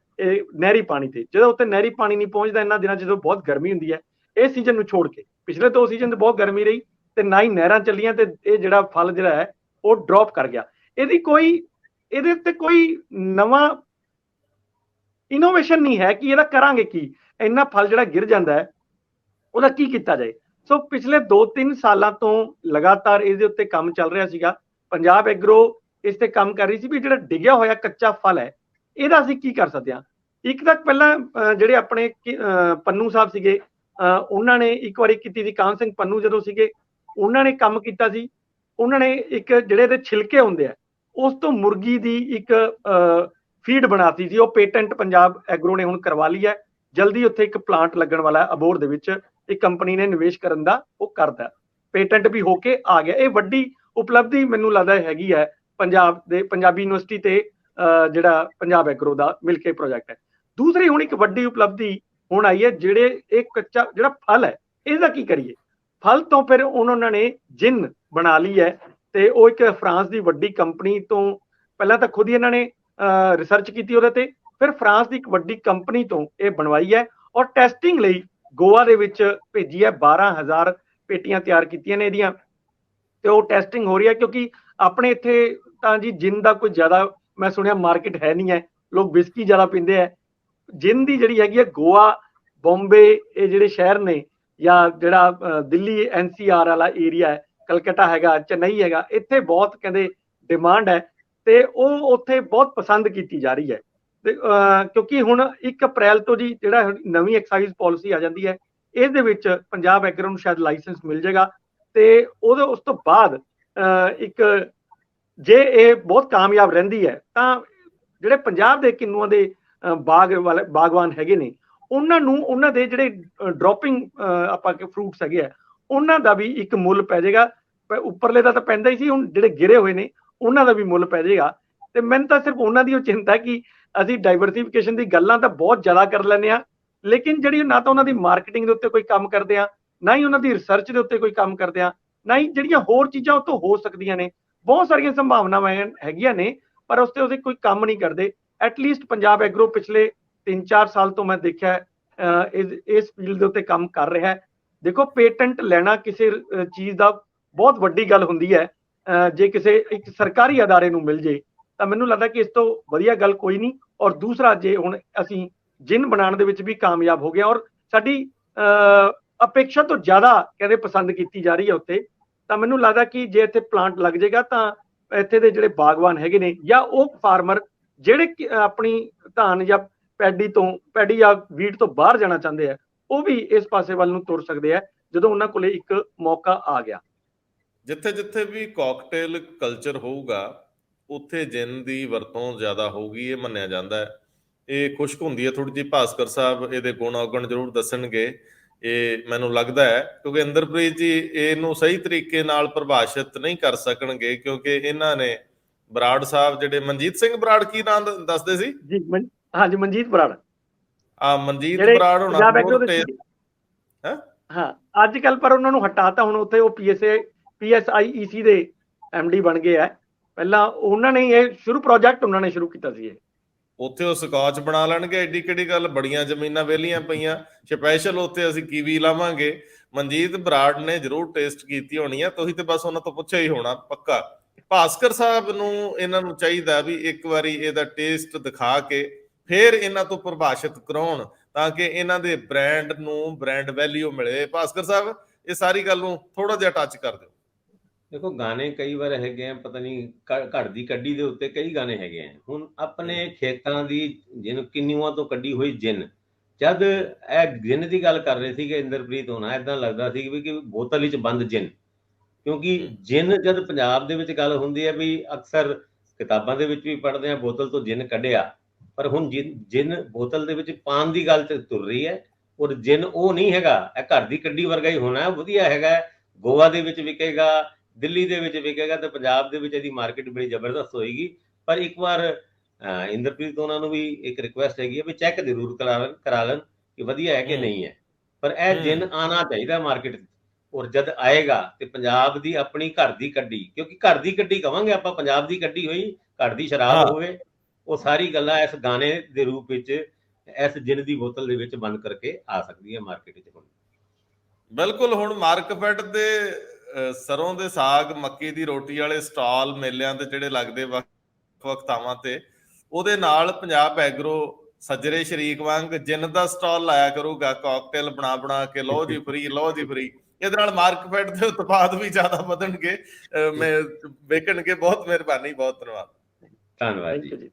ਨਹਿਰੀ ਪਾਣੀ ਤੇ। ਜਦੋਂ ਉੱਥੇ ਨਹਿਰੀ ਪਾਣੀ ਨਹੀਂ ਪਹੁੰਚਦਾ ਇਹਨਾਂ ਦਿਨਾਂ ਜਦੋਂ ਬਹੁਤ ਗਰਮੀ ਹੁੰਦੀ ਹੈ, ਇਹ ਸੀਜ਼ਨ ਨੂੰ ਛੋੜ ਕੇ ਪਿਛਲੇ 2 ਸੀਜ਼ਨ ਤੇ ਬਹੁਤ ਗਰਮੀ ਰਹੀ ਤੇ ਨਾ ਹੀ ਨਹਿਰਾਂ ਚੱਲੀਆਂ, ਤੇ ਇਹ ਜਿਹੜਾ ਫਲ ਜਿਹੜਾ ਹੈ ਉਹ ਡ੍ਰੌਪ ਕਰ ਗਿਆ। ਇਹਦੇ ਤੇ ਕੋਈ ਨਵਾਂ ਇਨੋਵੇਸ਼ਨ ਨਹੀਂ ਹੈ ਕਿ ਇਹਦਾ ਕਰਾਂਗੇ ਕੀ। ਇੰਨਾ ਫਲ ਜਿਹੜਾ ਗਿਰ ਜਾਂਦਾ ਹੈ ਉਹਦਾ ਕੀ ਕੀਤਾ ਜਾਏ। ਸੋ ਪਿਛਲੇ 2-3 ਸਾਲਾਂ ਤੋਂ ਲਗਾਤਾਰ ਇਹਦੇ ਉੱਤੇ ਕੰਮ ਚੱਲ ਰਿਹਾ ਸੀਗਾ। ਪੰਜਾਬ ਐਗਰੋ ਇਸ ਤੇ ਕੰਮ ਕਰ ਰਹੀ ਸੀ ਵੀ ਜਿਹੜਾ ਡਿੱਗਿਆ ਹੋਇਆ ਕੱਚਾ ਫਲ ਹੈ ਇਹਦਾ ਅਸੀਂ ਕੀ ਕਰ ਸਕਦੇ ਹਾਂ। ਇੱਕ ਤਾਂ ਪਹਿਲਾਂ ਜਿਹੜੇ ਆਪਣੇ ਪੰਨੂ ਸਾਹਿਬ ਸੀਗੇ, ਉਹਨਾਂ ਨੇ ਇੱਕ ਵਾਰੀ ਕੀਤੀ ਸੀ। ਕਾਹਨ ਸਿੰਘ ਪੰਨੂ ਜਦੋਂ ਸੀਗੇ ਉਹਨਾਂ ਨੇ ਕੰਮ ਕੀਤਾ ਸੀ। ਉਹਨਾਂ ਨੇ ਇੱਕ ਜਿਹੜੇ ਇਹਦੇ ਛਿਲਕੇ ਹੁੰਦੇ ਆ ਉਸ ਤੋਂ ਮੁਰਗੀ ਦੀ ਇੱਕ ਫੀਡ ਬਣਾਤੀ ਸੀ। ਉਹ ਪੇਟੈਂਟ ਪੰਜਾਬ ਐਗਰੋ ਨੇ ਹੁਣ ਕਰਵਾ ਲਈ ਹੈ। ਜਲਦੀ ਉੱਥੇ ਇੱਕ ਪਲਾਂਟ ਲੱਗਣ ਵਾਲਾ ਹੈ ਅਬੋਹਰ ਦੇ ਵਿੱਚ। ਇੱਕ ਕੰਪਨੀ ਨੇ ਨਿਵੇਸ਼ ਕਰਨ ਦਾ ਉਹ ਕਰਦਾ, ਪੇਟੈਂਟ ਵੀ ਹੋ ਕੇ ਆ ਗਿਆ। ਇਹ ਵੱਡੀ ਉਪਲਬਧੀ ਮੈਨੂੰ ਲੱਗਦਾ ਹੈਗੀ ਹੈ ਪੰਜਾਬ ਦੇ ਪੰਜਾਬੀ ਯੂਨੀਵਰਸਿਟੀ ਤੇ ਜਿਹੜਾ ਪੰਜਾਬ ਐਗਰੋ ਦਾ ਮਿਲ ਕੇ ਪ੍ਰੋਜੈਕਟ ਹੈ। ਦੂਸਰੀ ਹੁਣ ਇੱਕ ਵੱਡੀ ਉਪਲਬਧੀ ਹੁਣ ਆਈ ਹੈ, ਜਿਹੜੇ ਇਹ ਕੱਚਾ ਜਿਹੜਾ ਫਲ ਹੈ ਇਹਦਾ ਕੀ ਕਰੀਏ। ਫਲ ਤੋਂ ਫਿਰ ਉਹਨਾਂ ਨੇ ਜਿੰਨ ਬਣਾ ਲਈ ਹੈ, ਤੇ ਉਹ ਇੱਕ ਫਰਾਂਸ ਦੀ ਵੱਡੀ ਕੰਪਨੀ ਤੋਂ ਪਹਿਲਾਂ ਤਾਂ ਖੁਦ ਹੀ ਇਹਨਾਂ ਨੇ ਰਿਸਰਚ ਕੀਤੀ ਉਹਦੇ ਤੇ, ਫਿਰ ਫਰਾਂਸ ਦੀ ਇੱਕ ਵੱਡੀ ਕੰਪਨੀ ਤੋਂ ਇਹ ਬਣਵਾਈ ਹੈ ਔਰ ਟੈਸਟਿੰਗ ਲਈ ਗੋਆ ਦੇ ਵਿੱਚ ਭੇਜੀ ਹੈ। 12,000 ਪੇਟੀਆਂ ਤਿਆਰ ਕੀਤੀਆਂ ਨੇ ਇਹਦੀਆਂ, ਤੇ ਉਹ ਟੈਸਟਿੰਗ ਹੋ ਰਹੀ ਹੈ ਕਿਉਂਕਿ ਆਪਣੇ ਇੱਥੇ ਤਾਂ ਜੀ ਜਿੰਨ ਦਾ ਕੋਈ ਜ਼ਿਆਦਾ ਮੈਂ ਸੁਣਿਆ ਮਾਰਕੀਟ ਹੈ ਨਹੀਂ ਹੈ। ਲੋਕ ਵਿਸਕੀ ਜ਼ਿਆਦਾ ਪੀਂਦੇ ਹੈ। ਜਿੰਨ ਦੀ ਜਿਹੜੀ ਹੈਗੀ ਹੈ ਗੋਆ, ਬੰਬੇ ਇਹ ਜਿਹੜੇ ਸ਼ਹਿਰ ਨੇ, ਜਾਂ ਜਿਹੜਾ ਦਿੱਲੀ NCR ਵਾਲਾ ਏਰੀਆ ਹੈ, ਕਲਕੱਤਾ ਹੈਗਾ, ਚੇਨਈ ਹੈਗਾ, ਇੱਥੇ ਬਹੁਤ ਕਹਿੰਦੇ ਡਿਮਾਂਡ ਹੈ ਤੇ ਉਹ ਉੱਥੇ ਬਹੁਤ ਪਸੰਦ ਕੀਤੀ ਜਾ ਰਹੀ ਹੈ। ਤੇ ਕਿਉਂਕਿ ਹੁਣ 1 ਅਪ੍ਰੈਲ ਤੋਂ ਜੀ ਜਿਹੜਾ ਨਵੀਂ ਐਕਸਾਈਜ਼ ਪਾਲਿਸੀ ਆ ਜਾਂਦੀ ਹੈ, ਇਸ ਦੇ ਵਿੱਚ ਪੰਜਾਬ ਐਗਰੋ ਨੂੰ ਸ਼ਾਇਦ ਲਾਇਸੈਂਸ ਮਿਲ ਜਾਏਗਾ, ਤੇ ਉਸ ਤੋਂ ਬਾਅਦ ਇੱਕ ਜੇ ਇਹ ਬਹੁਤ ਕਾਮਯਾਬ ਰਹਿੰਦੀ ਹੈ ਤਾਂ ਜਿਹੜੇ ਪੰਜਾਬ ਦੇ ਕਿੰਨੂਆਂ ਦੇ ਬਾਗਵਾਨ ਹੈਗੇ ਨੇ ਉਹਨਾਂ ਨੂੰ ਉਹਨਾਂ ਦੇ ਜਿਹੜੇ ਡ੍ਰੌਪਿੰਗ ਆਪਾਂ ਫਰੂਟਸ ਹੈਗੇ ਆ ਉਹਨਾਂ ਦਾ ਵੀ ਇੱਕ ਮੁੱਲ ਪੈ ਜਾਏਗਾ। ਉੱਪਰਲੇ ਦਾ ਤਾਂ ਪੈਂਦਾ ਹੀ ਸੀ, ਹੁਣ ਜਿਹੜੇ ਗਿਰੇ ਹੋਏ ਨੇ ਉਹਨਾਂ ਦਾ ਵੀ ਮੁੱਲ ਪੈ ਜਾਏਗਾ। ਤੇ ਮੈਨੂੰ ਤਾਂ ਸਿਰਫ ਉਹਨਾਂ ਦੀ ਉਹ ਚਿੰਤਾ ਕਿ ਅਸੀਂ ਡਾਈਵਰਸੀਫਿਕੇਸ਼ਨ ਦੀ ਗੱਲਾਂ ਤਾਂ ਬਹੁਤ ਜ਼ਿਆਦਾ ਕਰ ਲੈਂਦੇ ਹਾਂ, ਲੇਕਿਨ ਜਿਹੜੀ ਨਾ ਤਾਂ ਉਹਨਾਂ ਦੀ ਮਾਰਕੀਟਿੰਗ ਦੇ ਉੱਤੇ ਕੋਈ ਕੰਮ ਕਰਦੇ ਆ, ਨਾ ਹੀ ਉਹਨਾਂ ਦੀ ਰਿਸਰਚ ਦੇ ਉੱਤੇ ਕੋਈ ਕੰਮ ਕਰਦੇ ਆ, ਨਾ ਹੀ ਜਿਹੜੀਆਂ ਹੋਰ ਚੀਜ਼ਾਂ ਉਹ ਤੋਂ ਹੋ ਸਕਦੀਆਂ ਨੇ। ਬਹੁਤ ਸਾਰੀਆਂ ਸੰਭਾਵਨਾਵਾਂ ਹੈਗੀਆਂ ਨੇ ਪਰ ਉਸ ਤੇ ਉਹਦੇ ਕੋਈ ਕੰਮ ਨਹੀਂ ਕਰਦੇ। ਐਟਲੀਸਟ ਪੰਜਾਬ ਐਗਰੋ ਪਿਛਲੇ 3-4 ਸਾਲ ਤੋਂ ਮੈਂ ਦੇਖਿਆ ਇਸ ਫੀਲਡ ਦੇ ਉੱਤੇ ਕੰਮ ਕਰ ਰਿਹਾ ਹੈ। ਦੇਖੋ, ਪੇਟੈਂਟ ਲੈਣਾ ਕਿਸੇ ਚੀਜ਼ ਦਾ ਬਹੁਤ ਵੱਡੀ ਗੱਲ ਹੁੰਦੀ ਹੈ। ਜੇ ਕਿਸੇ ਇੱਕ ਸਰਕਾਰੀ ਅਦਾਰੇ ਨੂੰ ਮਿਲ ਜੇ ਤਾਂ ਮੈਨੂੰ ਲੱਗਦਾ ਕਿ ਇਸ ਤੋਂ ਵਧੀਆ ਗੱਲ ਕੋਈ ਨਹੀਂ। ਔਰ ਦੂਸਰਾ, ਜੇ ਹੁਣ ਅਸੀਂ ਜਿੰਨ ਬਣਾਉਣ ਦੇ ਵਿੱਚ ਵੀ ਕਾਮਯਾਬ ਹੋ ਗਏ ਔਰ ਸਾਡੀ ਅਪੇक्षा ਤੋਂ ਜ਼ਿਆਦਾ ਕਹਿੰਦੇ ਪਸੰਦ ਕੀਤੀ ਜਾ ਰਹੀ ਹੈ ਉੱਥੇ, ਤਾਂ ਮੈਨੂੰ ਲੱਗਦਾ ਕਿ ਜੇ ਇੱਥੇ ਪਲਾਂਟ ਲੱਗ ਜਾਏਗਾ ਤਾਂ ਇੱਥੇ ਦੇ ਜਿਹੜੇ ਬਾਗਵਾਨ ਹੈਗੇ ਨੇ ਜਾਂ ਉਹ ਫਾਰਮਰ ਜਿਹੜੇ ਆਪਣੀ ਧਾਨ ਜਾਂ ਪੈਡੀ ਜਾਂ ਵੀਟ ਤੋਂ ਬਾਹਰ ਜਾਣਾ ਚਾਹੁੰਦੇ ਆ, ਉਹ ਵੀ ਇਸ ਪਾਸੇ ਵੱਲ ਨੂੰ ਤੁਰ ਸਕਦੇ ਆ ਜਦੋਂ ਉਹਨਾਂ ਕੋਲੇ ਇੱਕ ਮੌਕਾ ਆ ਗਿਆ। ਜਿੱਥੇ ਜਿੱਥੇ ਵੀ ਕਾਕਟੇਲ ਕਲਚਰ ਹੋਊਗਾ ਉੱਥੇ ਜਿੰਨ ਦੀ ਵਰਤੋਂ ਜ਼ਿਆਦਾ ਹੋਊਗੀ, ਇਹ ਮੰਨਿਆ ਜਾਂਦਾ ਹੈ। ਇਹ ਖੁਸ਼ਕ ਹੁੰਦੀ ਹੈ ਥੋੜੀ ਜਿਹੀ। ਭਾਸਕਰ ਸਾਹਿਬ ਇਹਦੇ ਗੁਣ ਔਗਣ ਜ਼ਰੂਰ ਦੱਸਣਗੇ, ਇਹ ਮੈਨੂੰ ਲੱਗਦਾ ਹੈ, ਕਿਉਂਕਿ ਇੰਦਰਪ੍ਰੀਤ ਜੀ ਇਹਨੂੰ ਸਹੀ ਤਰੀਕੇ ਨਾਲ ਪਰਿਭਾਸ਼ਿਤ ਨਹੀਂ ਕਰ ਸਕਣਗੇ ਕਿਉਂਕਿ ਇਹਨਾਂ ਨੇ ਬਰਾੜ ਸਾਹਿਬ ਜਿਹੜੇ ਮਨਜੀਤ ਸਿੰਘ ਬਰਾੜ ਕੀ ਨਾਮ ਦੱਸਦੇ ਸੀ ਜੀ? ਹਾਂਜੀ, ਮਨਜੀਤ ਬਰਾੜ। ਮਨਜੀਤ ਬਰਾੜ ਹੋਣਾ ਹਾਂ ਅੱਜ ਕੱਲ, ਪਰ ਉਹਨਾਂ ਨੂੰ ਹਟਾਤਾ। ਹੁਣ ਉੱਥੇ ਉਹ PSIEC ਦੇ MD ਬਣ ਗਏ ਆ। ਪਹਿਲਾਂ ਉਹਨਾਂ ਨੇ ਇਹ ਪ੍ਰੋਜੈਕਟ ਉਹਨਾਂ ਨੇ ਸ਼ੁਰੂ ਕੀਤਾ ਸੀ। ਇਹ ਉੱਥੇ ਉਹ ਸਕਾਚ ਬਣਾ ਲੈਣਗੇ, ਐਡੀ ਕਿਹੜੀ ਗੱਲ। ਬੜੀਆਂ ਜ਼ਮੀਨਾਂ ਵਿਹਲੀਆਂ ਪਈਆਂ, ਸਪੈਸ਼ਲ ਉੱਥੇ ਅਸੀਂ ਕੀਵੀ ਲਾਵਾਂਗੇ। ਮਨਜੀਤ ਬਰਾੜ ਨੇ ਜ਼ਰੂਰ ਟੇਸਟ ਕੀਤੀ ਹੋਣੀ ਆ, ਤੁਸੀਂ ਤੇ ਬਸ ਉਹਨਾਂ ਤੋਂ ਪੁੱਛਿਆ ਹੀ ਹੋਣਾ ਪੱਕਾ। ਭਾਸਕਰ ਸਾਹਿਬ ਨੂੰ ਇਹਨਾਂ ਨੂੰ ਚਾਹੀਦਾ ਵੀ ਇੱਕ ਵਾਰੀ ਇਹਦਾ ਟੇਸਟ ਦਿਖਾ ਕੇ ਫਿਰ ਇਹਨਾਂ ਤੋਂ ਪ੍ਰਭਾਸ਼ਿਤ ਕਰਾਉਣ ਤਾਂ ਕਿ ਇਹਨਾਂ ਦੇ ਬ੍ਰਾਂਡ ਨੂੰ ਬ੍ਰਾਂਡ ਵੈਲਿਊ ਮਿਲੇ। ਭਾਸਕਰ ਸਾਹਿਬ, ਇਹ ਸਾਰੀ ਗੱਲ ਨੂੰ ਥੋੜਾ ਜਿਹਾ ਟੱਚ ਕਰ ਦਿਓ। ਦੇਖੋ ਗਾਣੇ ਕਈ ਵਾਰ ਹੈਗੇ ਆ, ਪਤਾ ਨਹੀਂ ਘੜ ਦੀ ਕੱਢੀ ਦੇ ਉੱਤੇ ਕਈ ਗਾਣੇ ਹੈਗੇ ਆ। ਹੁਣ ਆਪਣੇ ਖੇਤਾਂ ਦੀ ਜਿਹਨੂੰ ਕਿੰਨੂਆਂ ਤੋਂ ਕੱਢੀ ਹੋਈ ਜਿੰਨ, ਜਦ ਇਹ ਜਿੰਨ ਦੀ ਗੱਲ ਕਰ ਰਹੇ ਸੀਗੇ ਇੰਦਰਪ੍ਰੀਤ ਹੋਣਾ, ਏਦਾਂ ਲੱਗਦਾ ਸੀ ਵੀ ਕਿ ਬੋਤਲ ਵਿੱਚ ਬੰਦ ਜਿੰਨ। ਕਿਉਂਕਿ ਜਿੰਨ ਜਦ ਪੰਜਾਬ ਦੇ ਵਿੱਚ ਗੱਲ ਹੁੰਦੀ ਹੈ ਵੀ ਅਕਸਰ ਕਿਤਾਬਾਂ ਦੇ ਵਿੱਚ ਵੀ ਪੜ੍ਹਦੇ ਆ ਬੋਤਲ ਤੋਂ ਜਿੰਨ ਕੱਢਿਆ, ਪਰ ਹੁਣ ਜਿੰਨ ਬੋਤਲ ਦੇ ਵਿੱਚ ਪਾਣ ਦੀ ਗੱਲ ਤੇ ਤੁਰ ਰਹੀ ਹੈ, ਔਰ ਜਿੰਨ ਉਹ ਨਹੀਂ ਹੈਗਾ, ਇਹ ਘਰ ਦੀ ਕੱਢੀ ਵਰਗਾ ਹੀ ਹੋਣਾ, ਵਧੀਆ ਹੈਗਾ। ਗੋਆ ਦੇ ਵਿੱਚ ਵਿਕੇਗਾ, ਦਿੱਲੀ ਦੇ ਵਿੱਚ ਵਿਕੇਗਾ, ਤੇ ਪੰਜਾਬ ਦੇ ਵਿੱਚ ਇਹਦੀ ਮਾਰਕੀਟ ਬੜੀ ਜ਼ਬਰਦਸਤ ਹੋਏਗੀ। ਪਰ ਇੱਕ ਵਾਰ ਇੰਦਰਪ੍ਰੀਤ ਉਹਨਾਂ ਨੂੰ ਵੀ ਇੱਕ ਰਿਕੁਐਸਟ ਹੈਗੀ ਹੈ ਵੀ ਚੈੱਕ ਜ਼ਰੂਰ ਕਰਾ ਲੈਣ ਕਿ ਵਧੀਆ ਹੈ ਕਿ ਨਹੀਂ ਹੈ। ਪਰ ਇਹ ਜਿੰਨ ਆਉਣਾ ਚਾਹੀਦਾ ਮਾਰਕੀਟ, ਔਰ ਜਦ ਆਏਗਾ ਤੇ ਪੰਜਾਬ ਦੀ ਆਪਣੀ ਘਰ ਦੀ ਕੱਢੀ, ਕਿਉਂਕਿ ਘਰ ਦੀ ਕੱਢੀ ਕਵਾਂਗੇ ਆਪਾਂ, ਪੰਜਾਬ ਦੀ ਕੱਢੀ ਹੋਈ ਘਰ ਦੀ ਸ਼ਰਾਬ ਹੋਵੇ, ਉਹ ਸਾਰੀ ਗੱਲਾਂ ਇਸ ਗਾਣੇ ਦੇ ਰੂਪ ਵਿੱਚ ਇਸ ਜਿੰਨ ਦੀ ਬੋਤਲ ਦੇ ਵਿੱਚ ਬੰਦ ਕਰਕੇ ਆ ਸਕਦੀ ਹੈ ਮਾਰਕੀਟ ਵਿੱਚ। ਹੁਣ ਬਿਲਕੁਲ, ਹੁਣ ਮਾਰਕਫੈਟ ਦੇ ਸਰੋਂ ਦੇ ਸਾਗ, ਮੱਕੀ ਦੀ ਰੋਟੀ ਵਾਲੇ ਸਟਾਲ ਮੇਲਿਆਂ ਤੇ ਜਿਹੜੇ ਲੱਗਦੇ ਵੱਖ-ਵੱਖ ਥਾਵਾਂ ਤੇ, ਉਹਦੇ ਨਾਲ ਪੰਜਾਬ ਐਗਰੋ ਸੱਜਰੇ ਸ਼ਰੀਕ ਵਾਂਗ ਜਿੰਨ ਦਾ ਸਟਾਲ ਲਾਇਆ ਕਰੂਗਾ, ਕਾਕਟੇਲ ਬਣਾ ਕੇ ਲਓ ਜੀ ਫਰੀ, ਲਓ ਜੀ ਫਰੀ। ਇਹਦੇ ਨਾਲ ਮਾਰਕਫੈਟ ਦੇ ਉਤਪਾਦ ਵੀ ਜ਼ਿਆਦਾ ਵਧਣਗੇ, ਵੇਚਣਗੇ। ਬਹੁਤ ਮਿਹਰਬਾਨੀ, ਬਹੁਤ ਧੰਨਵਾਦ। ਧੰਨਵਾਦ ਜੀ।